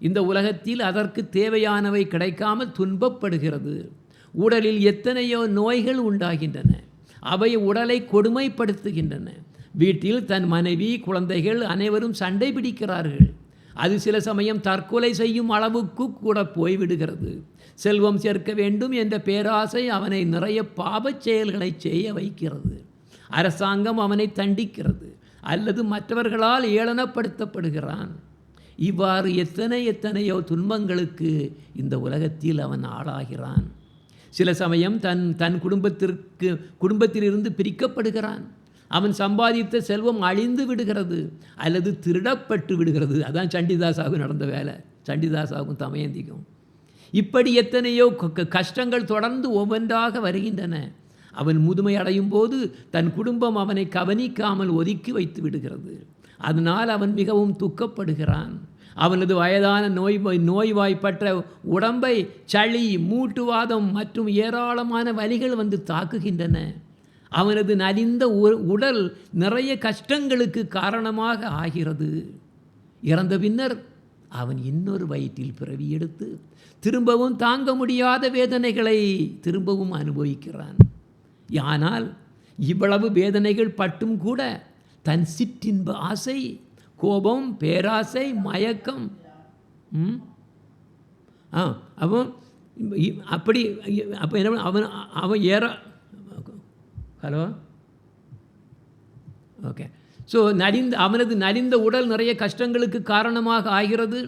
S1: இந்த உலகத்தில் அதற்கு தேவையானவை கிடைக்காமல் துன்பப்படுகிறது. உடலில் எத்தனையோ நோய்கள் உண்டாகின்றன. அவை உடலை கொடுமைப்படுத்துகின்றன. வீட்டில் தன் மனைவி, குழந்தைகள் அனைவரும் சண்டை பிடிக்கிறார்கள். அது சில சமயம் தற்கொலை செய்யும் அளவுக்கு கூட போய்விடுகிறது. செல்வம் சேர்க்க வேண்டும் என்ற பேராசை அவனை நிறைய பாவச் செயல்களை செய்ய வைக்கிறது. அரசாங்கம் அவனை தண்டிக்கிறது அல்லது மற்றவர்களால் ஏளனப்படுத்தப்படுகிறான். இவ்வாறு எத்தனையோ துன்பங்களுக்கு இந்த உலகத்தில் அவன் ஆளாகிறான். சில சமயம் தன் குடும்பத்திலிருந்து பிரிக்கப்படுகிறான். அவன் சம்பாதித்த செல்வம் அழிந்து விடுகிறது அல்லது திருடப்பட்டு விடுகிறது. அதான் சண்டிதாசாவுக்கு நடந்த வேலை, சண்டிதாசாவுக்கும் தமயந்திக்கும். இப்படி எத்தனையோ கஷ்டங்கள் தொடர்ந்து ஒவ்வொன்றாக வருகின்றன. அவன் முதுமை அடையும் போது தன் குடும்பம் அவனை கவனிக்காமல் ஒதுக்கி வைத்து விடுகிறது. அதனால் அவன் மிகவும் துக்கப்படுகிறான். அவனது வயதான நோய்வாய்ப்பட்ட உடம்பை சளி, மூட்டுவாதம் மற்றும் ஏராளமான வலிகள் வந்து தாக்குகின்றன. அவனது நலிந்த உடல் நிறைய கஷ்டங்களுக்கு காரணமாக ஆகிறது. இறந்த பின்னர் அவன் இன்னொரு வயிற்றில் பிறவி எடுத்து திரும்பவும் தாங்க முடியாத வேதனைகளை திரும்பவும் அனுபவிக்கிறான். ஆனால் இவ்வளவு வேதனைகள் பட்டும் கூட தன் சிற்றின்ப ஆசை, கோபம், பேராசை, மயக்கம், அவன் அப்படி அப்போ என்ன அவன் ஹலோ ஓகே. ஸோ அவனது நலிந்த உடல் நிறைய கஷ்டங்களுக்கு காரணமாக ஆகிறது.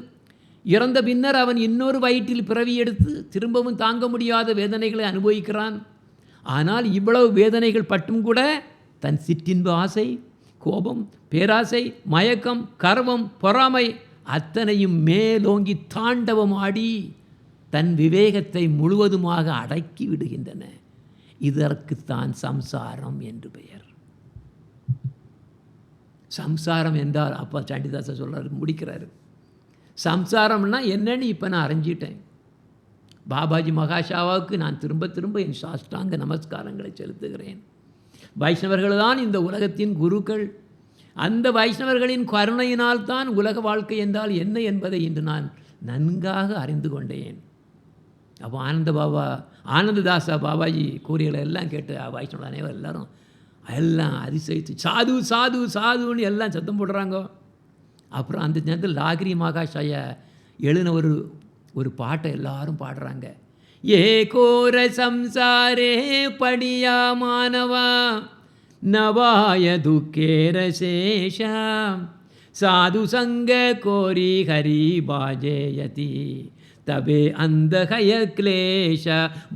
S1: இறந்த பின்னர் அவன் இன்னொரு வயிற்றில் பிறவி எடுத்து திரும்பவும் தாங்க முடியாத வேதனைகளை அனுபவிக்கிறான். ஆனால் இவ்வளவு வேதனைகள் பட்டும் கூட தன் சிற்றின்ப ஆசை, கோபம், பேராசை, மயக்கம், கர்வம், பொறாமை அத்தனையும் மேலோங்கி தாண்டவம் ஆடி தன் விவேகத்தை முழுவதுமாக அடக்கி விடுகின்றன. இதற்குத்தான் சம்சாரம் என்று பெயர். சம்சாரம் என்றால் அப்பா சண்டிதாச சொல்கிறாரு, முடிக்கிறாரு. சம்சாரம்னா என்னன்னு இப்போ நான் அறிஞ்சிட்டேன். பாபாஜி மகாஷாவாவுக்கு நான் திரும்ப திரும்ப என் சாஷ்டாங்க நமஸ்காரங்களை செலுத்துகிறேன். வைஷ்ணவர்கள் தான் இந்த உலகத்தின் குருக்கள். அந்த வைஷ்ணவர்களின் கருணையினால் தான் உலக வாழ்க்கை என்றால் என்ன என்பதை இன்று நான் நன்காக அறிந்து கொண்டேன். அப்போ ஆனந்ததாசா பாபாஜி கூறியலை எல்லாம் கேட்டு வைஷ்ணவ அனைவரும் எல்லாம் அதிசயித்து சாது சாது சாதுன்னு எல்லாம் சத்தம் போடுறாங்க. அப்புறம் அந்த நேரத்தில் லாகிரி மகாஷாய எழுதின ஒரு பாட்டை எல்லாரும் பாடுறாங்க. ஏ கோர சம்சாரே படியா மானவா நவாய துக்கேர சேஷா சாது சங்க கோரி ஹரி பாஜேயதி தபே அந்த கய கிளேஷ.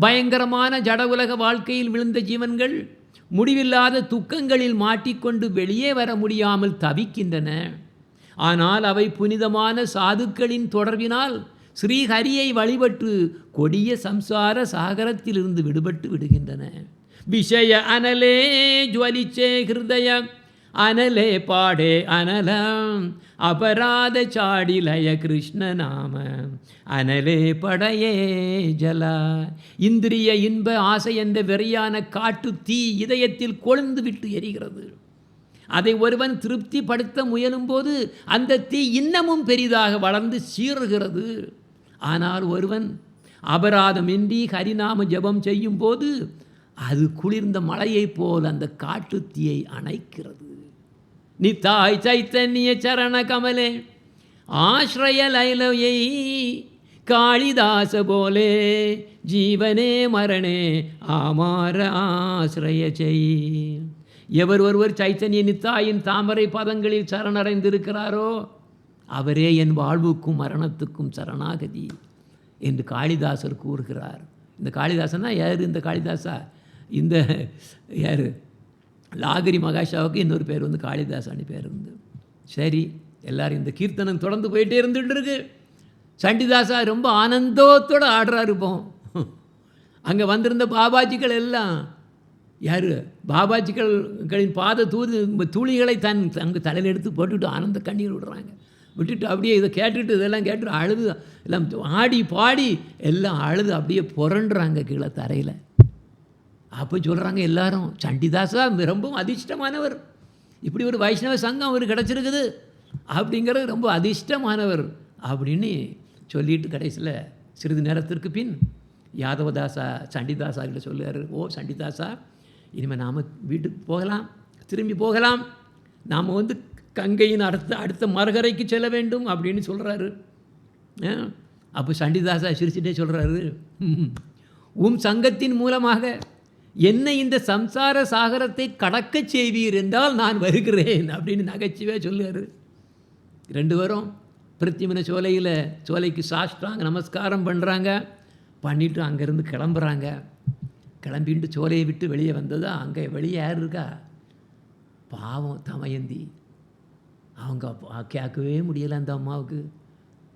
S1: பயங்கரமான ஜட உலக வாழ்க்கையில் விழுந்த ஜீவன்கள் முடிவில்லாத துக்கங்களில் மாட்டிக்கொண்டு வெளியே வர முடியாமல் தவிக்கின்றன. ஆனால் அவை புனிதமான சாதுக்களின் தொடர்பினால் ஸ்ரீஹரியை வழிபட்டு கொடிய சம்சார சாகரத்திலிருந்து விடுபட்டு விடுகின்றன. விஷய அனலே ஜுவலிச்சே ஹிருதய அனலே பாடே அனலம் அபராத சாடிலய கிருஷ்ண நாம அனலே படையே ஜலா. இந்திரிய இன்ப ஆசை என்ற வெறியான காட்டு தீ இதயத்தில் கொழுந்து விட்டு எரிகிறது. அதை ஒருவன் திருப்திப்படுத்த முயலும்போது அந்த தீ இன்னமும் பெரிதாக வளர்ந்து சீறுகிறது. ஆனால் ஒருவன் அபராதமின்றி ஹரிநாம ஜபம் செய்யும் போது அது குளிர்ந்த மலையைப் போல் அந்த காட்டு தீயை அணைக்கிறது. நித்தாய் சைத்தன்ய சரண கமலே ஆஸ்ரய லைலயை காளிதாச போலே ஜீவனே மரணே ஆமார ஆசிரய செய். எவர் ஒருவர் சைத்தன்ய நித்தாயின் தாமரை பதங்களில் சரணடைந்திருக்கிறாரோ அவரே என் வாழ்வுக்கும் மரணத்துக்கும் சரணாகதி என்று காளிதாசர் கூறுகிறார். இந்த காளிதாசனா யார்? இந்த காளிதாசா இந்த யார் லாகிரி மகாஷாவுக்கு இன்னொரு பேர் வந்து காளிதாசான்னு பேர் இருந்து. சரி, எல்லோரும் இந்த கீர்த்தனம் தொடர்ந்து போயிட்டே இருந்துகிட்டு இருக்கு. சண்டிதாசா ரொம்ப ஆனந்தத்தோடு ஆடுறாரு. இப்போ அங்கே வந்திருந்த பாபாஜிகள் எல்லாம் யார் பாபாஜிகளின் பாத துளிகளை அங்கே தலையில் எடுத்து போட்டுவிட்டு ஆனந்த கண்ணீர் விடுறாங்க. விட்டுட்டு அப்படியே இதை கேட்டுட்டு இதெல்லாம் கேட்டு அழுது எல்லாம் ஆடி பாடி எல்லாம் அழுது அப்படியே புரண்டுறாங்க கீழே தரையில். அப்போ சொல்கிறாங்க எல்லாரும், சண்டிதாசா ரொம்பவும் அதிர்ஷ்டமானவர், இப்படி ஒரு வைஷ்ணவ சங்கம் அவர் கிடச்சிருக்குது அப்படிங்கிறது ரொம்ப அதிர்ஷ்டமானவர் அப்படின்னு சொல்லிட்டு கடைசியில் சிறிது நேரத்திற்கு பின் யாதவதாசா சண்டிதாசா கிட்ட சொல்லுவார், ஓ சண்டிதாசா, இனிமேல் நாம் வீட்டுக்கு போகலாம், திரும்பி போகலாம், நாம் வந்து கங்கையின் அடுத்த மறுகரைக்கு செல்ல வேண்டும் அப்படின்னு சொல்கிறாரு. அப்போ சண்டிதாசா சிரிச்சுட்டே சொல்கிறாரு, சங்கத்தின் மூலமாக என்னை இந்த சம்சார சாகரத்தை கடக்க செய்வீர் என்றால் நான் வருகிறேன் அப்படின்னு நகைச்சுவே சொல்லுவார். 2 பேரும் பிருத்திவின சோலைக்கு சாஷ்டாங்க நமஸ்காரம் பண்ணுறாங்க. பண்ணிவிட்டு அங்கேருந்து கிளம்புறாங்க. கிளம்பிட்டு சோலையை விட்டு வெளியே வந்ததா அங்கே வெளியே யார் இருக்கா? பாவம் தமயந்தி. அவங்க கேட்கவே முடியலை அந்த அம்மாவுக்கு.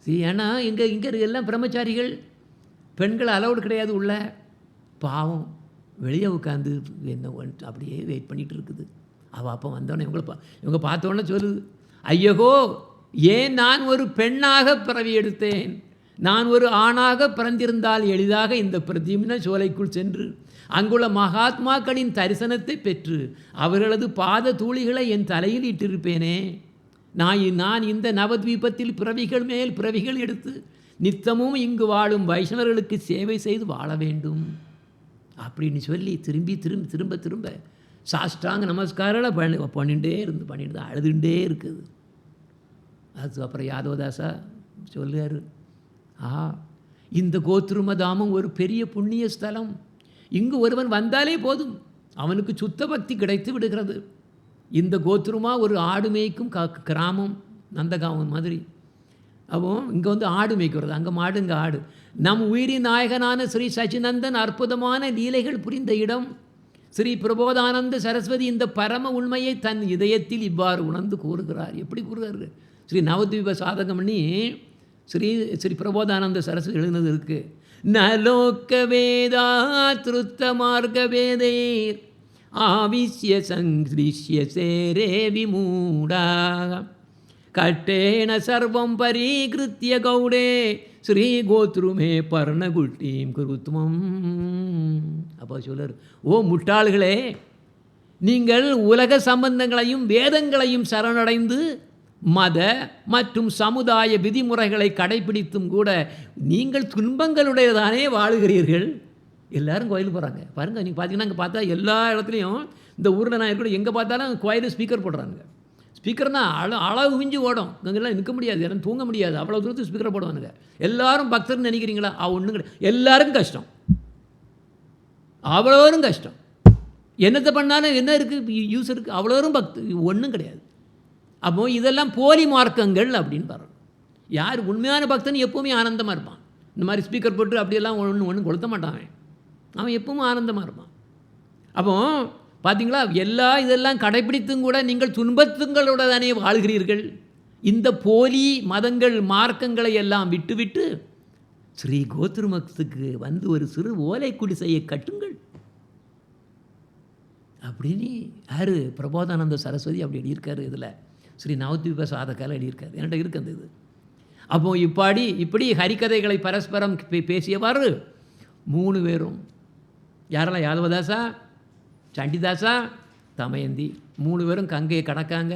S1: சரி, ஏன்னா இங்கே எல்லாம் பிரம்மச்சாரிகள், பெண்கள் அலவுடு கிடையாது உள்ள. பாவம் வெளியே உட்காந்து என்ன அப்படியே வெயிட் பண்ணிகிட்டு இருக்குது. அவள் அப்போ வந்தோடனே இவங்க பார்த்தோன்னே சொல்லுது, ஐயகோ, ஏன் நான் ஒரு பெண்ணாக பிறவி எடுத்தேன், நான் ஒரு ஆணாக பிறந்திருந்தால் எளிதாக இந்த பிரதிமின சோலைக்குள் சென்று அங்குள்ள மகாத்மாக்களின் தரிசனத்தை பெற்று அவர்களது பாத தூளிகளை என் தலையில் இட்டிருப்பேனே. நான் இந்த நவத்வீபத்தில் பிறவிகள் மேல் பிறவிகள் எடுத்து நித்தமும் இங்கு வாழும் வைஷ்ணவர்களுக்கு சேவை செய்து வாழ வேண்டும் அப்படின்னு சொல்லி திரும்ப சாஷ்டாங்க நமஸ்காரம் பண்ணிகிட்டே பண்ணிட்டு அழுதுகிட்டே இருக்குது. அதுக்கப்புறம் யாதவதாசா சொல்லுவார், இந்த கோத்ருமதாமம் ஒரு பெரிய புண்ணிய ஸ்தலம், இங்கு ஒருவன் வந்தாலே போதும் அவனுக்கு சுத்த பக்தி கிடைத்து விடுகிறது. இந்த கோத்ருமா ஒரு ஆடு மேய்க்கும் கிராமம், நந்தகாமம் மாதிரி. அப்போ இங்கே வந்து ஆடு மேய்க்கிறது, அங்கே மாடு இங்கே ஆடு. நம் உயிரின் நாயகனான ஸ்ரீ சச்சினந்தன் அற்புதமான லீலைகள் புரிந்த இடம். ஸ்ரீ பிரபோதானந்த சரஸ்வதி இந்த பரம உண்மையை தன் இதயத்தில் இவ்வாறு உணர்ந்து கூறுகிறார். எப்படி கூறுகிறார்? ஸ்ரீ நவத்வீப சாதகம் பண்ணி ஸ்ரீ பிரபோதானந்த சரஸ்வதி எழுதுனது இருக்குது. நலோக்க வேதா திருத்த மார்க்க வேதேர் ஆவிஷ்ய சங்கிருஷ்ய சேரே விமூடா கட்டேன சர்வம் பரீகிருத்திய கௌடே ஸ்ரீ கோத்ருமே பர்ணகுட்டீம் குருத்மம். அப்போ சொல்லுற, ஓ முட்டாள்களே, நீங்கள் உலக சம்பந்தங்களையும் வேதங்களையும் சரணடைந்து மத மற்றும் சமுதாய விதிமுறைகளை கடைபிடித்தும் கூட நீங்கள் துன்பங்களுடையதானே வாழுகிறீர்கள். எல்லோரும் கோயிலுக்கு போகிறாங்க பாருங்கள். நீங்கள் பார்த்தீங்கன்னா அங்கே பார்த்தா எல்லா இடத்துலையும் இந்த ஊரில் நான் இருக்கணும், எங்கே பார்த்தாலும் கோயில் ஸ்பீக்கர் போடுறாங்க. ஸ்பீக்கர்னா அளவு மிஞ்சி ஓடும், அங்கெல்லாம் நிற்க முடியாது, யாரும் தூங்க முடியாது, அவ்வளோ தூரத்துக்கு ஸ்பீக்கர் போடுவானுங்க. எல்லாரும் பக்தர்னு நினைக்கிறீங்களா? ஒன்றும் கிடையாது, எல்லாருக்கும் கஷ்டம், அவ்வளோரும் கஷ்டம். என்னத்தை பண்ணாலும் என்ன இருக்குது, யூஸ் இருக்குது, அவ்வளோரும் ஒன்றும் கிடையாது. அப்போது இதெல்லாம் போலி மார்க்கங்கள் அப்படின்னு பாருங்கள். யார் உண்மையான பக்தன் எப்போவுமே ஆனந்தமாக இருப்பான். இந்த மாதிரி ஸ்பீக்கர் போட்டு அப்படியெல்லாம் ஒன்றும் கொளுத்த மாட்டான், அவன் எப்பவும் ஆனந்தமாக இருப்பான். அப்போ பார்த்தீங்களா, இதெல்லாம் கடைப்பிடித்தும் கூட நீங்கள் துன்பத்துங்களோட தானே வாழ்கிறீர்கள். இந்த போலி மதங்கள் மார்க்கங்களை எல்லாம் விட்டுவிட்டு ஸ்ரீ கோத்ருமத்துக்கு வந்து ஒரு சிறு ஓலை குடிசையை கட்டுங்கள் அப்படின்னு யார்? பிரபோதானந்த சரஸ்வதி அப்படி எழுதியிருக்காரு. இதில் ஸ்ரீ நவத்வீப சாதகால எழுதியிருக்காரு, என்கிட்ட இருக்கு அந்த இது. அப்போ இப்படி ஹரிக்கதைகளை பரஸ்பரம் பேசியவாறு 3 பேரும், யாரெல்லாம்? யாதவதாசா, சண்டிதாசா, தமயந்தி, 3 பேரும் கங்கையை கடக்காங்க.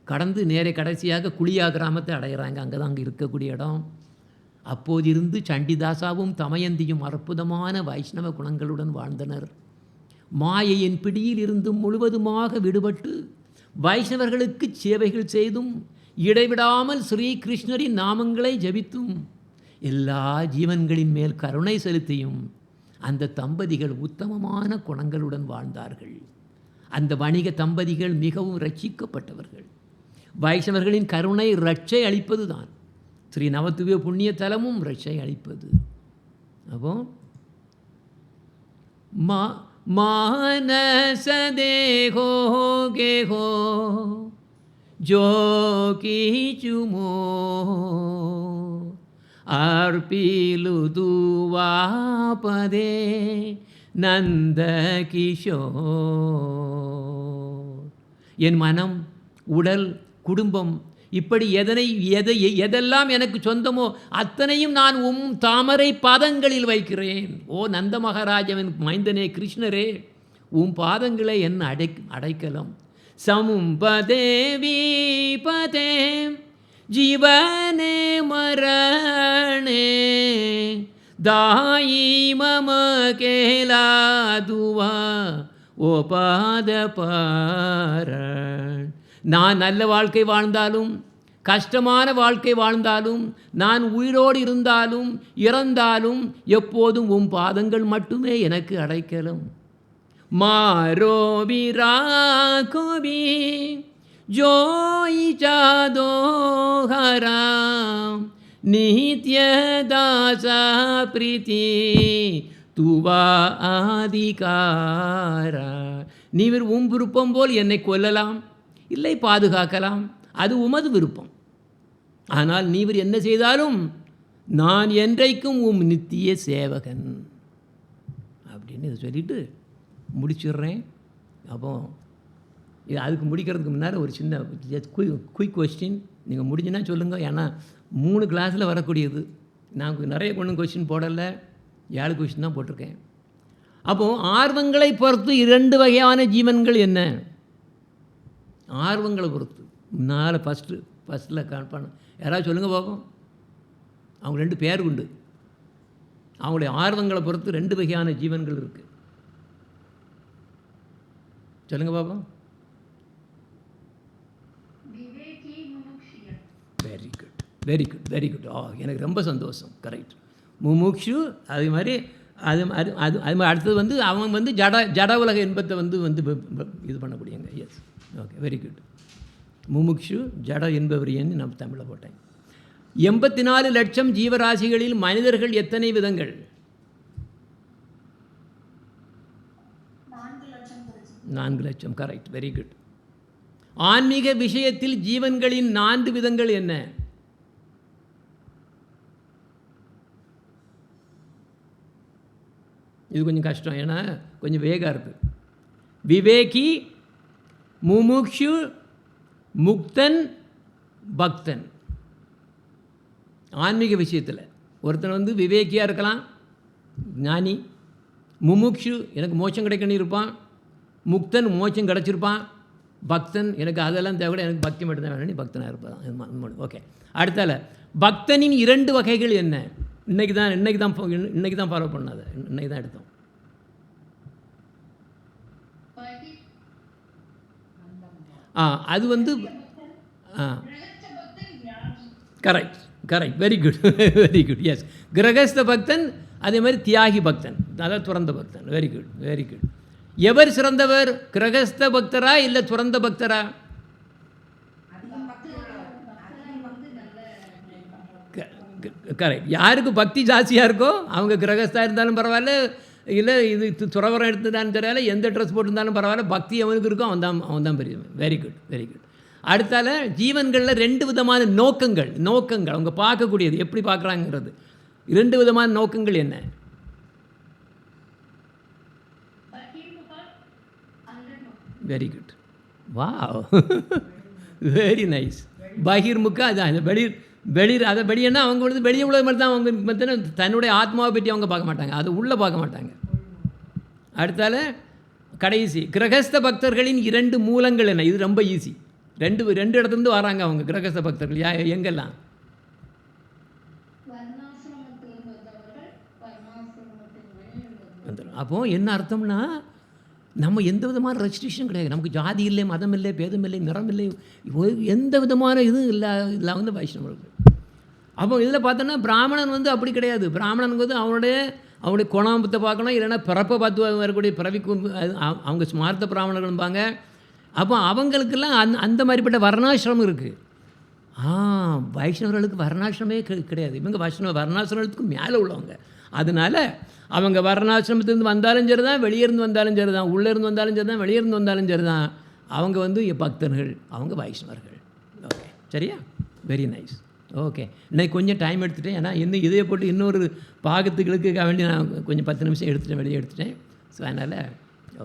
S1: கடந்து நேரே கடைசியாக குளியா கிராமத்தை அடைகிறாங்க. அங்கே தான் அங்கே இருக்கக்கூடிய இடம். அப்போதிருந்து சண்டிதாசாவும் தமயந்தியும் அற்புதமான வைஷ்ணவ குணங்களுடன் வாழ்ந்தனர். மாயையின் பிடியில் இருந்தும் முழுவதுமாக விடுபட்டு வைஷ்ணவர்களுக்கு சேவைகள் செய்தும் இடைவிடாமல் ஸ்ரீ கிருஷ்ணரின் நாமங்களை ஜபித்தும் எல்லா ஜீவன்களின் மேல் கருணை செலுத்தியும் அந்த தம்பதிகள் உத்தமமான குணங்களுடன் வாழ்ந்தார்கள். அந்த வணிக தம்பதிகள் மிகவும் ரட்சிக்கப்பட்டவர்கள். வைஷ்ணவர்களின் கருணை ரட்சை அளிப்பது தான். ஸ்ரீ நவத்வீப புண்ணிய தலமும் ரட்சை அளிப்பது. அப்போ मानस देहो गेहो जो किछु मोर अर्पिलु दुवा पदे नंद किशोर. என் மனம், உடல், குடும்பம் இப்படி எதெல்லாம் எனக்கு சொந்தமோ அத்தனையும் நான் தாமரை பாதங்களில் வைக்கிறேன். ஓ நந்த மகாராஜவன் மைந்தனே கிருஷ்ணரே, பாதங்களே என் அடைக்கலம். சம்பதேவி பதே जीवने मरणे दायी मम केला दुवा ओ पाद पारण. நான் நல்ல வாழ்க்கை வாழ்ந்தாலும் கஷ்டமான வாழ்க்கை வாழ்ந்தாலும் நான் உயிரோடு இருந்தாலும் இறந்தாலும் எப்போதும் பாதங்கள் மட்டுமே எனக்கு அடைக்கலம். மாரோ விராகோபி जो इच्छा दो हरा नित्य दासा प्रीति तुवा अधिकारा. நீர் விருப்பம் போல் என்னை கொல்லலாம், இல்லை பாதுகாக்கலாம், அது உமது விருப்பம். ஆனால் நீர் என்ன செய்தாலும் நான் என்றைக்கும் நித்திய சேவகன் அப்படின்னு சொல்லிட்டு முடிச்சிடுறேன். அப்போ இது அதுக்கு முடிக்கிறதுக்கு முன்னால் ஒரு சின்ன குயிக் கொஸ்டின் நீங்கள் முடிஞ்சுன்னா சொல்லுங்கள். ஏன்னா 3 கிளாஸில் வரக்கூடியது. நான் நிறைய கொஸ்டின் போடலை, 7 கொஸ்டின் தான் போட்டிருக்கேன். அப்போது ஆர்வங்களை பொறுத்து 2 வகையான ஜீவன்கள் என்ன? ஆர்வங்களை பொறுத்து 4 ஃபஸ்ட்டில் காண்பான யாராவது சொல்லுங்கள் பார்ப்போம். அவங்க 2 பேர் உண்டு. அவங்களுடைய ஆர்வங்களை பொறுத்து 2 வகையான ஜீவன்கள் இருக்குது. சொல்லுங்கள் பார்ப்போம். Very good. எனக்கு ரொம்ப சந்தோஷம். கரெக்ட். முமுக்ஷு அதே மாதிரி அது அடுத்தது அவன் ஜட உலக இன்பத்தை இது பண்ணக்கூடியங்க. Yes, okay, very good. முமுக்ஷு ஜட இன்பவரியன்னு நான் தமிழில் போட்டேன். 84 லட்சம் ஜீவராசிகளில் மனிதர்கள் எத்தனை விதங்கள்? 4 லட்சம். Correct, very good. ஆன்மீக விஷயத்தில் ஜீவன்களின் 4 விதங்கள் என்ன? இது கொஞ்சம் கஷ்டம், ஏன்னா கொஞ்சம் வேகா இருக்குது. விவேகி, முமுக்ஷு, முக்தன், பக்தன். ஆன்மீக விஷயத்தில் ஒருத்தன் விவேக்கியாக இருக்கலாம், ஞானி. முமுக்ஷு எனக்கு மோட்சம் கிடைக்கணும் இருப்பான். முக்தன் மோட்சம் கிடச்சிருப்பான். பக்தன் எனக்கு அதெல்லாம் தேவை, எனக்கு பக்தி மட்டும்தான் வேணும், பக்தனாக இருப்பான். ஓகே, அடுத்தால பக்தனின் 2 வகைகள் என்ன? இன்றைக்கி தான் ஃபாலோ பண்ணாது, இன்றைக்கி தான் எடுத்தோம். அது கரெக்ட், வெரி குட். எஸ், கிரகஸ்த பக்தன், அதே மாதிரி தியாகி பக்தன், அதாவது துறந்த பக்தன். Very good. எவர் சிறந்தவர், கிரகஸ்த பக்தரா இல்லை துறந்த பக்தரா? கரெக்ட். யாருக்கு பக்தி ஜாஸ்தியாக இருக்கோ அவங்க கிரகஸ்தா இருந்தாலும் பரவாயில்ல, இல்லை இது துறவரம் எடுத்துட்டான்னு தெரியல, எந்த ட்ரெஸ் போட்டிருந்தாலும் பரவாயில்ல, பக்தி அவனுக்கு இருக்கோ அவன் தான் பெரியவன். Very good. அடுத்தால ஜீவன்களில் 2 விதமான நோக்கங்கள் அவங்க பார்க்கக்கூடியது எப்படி பார்க்குறாங்கிறது. 2 விதமான நோக்கங்கள் என்ன? Very good. Wow, very nice. பகிர்முக, அதான் வெளிர் அதை வெளியேன்னா அவங்க வெளியே உள்ள மாதிரி தான் அவங்க தன்னுடைய ஆத்மாவை பற்றி அவங்க பார்க்க மாட்டாங்க, அது உள்ளே பார்க்க மாட்டாங்க. அடுத்தால கடைசி கிரகஸ்த பக்தர்களின் 2 மூலங்கள் என்ன? இது ரொம்ப ஈஸி. 2 இடத்துலேருந்து வராங்க அவங்க கிரகஸ்த பக்தர்கள். எங்கெல்லாம்? அப்போது என்ன அர்த்தம்னா, நம்ம எந்த விதமான ரெஸ்ட்ரிக்ஷன் கிடையாது. நமக்கு ஜாதி இல்லை, மதம் இல்லை, பேதம் இல்லை, நிறம் இல்லை, எந்த விதமான இதுவும் இல்லை வைஷ்ணவர்கள். அப்போ இதில் பார்த்தோன்னா பிராமணன் அப்படி கிடையாது. பிராமணனுக்கு அவனுடைய குணத்தை பார்க்கணும், இல்லைன்னா பிறப்பை பார்த்து வரக்கூடிய பிறவிக்கு அவங்க ஸ்மார்த்த பிராமணர்கள்பாங்க. அப்போ அவங்களுக்கெல்லாம் அந்த மாதிரிப்பட்ட வர்ணாசிரமம் இருக்குது. வைஷ்ணவர்களுக்கு வர்ணாசிரமே கிடையாது. இவங்க வர்ணாசிரமத்துக்கு மேலே உள்ளவங்க. அதனால் அவங்க வர்ணாசிரமத்திலேருந்து வந்தாலும் சரி தான், வெளியே இருந்து வந்தாலும் சரி தான், உள்ளே இருந்து வந்தாலும் சரி தான், வெளியே இருந்து வந்தாலும் சரி தான், அவங்க வந்து பக்தர்கள், அவங்க வைஷ்ணவர்கள். ஓகே, சரியா? Very nice. ஓகே, இன்னைக்கு கொஞ்சம் டைம் எடுத்துட்டேன். ஏன்னா இன்னும் இதையை போட்டு இன்னொரு பாகத்துகளுக்காக வேண்டி நான் கொஞ்சம் 10 நிமிஷம் எடுத்துட்டேன், வெளியே எடுத்துட்டேன். ஸோ அதனால்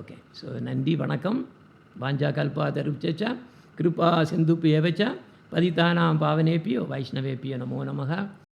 S1: ஓகே. ஸோ நன்றி, வணக்கம். வாஞ்சா கல்பா தருப்சா கிருபா சிந்துப்பு ஏவச்சா பதிதானாம் பாவனேபியோ வைஷ்ணவேபியோ நமோ நமः.